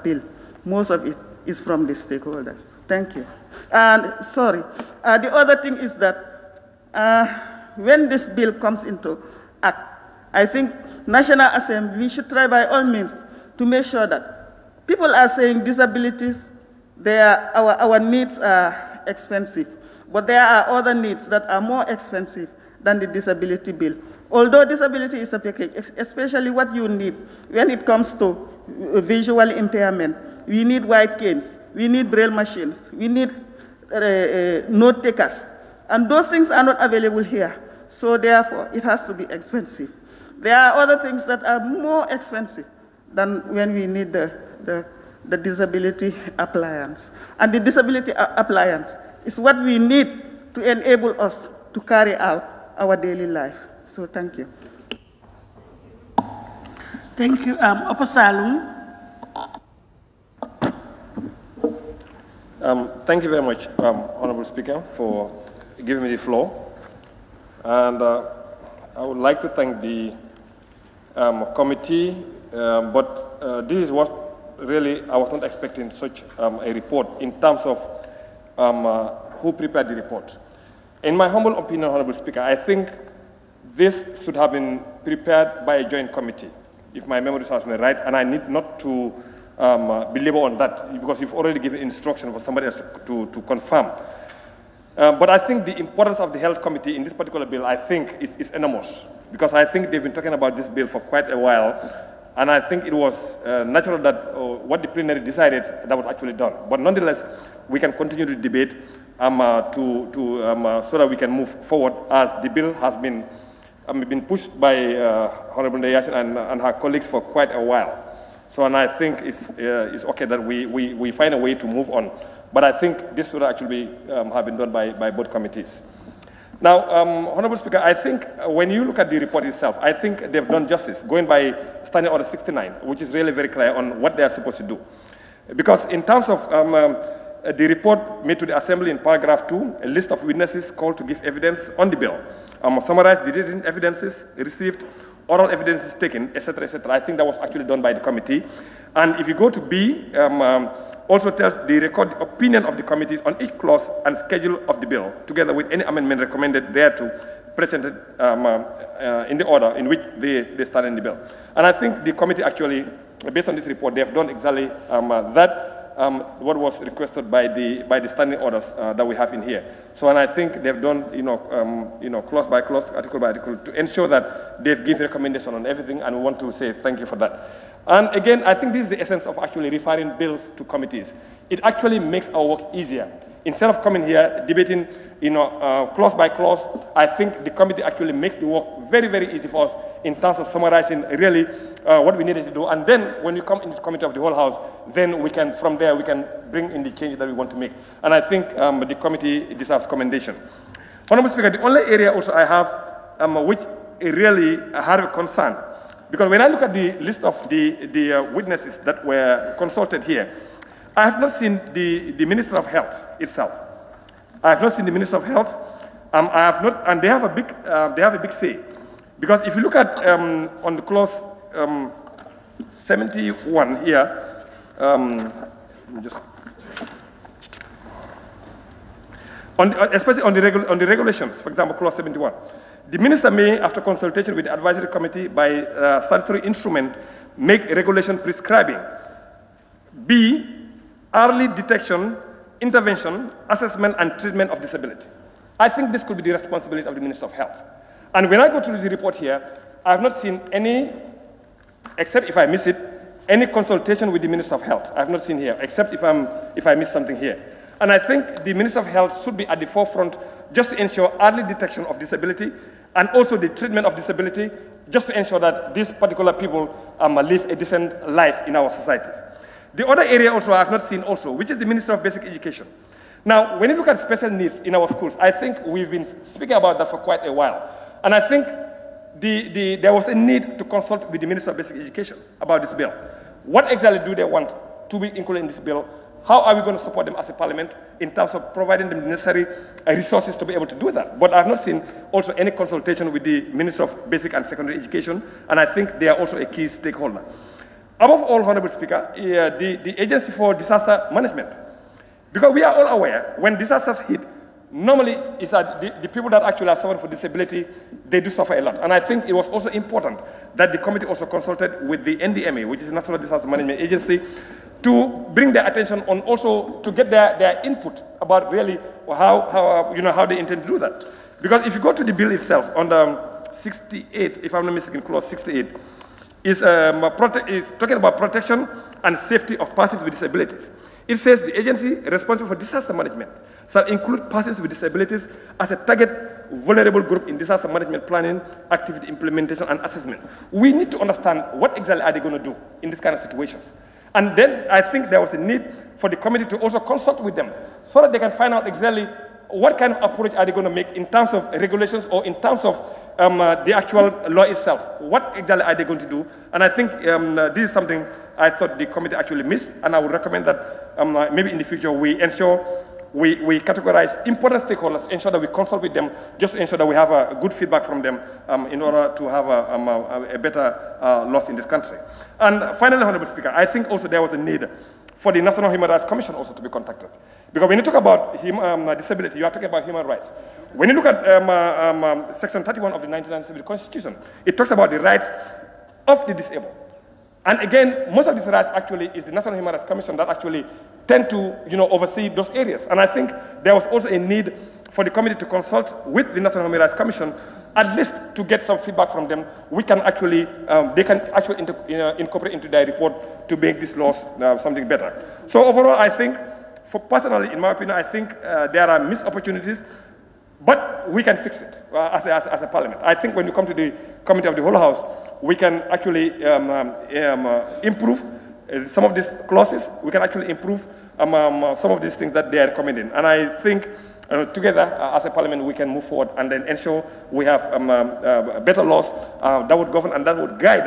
bill, most of it is from the stakeholders. Thank you. And sorry, the other thing is that when this bill comes into act, I think National Assembly, we should try by all means to make sure that people are saying disabilities, our needs are expensive, but there are other needs that are more expensive than the disability bill. Although disability is a package, especially what you need when it comes to visual impairment, we need white canes, we need braille machines, we need note takers, and those things are not available here. So therefore, it has to be expensive. There are other things that are more expensive than when we need the disability appliance. And the disability appliance is what we need to enable us to carry out our daily lives. So thank you. Thank you. Oposalum. Thank you very much, Honorable Speaker, for giving me the floor. And I would like to thank the committee, but this is what really I was not expecting such a report in terms of who prepared the report. In my humble opinion, Honorable Speaker, I think this should have been prepared by a joint committee, if my memory serves me right, and I need not to belabor on that because you've already given instruction for somebody else to confirm. But I think the importance of the health committee in this particular bill, I think, is enormous, because I think they've been talking about this bill for quite a while, and I think it was natural that what the plenary decided, that was actually done. But nonetheless, we can continue to debate so that we can move forward, as the bill has been pushed by Honorable Ndeyasin and her colleagues for quite a while. So, and I think it's okay that we find a way to move on. But I think this should actually have been done by both committees. Now, Honorable Speaker, I think when you look at the report itself, I think they've done justice, going by Standing Order 69, which is really very clear on what they are supposed to do. Because in terms of the report made to the Assembly in paragraph 2, a list of witnesses called to give evidence on the bill. summarize the written evidences received, oral evidences taken, etc., etc. I think that was actually done by the committee. And if you go to B, also tells the record opinion of the committees on each clause and schedule of the bill, together with any amendment recommended thereto, presented in the order in which they stand in the bill. And I think the committee actually, based on this report, they have done exactly what was requested by the standing orders that we have in here. So, and I think they've done, clause by clause, article by article, to ensure that they've given recommendation on everything, and we want to say thank you for that. And again, I think this is the essence of actually referring bills to committees. It actually makes our work easier. Instead of coming here debating, clause by clause, I think the committee actually makes the work very, very easy for us in terms of summarizing really what we needed to do. And then when you come into the committee of the whole house, then we can, from there, we can bring in the changes that we want to make. And I think the committee deserves commendation. Honorable Speaker, the only area also I have which really had a concern, because when I look at the list of the witnesses that were consulted here, I have not seen the Minister of Health itself. I have not seen the Minister of Health. I have not, and they have a big say, because if you look at on the clause 71 here, especially on the regulations, for example, clause 71. The minister may, after consultation with the advisory committee by statutory instrument, make a regulation prescribing B, early detection, intervention, assessment, and treatment of disability. I think this could be the responsibility of the Minister of Health. And when I go through the report here, I have not seen any, except if I miss it, any consultation with the Minister of Health. I have not seen here, except if I miss something here. And I think the Minister of Health should be at the forefront just to ensure early detection of disability and also the treatment of disability, just to ensure that these particular people live a decent life in our societies. The other area also I have not seen also, which is the Minister of Basic Education. Now, when you look at special needs in our schools, I think we've been speaking about that for quite a while. And I think there was a need to consult with the Minister of Basic Education about this bill. What exactly do they want to be included in this bill? How are we going to support them as a parliament in terms of providing them the necessary resources to be able to do that? But I've not seen also any consultation with the Minister of Basic and Secondary Education, and I think they are also a key stakeholder. Above all, Honorable Speaker, the Agency for Disaster Management, because we are all aware when disasters hit, normally it's the people that actually are suffering for disability, they do suffer a lot. And I think it was also important that the committee also consulted with the NDMA, which is the National Disaster Management Agency, to bring their attention on also to get their input about really how they intend to do that. Because if you go to the bill itself, on the 68, if I'm not mistaken, clause 68, is talking about protection and safety of persons with disabilities. It says the agency responsible for disaster management shall include persons with disabilities as a target vulnerable group in disaster management planning, activity implementation, and assessment. We need to understand what exactly are they going to do in this kind of situations. And then I think there was a need for the committee to also consult with them so that they can find out exactly what kind of approach are they going to make in terms of regulations or in terms of the actual law itself. What exactly are they going to do? And I think this is something I thought the committee actually missed, and I would recommend that maybe in the future we ensure we categorize important stakeholders, ensure that we consult with them, just to ensure that we have a good feedback from them in order to have a better laws in this country. And finally, Honorable Speaker, I think also there was a need for the National Human Rights Commission also to be contacted. Because when you talk about disability, you are talking about human rights. When you look at Section 31 of the 1997 Constitution, it talks about the rights of the disabled. And again, most of these rights actually is the National Human Rights Commission that actually tend to oversee those areas. And I think there was also a need for the committee to consult with the National Human Rights Commission, at least to get some feedback from them. We can actually, they can actually incorporate into their report to make these laws something better. So overall, I think, personally, in my opinion, I think there are missed opportunities, but we can fix it as a parliament. I think when you come to the committee of the whole house, we can actually improve some of these clauses. We can actually improve some of these things that they are recommending. And I think together as a parliament, we can move forward and then ensure we have better laws that would govern and that would guide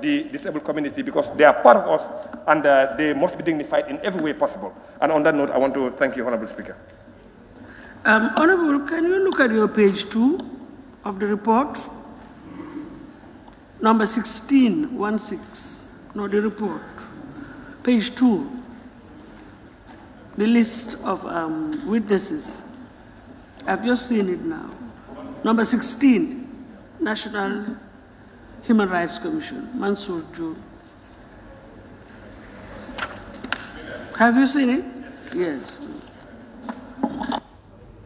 the disabled community, because they are part of us and they must be dignified in every way possible. And on that note, I want to thank you, Honorable Speaker. Honorable, can you look at your page 2? of the report. Number 16, the report. Page 2, the list of witnesses. I've just seen it now. Number 16, National Human Rights Commission, Mansour Joe. Have you seen it? Yes.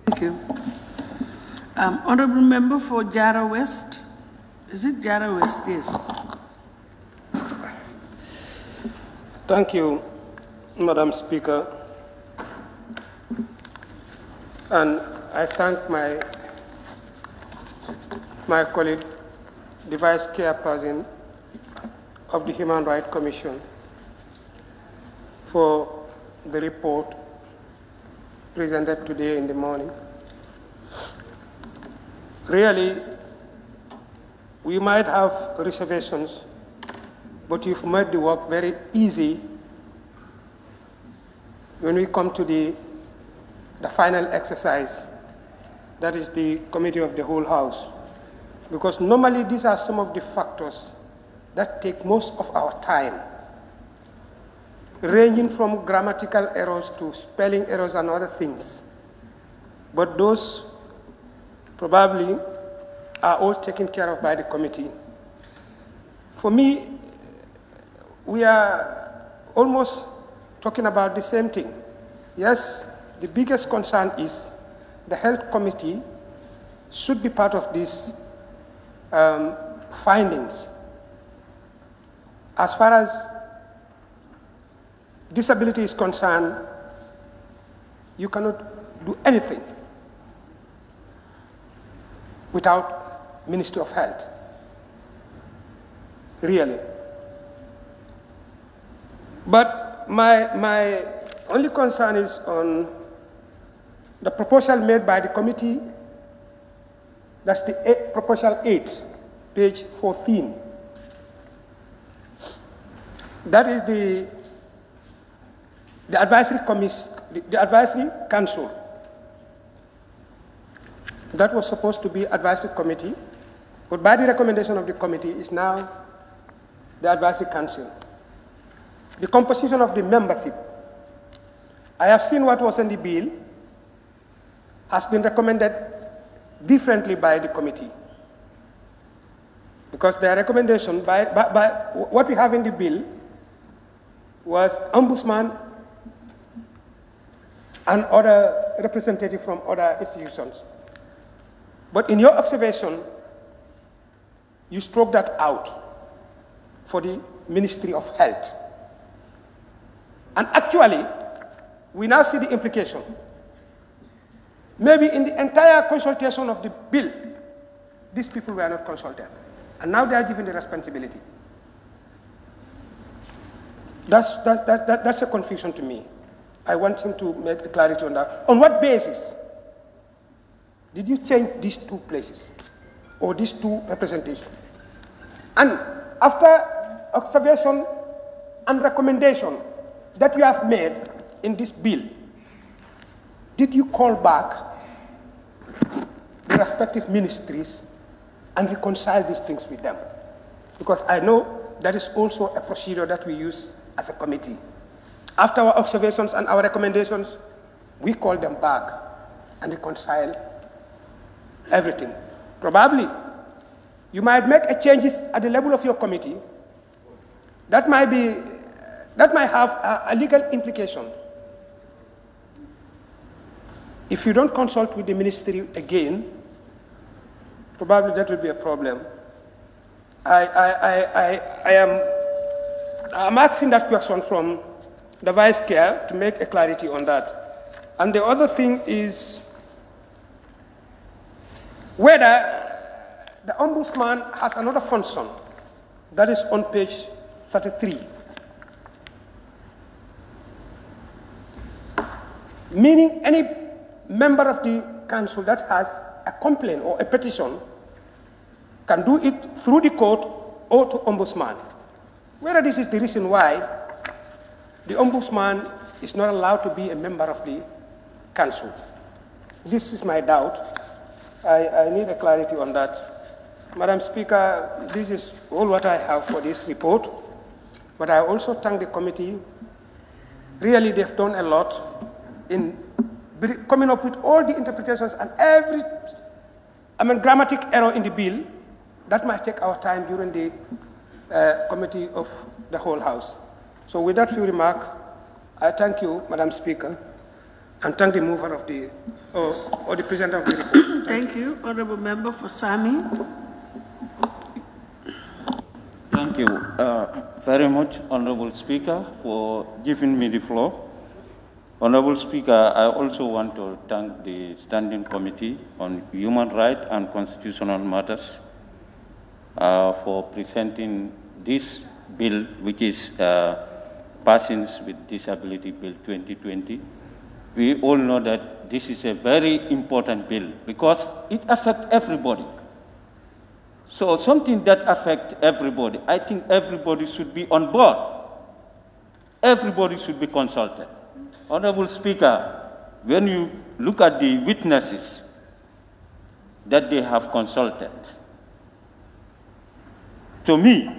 Thank you. Honorable Member for Jara West. Is it Jara West? Yes. Thank you, Madam Speaker. And I thank my colleague, the Vice Chairperson of the Human Rights Commission, for the report presented today in the morning. Really, we might have reservations, but you've made the work very easy when we come to the final exercise, that is the Committee of the Whole House. Because normally these are some of the factors that take most of our time, ranging from grammatical errors to spelling errors and other things. But those probably are all taken care of by the committee. For me, we are almost talking about the same thing. Yes, the biggest concern is the health committee should be part of these findings. As far as disability is concerned, you cannot do anything without Ministry of Health, really. But my only concern is on the proposal made by the committee. That's the proposal 8, page 14. That is the advisory the advisory council. That was supposed to be advisory committee, but by the recommendation of the committee is now the advisory council. The composition of the membership. I have seen what was in the bill has been recommended differently by the committee. Because their recommendation by what we have in the bill was ombudsman and other representatives from other institutions. But in your observation, you struck that out for the Ministry of Health. And actually, we now see the implication. Maybe in the entire consultation of the bill, these people were not consulted. And now they are given the responsibility. That's a confusion to me. I want him to make a clarity on that. On what basis did you change these two places or these two representations? And after observation and recommendation that you have made in this bill, did you call back the respective ministries and reconcile these things with them? Because I know that is also a procedure that we use as a committee. After our observations and our recommendations, we call them back and reconcile everything. Probably, you might make a changes at the level of your committee that might have a legal implication. If you don't consult with the ministry again, probably that will be a problem. I'm asking that question from the Vice Chair to make a clarity on that. And the other thing is whether the Ombudsman has another function that is on page 33. Meaning any member of the council that has a complaint or a petition can do it through the court or to Ombudsman. Whether this is the reason why the Ombudsman is not allowed to be a member of the council. This is my doubt. I need a clarity on that. Madam Speaker, this is all what I have for this report, but I also thank the committee. Really, they've done a lot in coming up with all the interpretations and every, grammatic error in the bill. That might take our time during the committee of the whole House. So with that few remarks, I thank you, Madam Speaker, and thank the mover of the, or the presenter of the report. Thank you, Honorable Member for Sami. Thank you very much, Honorable Speaker, for giving me the floor. Honorable Speaker, I also want to thank the Standing Committee on Human Rights and Constitutional Matters for presenting this bill, which is Persons with Disability Bill 2020. We all know that this is a very important bill because it affects everybody. So something that affects everybody, I think everybody should be on board. Everybody should be consulted. Honorable Speaker, when you look at the witnesses that they have consulted, to me,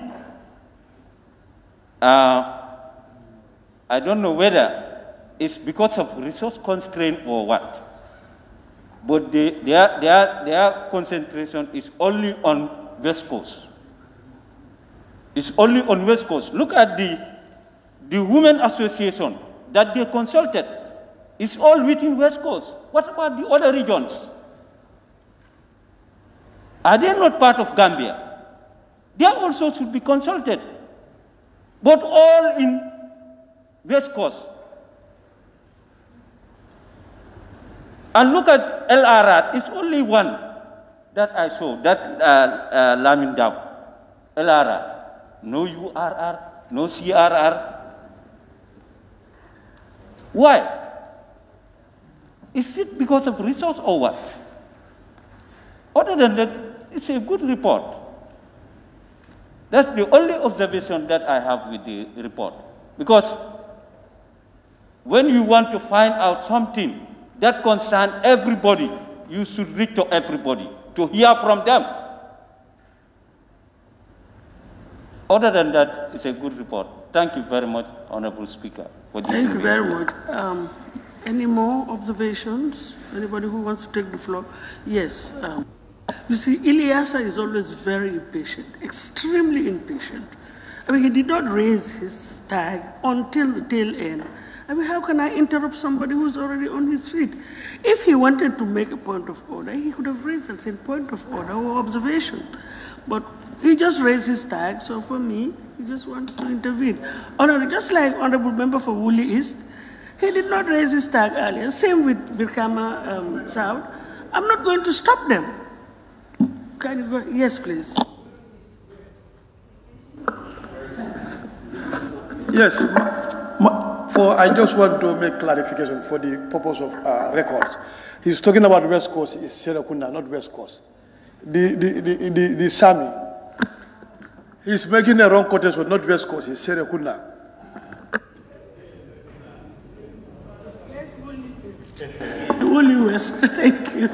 I don't know whether it's because of resource constraint or what, but their concentration is only on West Coast. It's only on West Coast. Look at the Women Association that they consulted. It's all within West Coast. What about the other regions? Are they not part of Gambia? They also should be consulted, but all in West Coast. And look at LRR, it's only one that I saw, that Lamin Dab, LRR. No URR, no CRR. Why? Is it because of resource or what? Other than that, it's a good report. That's the only observation that I have with the report. Because when you want to find out something that concerns everybody, you should reach to everybody to hear from them. Other than that, it's a good report. Thank you very much, Honorable Speaker. Thank you very much. Any more observations? Anybody who wants to take the floor? Yes. You see, Ilyasa is always very impatient, extremely impatient. I mean, he did not raise his tag until the tail end. I mean, how can I interrupt somebody who's already on his feet? If he wanted to make a point of order, he could have raised and said point of order or observation. But he just raised his tag, so for me, he just wants to intervene. Just like Honorable Member for Woolly East, he did not raise his tag earlier. Same with Birkama South. I'm not going to stop them. Can you go? Yes, please. Yes. I just want to make clarification for the purpose of records. He's talking about West Coast, it's Serekunda, not West Coast. The Sami, he's making a wrong quotation, not West Coast, it's Serekunda. Woolly West, thank you.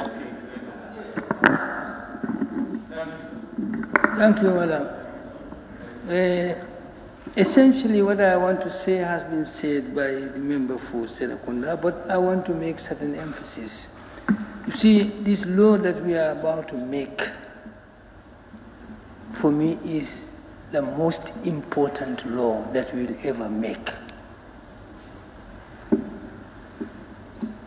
Thank you, Madam. Essentially, what I want to say has been said by the member for Serekunda, but I want to make certain emphasis. You see, this law that we are about to make, for me, is the most important law that we'll ever make.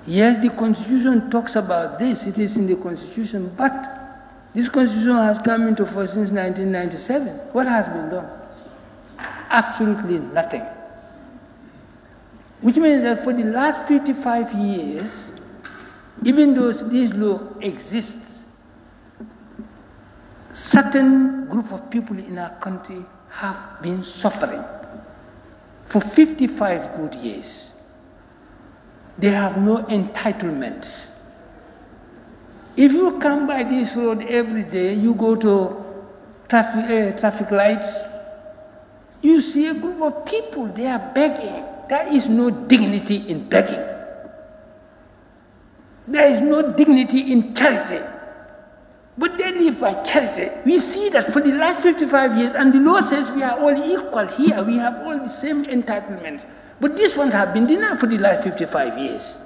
Yes, the Constitution talks about this, it is in the Constitution, but this Constitution has come into force since 1997. What has been done? Absolutely nothing. Which means that for the last 55 years, even though this law exists, certain group of people in our country have been suffering for 55 good years. They have no entitlements. If you come by this road every day, you go to traffic lights, you see a group of people, they are begging. There is no dignity in begging. There is no dignity in charity. But they live by charity. We see that for the last 55 years, and the law says we are all equal here. We have all the same entitlements. But these ones have been denied for the last 55 years.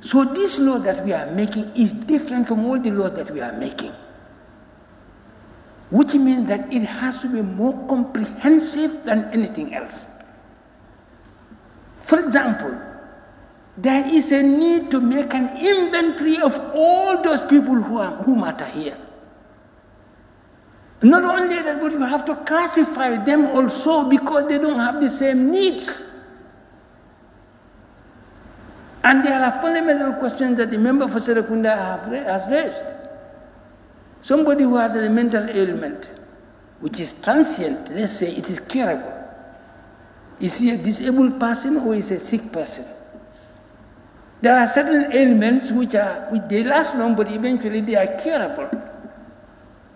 So this law that we are making is different from all the laws that we are making, which means that it has to be more comprehensive than anything else. For example, there is a need to make an inventory of all those people who matter here. Not only that, but you have to classify them also because they don't have the same needs. And there are fundamental questions that the member for Serekunda has raised. Somebody who has a mental ailment, which is transient, let's say it is curable. Is he a disabled person or is he a sick person? There are certain ailments which they last long, but eventually they are curable.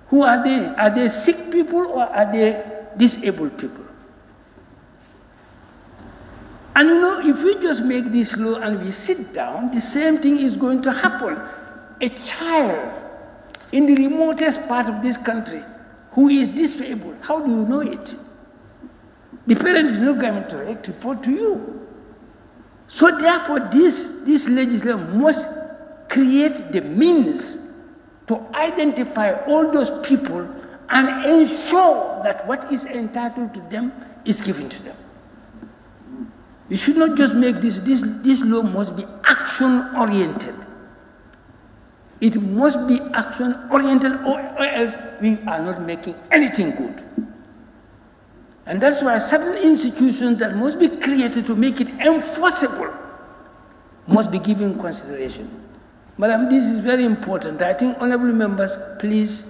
Who are they? Are they sick people or are they disabled people? And you know, if we just make this law and we sit down, the same thing is going to happen. A child in the remotest part of this country who is disabled, how do you know it? The parent is not going to report to you. So therefore, this legislation must create the means to identify all those people and ensure that what is entitled to them is given to them. You should not just make this law must be action-oriented. It must be action-oriented or else we are not making anything good. And that's why certain institutions that must be created to make it enforceable must be given consideration. Madam, this is very important. I think, honorable members, please,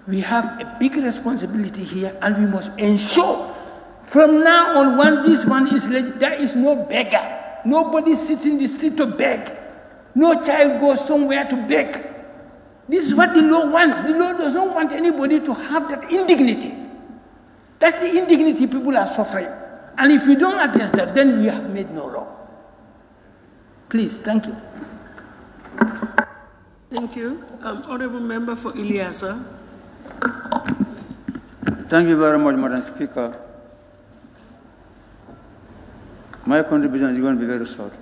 we have a big responsibility here and we must ensure from now on, when this one is legit, there is no beggar. Nobody sits in the street to beg. No child goes somewhere to beg. This is what the law wants. The law does not want anybody to have that indignity. That's the indignity people are suffering. And if we don't address that, then we have made no law. Please, thank you. Thank you. Honorable Member for Ileasa. Thank you very much, Madam Speaker. My contribution is going to be very short.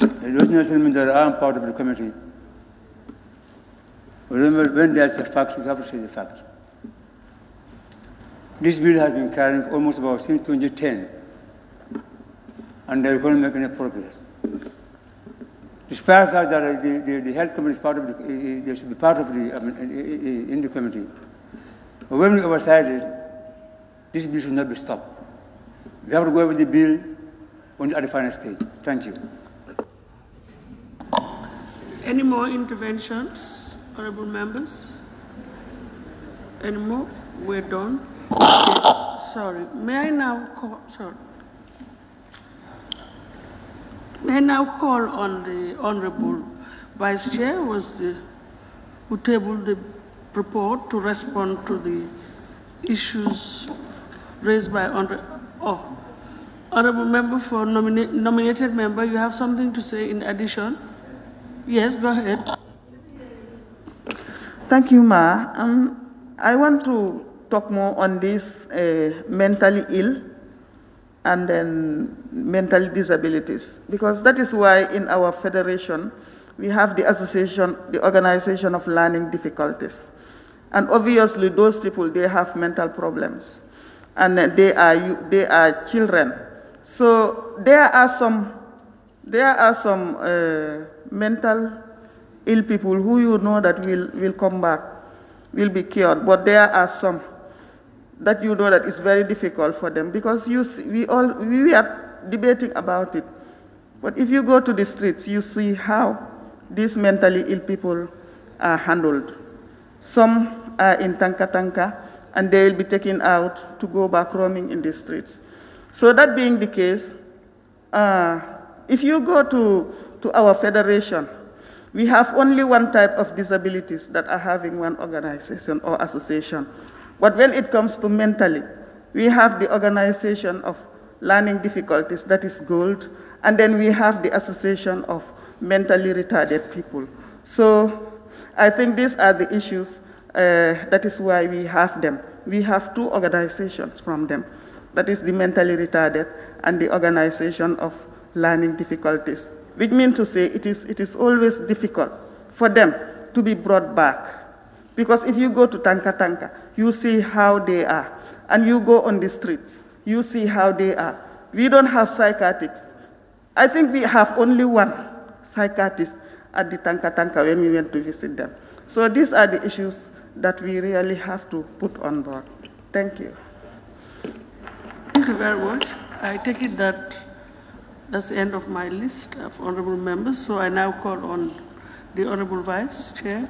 It does not mean that I am part of the committee. Remember, when there's a fact, you have to say the fact. This bill has been carrying for almost about since 2010, and they're going to make any progress. Despite the fact that the health committee is part of they should be part of in the committee. But when we oversight it, this bill should not be stopped. We have to go with the bill at the final stage. Thank you. Any more interventions, honorable members? Any more? We're done. Okay. Sorry. May I now call? Sorry. May I now call on the honorable vice chair, who tabled the report to respond to the issues raised by honorable member for nominated member. You have something to say in addition? Yes, go ahead. Thank you, Ma. I want to talk more on this mentally ill and then mental disabilities, because that is why in our federation we have the association, the Organization of Learning Difficulties. And obviously those people, they have mental problems and they are children. So there are some mental ill people who you know that will come back, will be cured, but there are some that you know that it's very difficult for them, because we are debating about it. But if you go to the streets, you see how these mentally ill people are handled. Some are in tanka, and they will be taken out to go back roaming in the streets. So that being the case, if you go to our federation, we have only one type of disabilities that are having one organization or association. But when it comes to mentally, we have the Organization of Learning Difficulties, that is GOLD, and then we have the Association of Mentally Retarded People. So I think these are the issues. That is why we have them. We have two organizations from them. That is the mentally retarded and the organization of learning difficulties, which means to say it is always difficult for them to be brought back. Because if you go to Tanka, you see how they are. And you go on the streets, you see how they are. We don't have psychiatrists. I think we have only one psychiatrist at the Tanka when we went to visit them. So these are the issues that we really have to put on board. Thank you. Thank you very much. I take it that that's the end of my list of honorable members. So I now call on the Honorable Vice Chair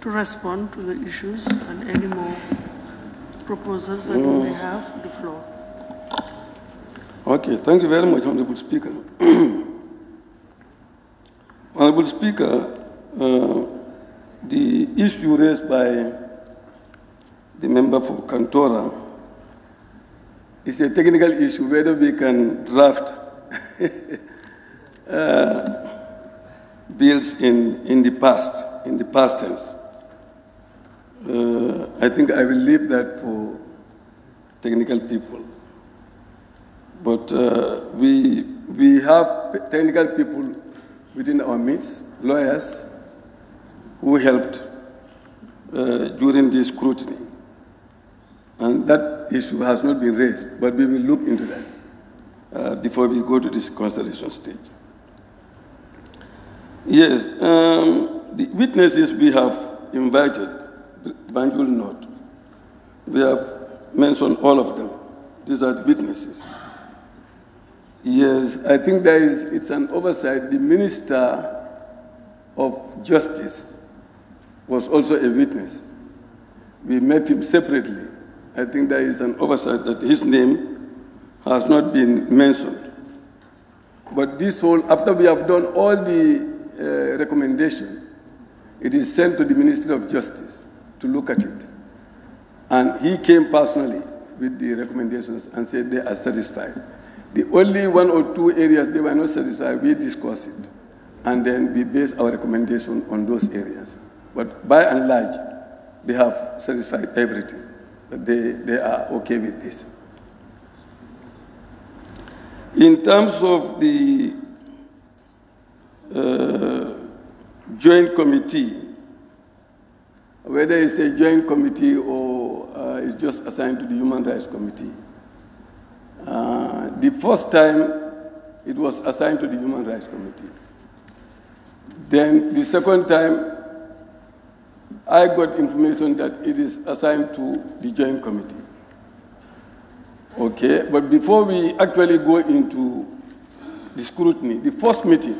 to respond to the issues and any more proposals that you may have. The floor. Okay, thank you very much, Honorable Speaker. Honorable Speaker, the issue raised by the member for Kantora is a technical issue, whether we can draft bills in the past tense. I think I will leave that for technical people. But we have technical people within our midst, lawyers, who helped during this scrutiny. And that issue has not been raised, but we will look into that before we go to this consideration stage. Yes, the witnesses we have invited, Banjul North, we have mentioned all of them. These are the witnesses. Yes, I think it's an oversight. The Minister of Justice was also a witness. We met him separately. I think there is an oversight that his name has not been mentioned. But this whole, after we have done all the recommendation, it is sent to the Ministry of Justice to look at it. And he came personally with the recommendations and said they are satisfied. The only one or two areas they were not satisfied, we discussed it. And then we base our recommendation on those areas. But by and large, they have satisfied everything. But they are okay with this. In terms of the joint committee, whether it's a joint committee or it's just assigned to the Human Rights Committee, the first time it was assigned to the Human Rights Committee. Then the second time, I got information that it is assigned to the Joint Committee. Okay, but before we actually go into the scrutiny, the first meeting,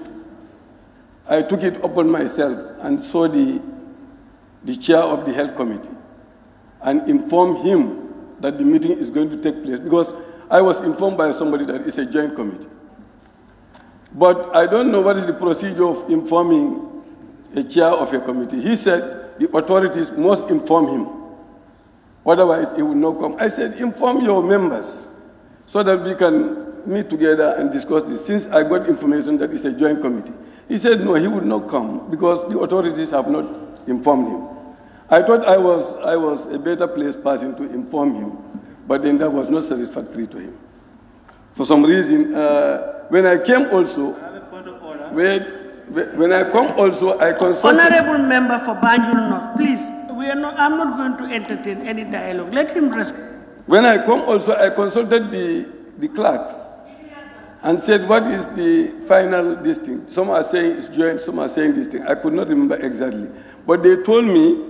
I took it upon myself and saw the chair of the Health Committee and informed him that the meeting is going to take place, because I was informed by somebody that it's a joint committee. But I don't know what is the procedure of informing a chair of a committee. He said the authorities must inform him, otherwise he will not come. I said, inform your members so that we can meet together and discuss this, since I got information that it's a joint committee. He said no, he would not come because the authorities have not informed him. I thought I was a better placed person to inform him, but then that was not satisfactory to him. For some reason, when I came also, when I come also, I consulted. Honorable member for Banjul North, please, I'm not going to entertain any dialogue. Let him rest. When I come also, I consulted the clerks and said, what is the final this thing? Some are saying it's joint, some are saying this thing. I could not remember exactly. But they told me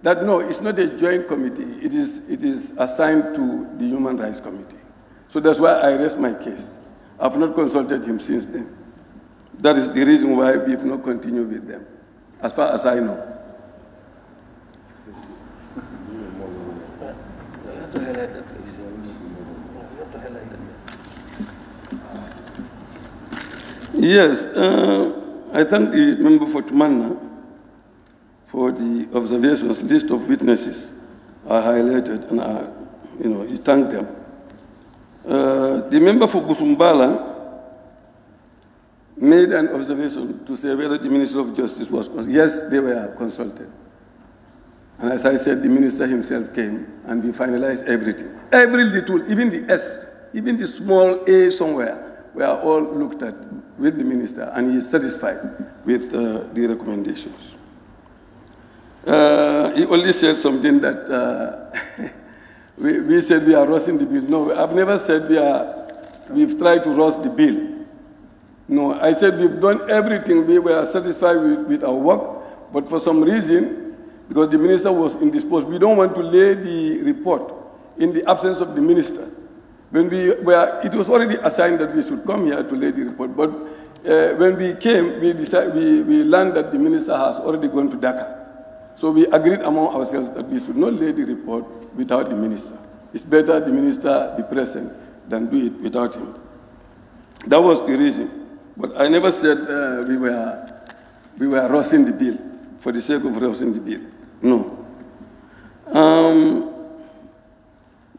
that no, it's not a joint committee. It is assigned to the Human Rights Committee. So that's why I raised my case. I've not consulted him since then. That is the reason why we have not continued with them, as far as I know. Yes, I thank the member for Tumanna for the observations. List of witnesses are highlighted, and he thanked them. The member for Busumbala, made an observation to say whether the Minister of Justice was consulted. Yes, they were consulted. And as I said, the minister himself came and we finalized everything. Every little, even the S, even the small A somewhere, were all looked at with the minister and he is satisfied with the recommendations. He only said something that we said we are rushing the bill. No, I've never said we've tried to rush the bill. No, I said we've done everything. We were satisfied with our work, but for some reason, because the minister was indisposed, we don't want to lay the report in the absence of the minister. When it was already assigned that we should come here to lay the report, but when we came, we learned that the minister has already gone to Dhaka. So we agreed among ourselves that we should not lay the report without the minister. It's better the minister be present than do it without him. That was the reason. But I never said we were rushing the bill for the sake of rushing the bill. No.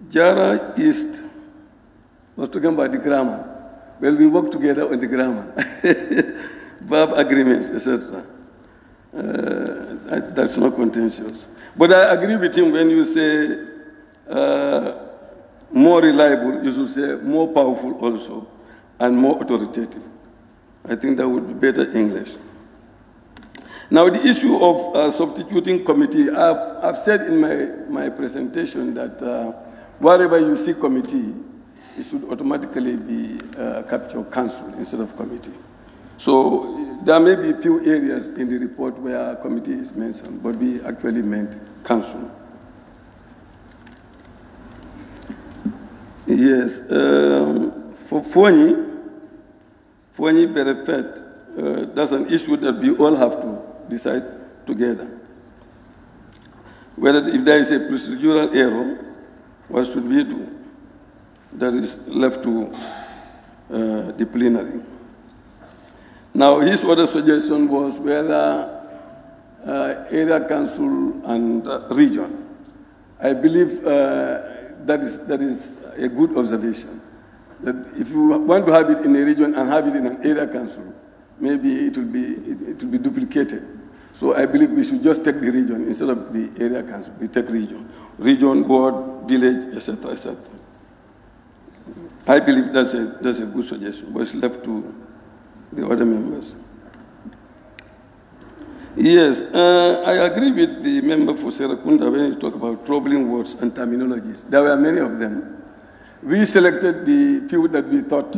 Jara East was talking about the grammar. Well, we work together on the grammar, verb agreements, etc. That's not contentious. But I agree with him when you say more reliable, you should say more powerful also, and more authoritative. I think that would be better English. Now, the issue of substituting committee, I've said in my presentation that wherever you see committee, it should automatically be capture council instead of committee. So there may be a few areas in the report where committee is mentioned, but we actually meant council. Yes, for Foni Berefet, that's an issue that we all have to decide together. Whether if there is a procedural error, what should we do? That is left to the plenary. Now, his other suggestion was whether area council and region. I believe that is a good observation. That if you want to have it in a region and have it in an area council, maybe it will be duplicated. So I believe we should just take the region instead of the area council. We take region, board, village, etc., etc. I believe that's a good suggestion, but it's left to the other members. Yes, I agree with the member for Serakunda when he talked about troubling words and terminologies. There were many of them. We selected the few that we thought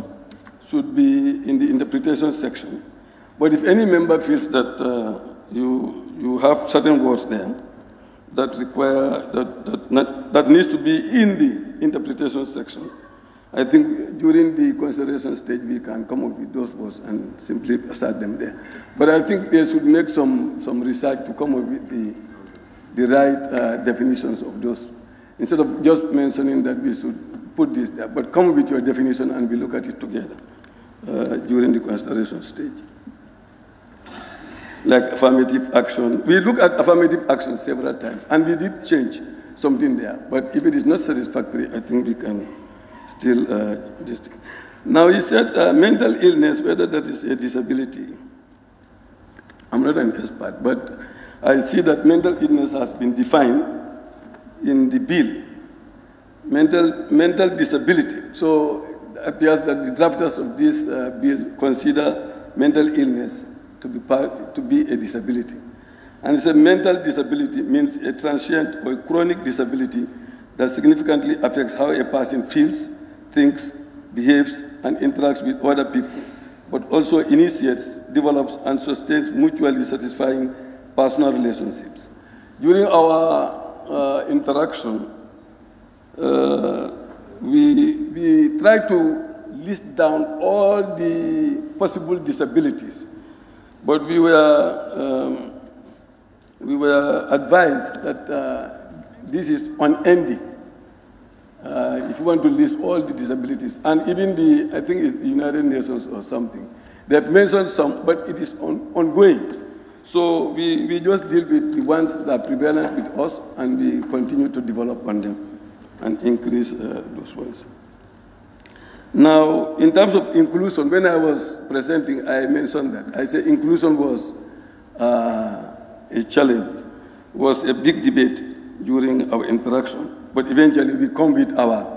should be in the interpretation section. But if any member feels that you have certain words there that require, that needs to be in the interpretation section, I think during the consideration stage we can come up with those words and simply assert them there. But I think they should make some research to come up with the right definitions of those. Instead of just mentioning that we should put this there, but come with your definition and we look at it together during the consideration stage. Like affirmative action. We look at affirmative action several times, and we did change something there. But if it is not satisfactory, I think we can still just. Now, he said mental illness, whether that is a disability. I'm not an expert, but I see that mental illness has been defined in the bill. Mental disability. So it appears that the drafters of this bill consider mental illness to be a disability. And it's a mental disability means a transient or a chronic disability that significantly affects how a person feels, thinks, behaves, and interacts with other people, but also initiates, develops, and sustains mutually satisfying personal relationships. During our interaction, we try to list down all the possible disabilities, but we were advised that this is unending. If you want to list all the disabilities, and even I think it's the United Nations or something, they've mentioned some, but it is ongoing. So we just deal with the ones that are prevalent with us, and we continue to develop on them and increase those ones. Now, in terms of inclusion, when I was presenting, I mentioned that. I said inclusion was a challenge, was a big debate during our interaction, but eventually we come with our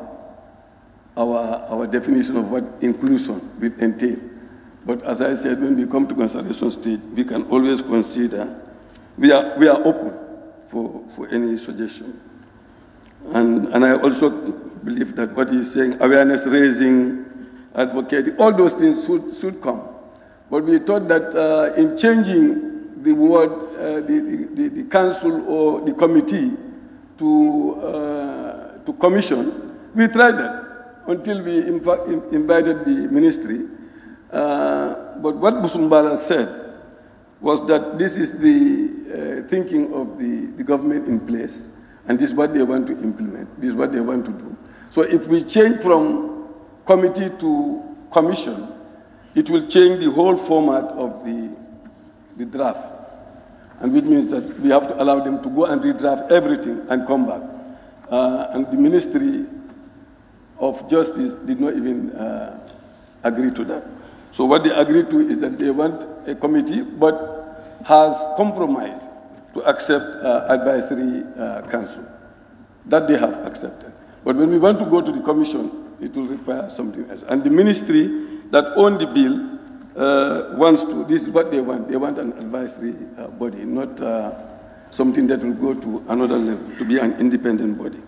definition of what inclusion will entail. But as I said, when we come to consultation stage, we can always consider, we are open for any suggestion. And I also believe that what he's saying, awareness raising, advocating, all those things should come. But we thought that in changing the word, the council or the committee to commission, we tried that until we invited the ministry. But what Busumbala said was that this is the thinking of the government in place, and this is what they want to implement, this is what they want to do. So if we change from committee to commission, it will change the whole format of the draft, and which means that we have to allow them to go and redraft everything and come back. And the Ministry of Justice did not even agree to that. So what they agreed to is that they want a committee, but has compromised to accept advisory council. That they have accepted. But when we want to go to the commission, it will require something else. And the ministry that owned the bill wants to, this is what they want. They want an advisory body, not something that will go to another level, to be an independent body.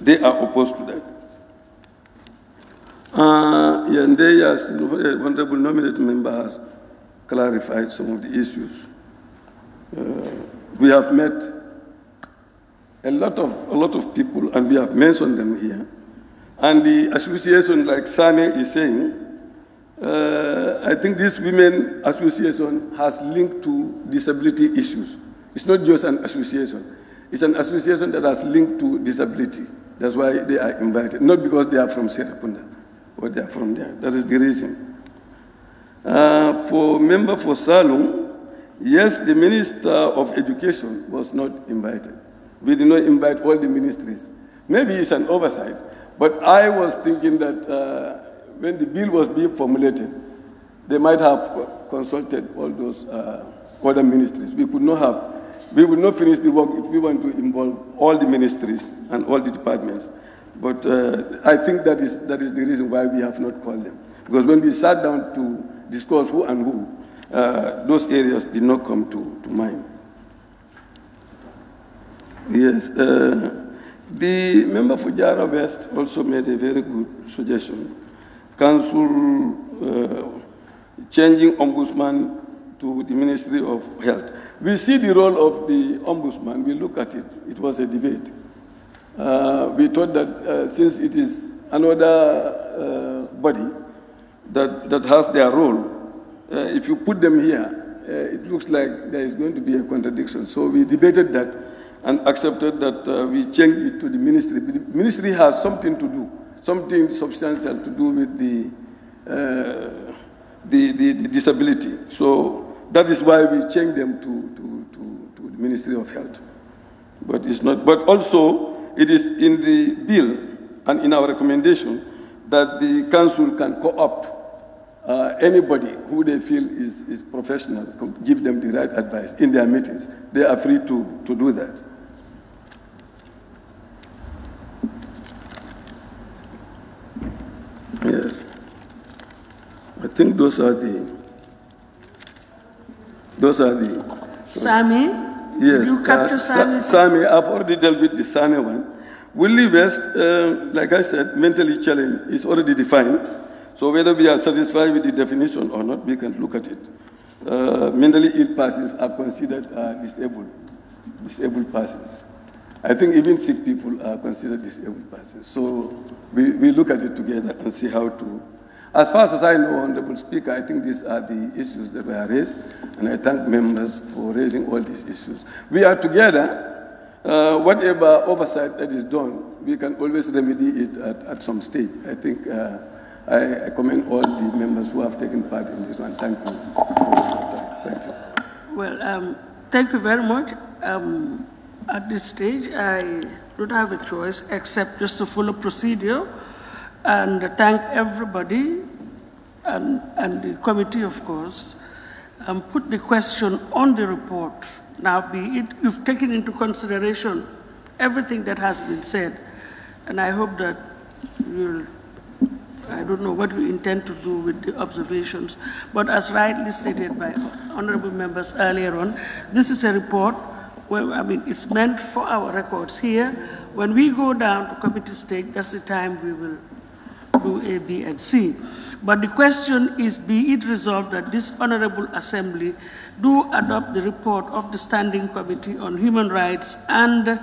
They are opposed to that. And they, as the honorable nominated member has clarified some of the issues. We have met a lot of people, and we have mentioned them here. And the association, like Sane is saying, I think this women association has linked to disability issues. It's not just an association. It's an association that has linked to disability. That's why they are invited, not because they are from Serakunda, or they are from there. That is the reason. For member for Salung, yes, the Minister of Education was not invited. We did not invite all the ministries. Maybe it's an oversight, but I was thinking that when the bill was being formulated, they might have consulted all those other ministries. We would not finish the work if we want to involve all the ministries and all the departments. But I think that is the reason why we have not called them. Because when we sat down to discuss who and who, those areas did not come to mind. Yes, the member for Jara West also made a very good suggestion. Council changing ombudsman to the Ministry of Health. We see the role of the ombudsman, we look at it, it was a debate. We thought that since it is another body that has their role, if you put them here, it looks like there is going to be a contradiction. So we debated that and accepted that we change it to the ministry. The ministry has something to do, something substantial to do with the disability. So that is why we changed them to the Ministry of Health. But it's not. But also, it is in the bill and in our recommendation that the council can co-opt anybody who they feel is professional, give them the right advice in their meetings. They are free to do that. Yes. I think those are the. Sami? Yes. You capture Sami? Sami, I've already dealt with the Sami one. Willie West, like I said, mentally challenged is already defined. So whether we are satisfied with the definition or not, we can look at it. Mentally ill persons are considered disabled persons. I think even sick people are considered disabled persons. So we look at it together and see how to. As far as I know, Honorable Speaker, I think these are the issues that were raised, and I thank members for raising all these issues. We are together. Whatever oversight that is done, we can always remedy it at some stage. I think I commend all the members who have taken part in this one. Thank you. Thank you. Well, thank you very much. At this stage, I don't have a choice except just to follow procedure and thank everybody and the committee, of course, and put the question on the report. Now, be it, you've taken into consideration everything that has been said, and I hope that you'll, I don't know what we intend to do with the observations, but as rightly stated by honorable members earlier on, this is a report where, I mean, it's meant for our records here. When we go down to committee stage, that's the time we will do A, B, and C. But the question is, be it resolved that this Honorable Assembly do adopt the report of the Standing Committee on Human Rights and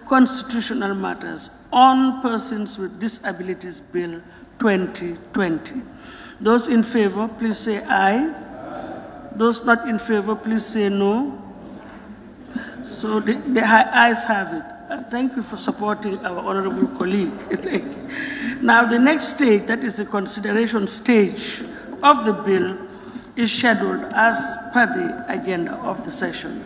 Constitutional Matters on Persons with Disabilities Bill 2020. Those in favor, please say aye. Those not in favor, please say no. So the ayes have it. Thank you for supporting our honorable colleague. Now, the next stage, that is the consideration stage of the bill, is scheduled as per the agenda of the session.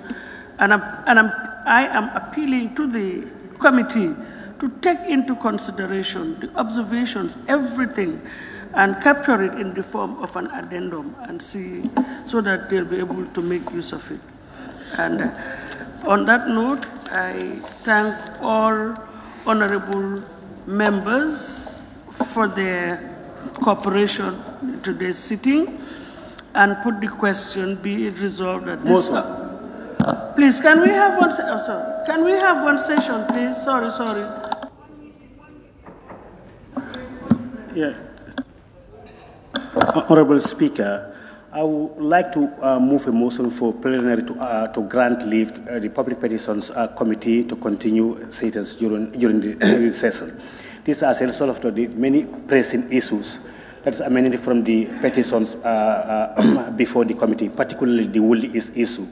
And I am appealing to the committee to take into consideration the observations, everything, and capture it in the form of an addendum and see, so that they'll be able to make use of it. And on that note, I thank all honorable members for their cooperation in today's sitting, and put the question, be it resolved that this... Please, can we have one Can we have one session, please? Sorry. Yeah. Honorable Speaker, I would like to move a motion for plenary to grant leave the Public Petitions Committee to continue sittings during the session. This is as a result of the many pressing issues that is emanating from the petitions before the committee, particularly the Woolly issue.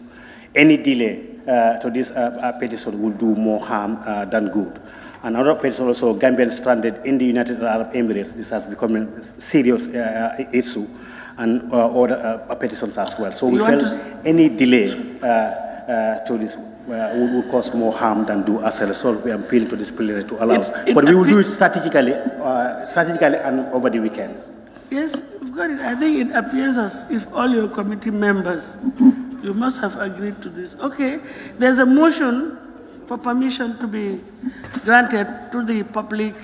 Any delay to this petition will do more harm than good. Another petition also, Gambians stranded in the United Arab Emirates. This has become a serious issue, and other petitions as well. So we felt any delay to this will cause more harm than do. As a result, we are appealing to this plenary to allow us. But we will do it strategically and over the weekends. Yes, we've got it. I think it appears as if all your committee members, you must have agreed to this. Okay, there's a motion for permission to be granted to the Public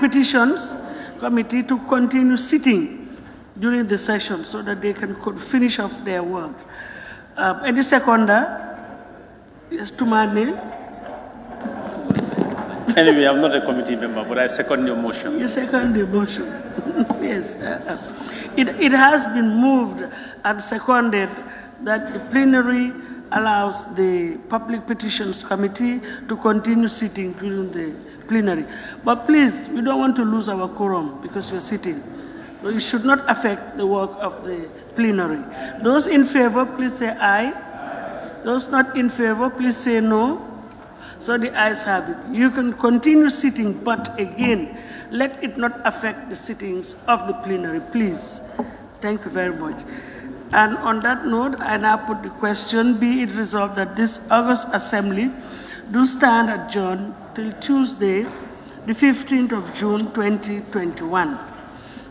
Petitions Committee to continue sitting during the session so that they can finish off their work. Any seconder? Yes, to my name. Anyway, I'm not a committee member, but I second your motion. You second the motion. Yes. It has been moved and seconded that the plenary allows the Public Petitions Committee to continue sitting during the plenary. But please, we don't want to lose our quorum because you're sitting. So it should not affect the work of the plenary. Those in favor, please say aye. Those not in favor, please say no. So the ayes have it. You can continue sitting, but again, let it not affect the sittings of the plenary, please. Thank you very much. And on that note, I now put the question, be it resolved that this August Assembly do stand adjourned till Tuesday, the 15th of June, 2021.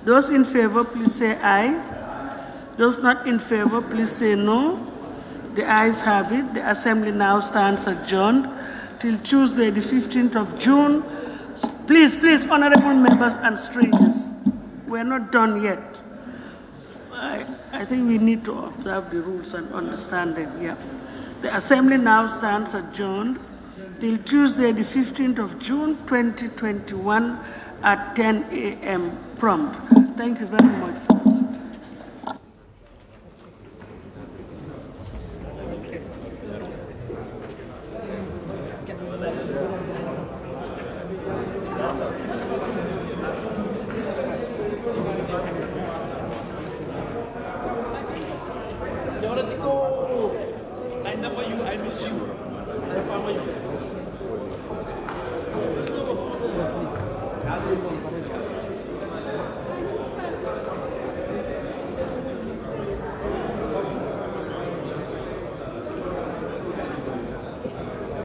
Those in favor, please say aye. Those not in favor, please say no. The ayes have it. The Assembly now stands adjourned till Tuesday, the 15th of June. Please, honorable members and strangers, we're not done yet. I think we need to observe the rules and understand them, yeah. The Assembly now stands adjourned till Tuesday, the 15th of June, 2021 at 10 a.m. prompt. Thank you very much, folks.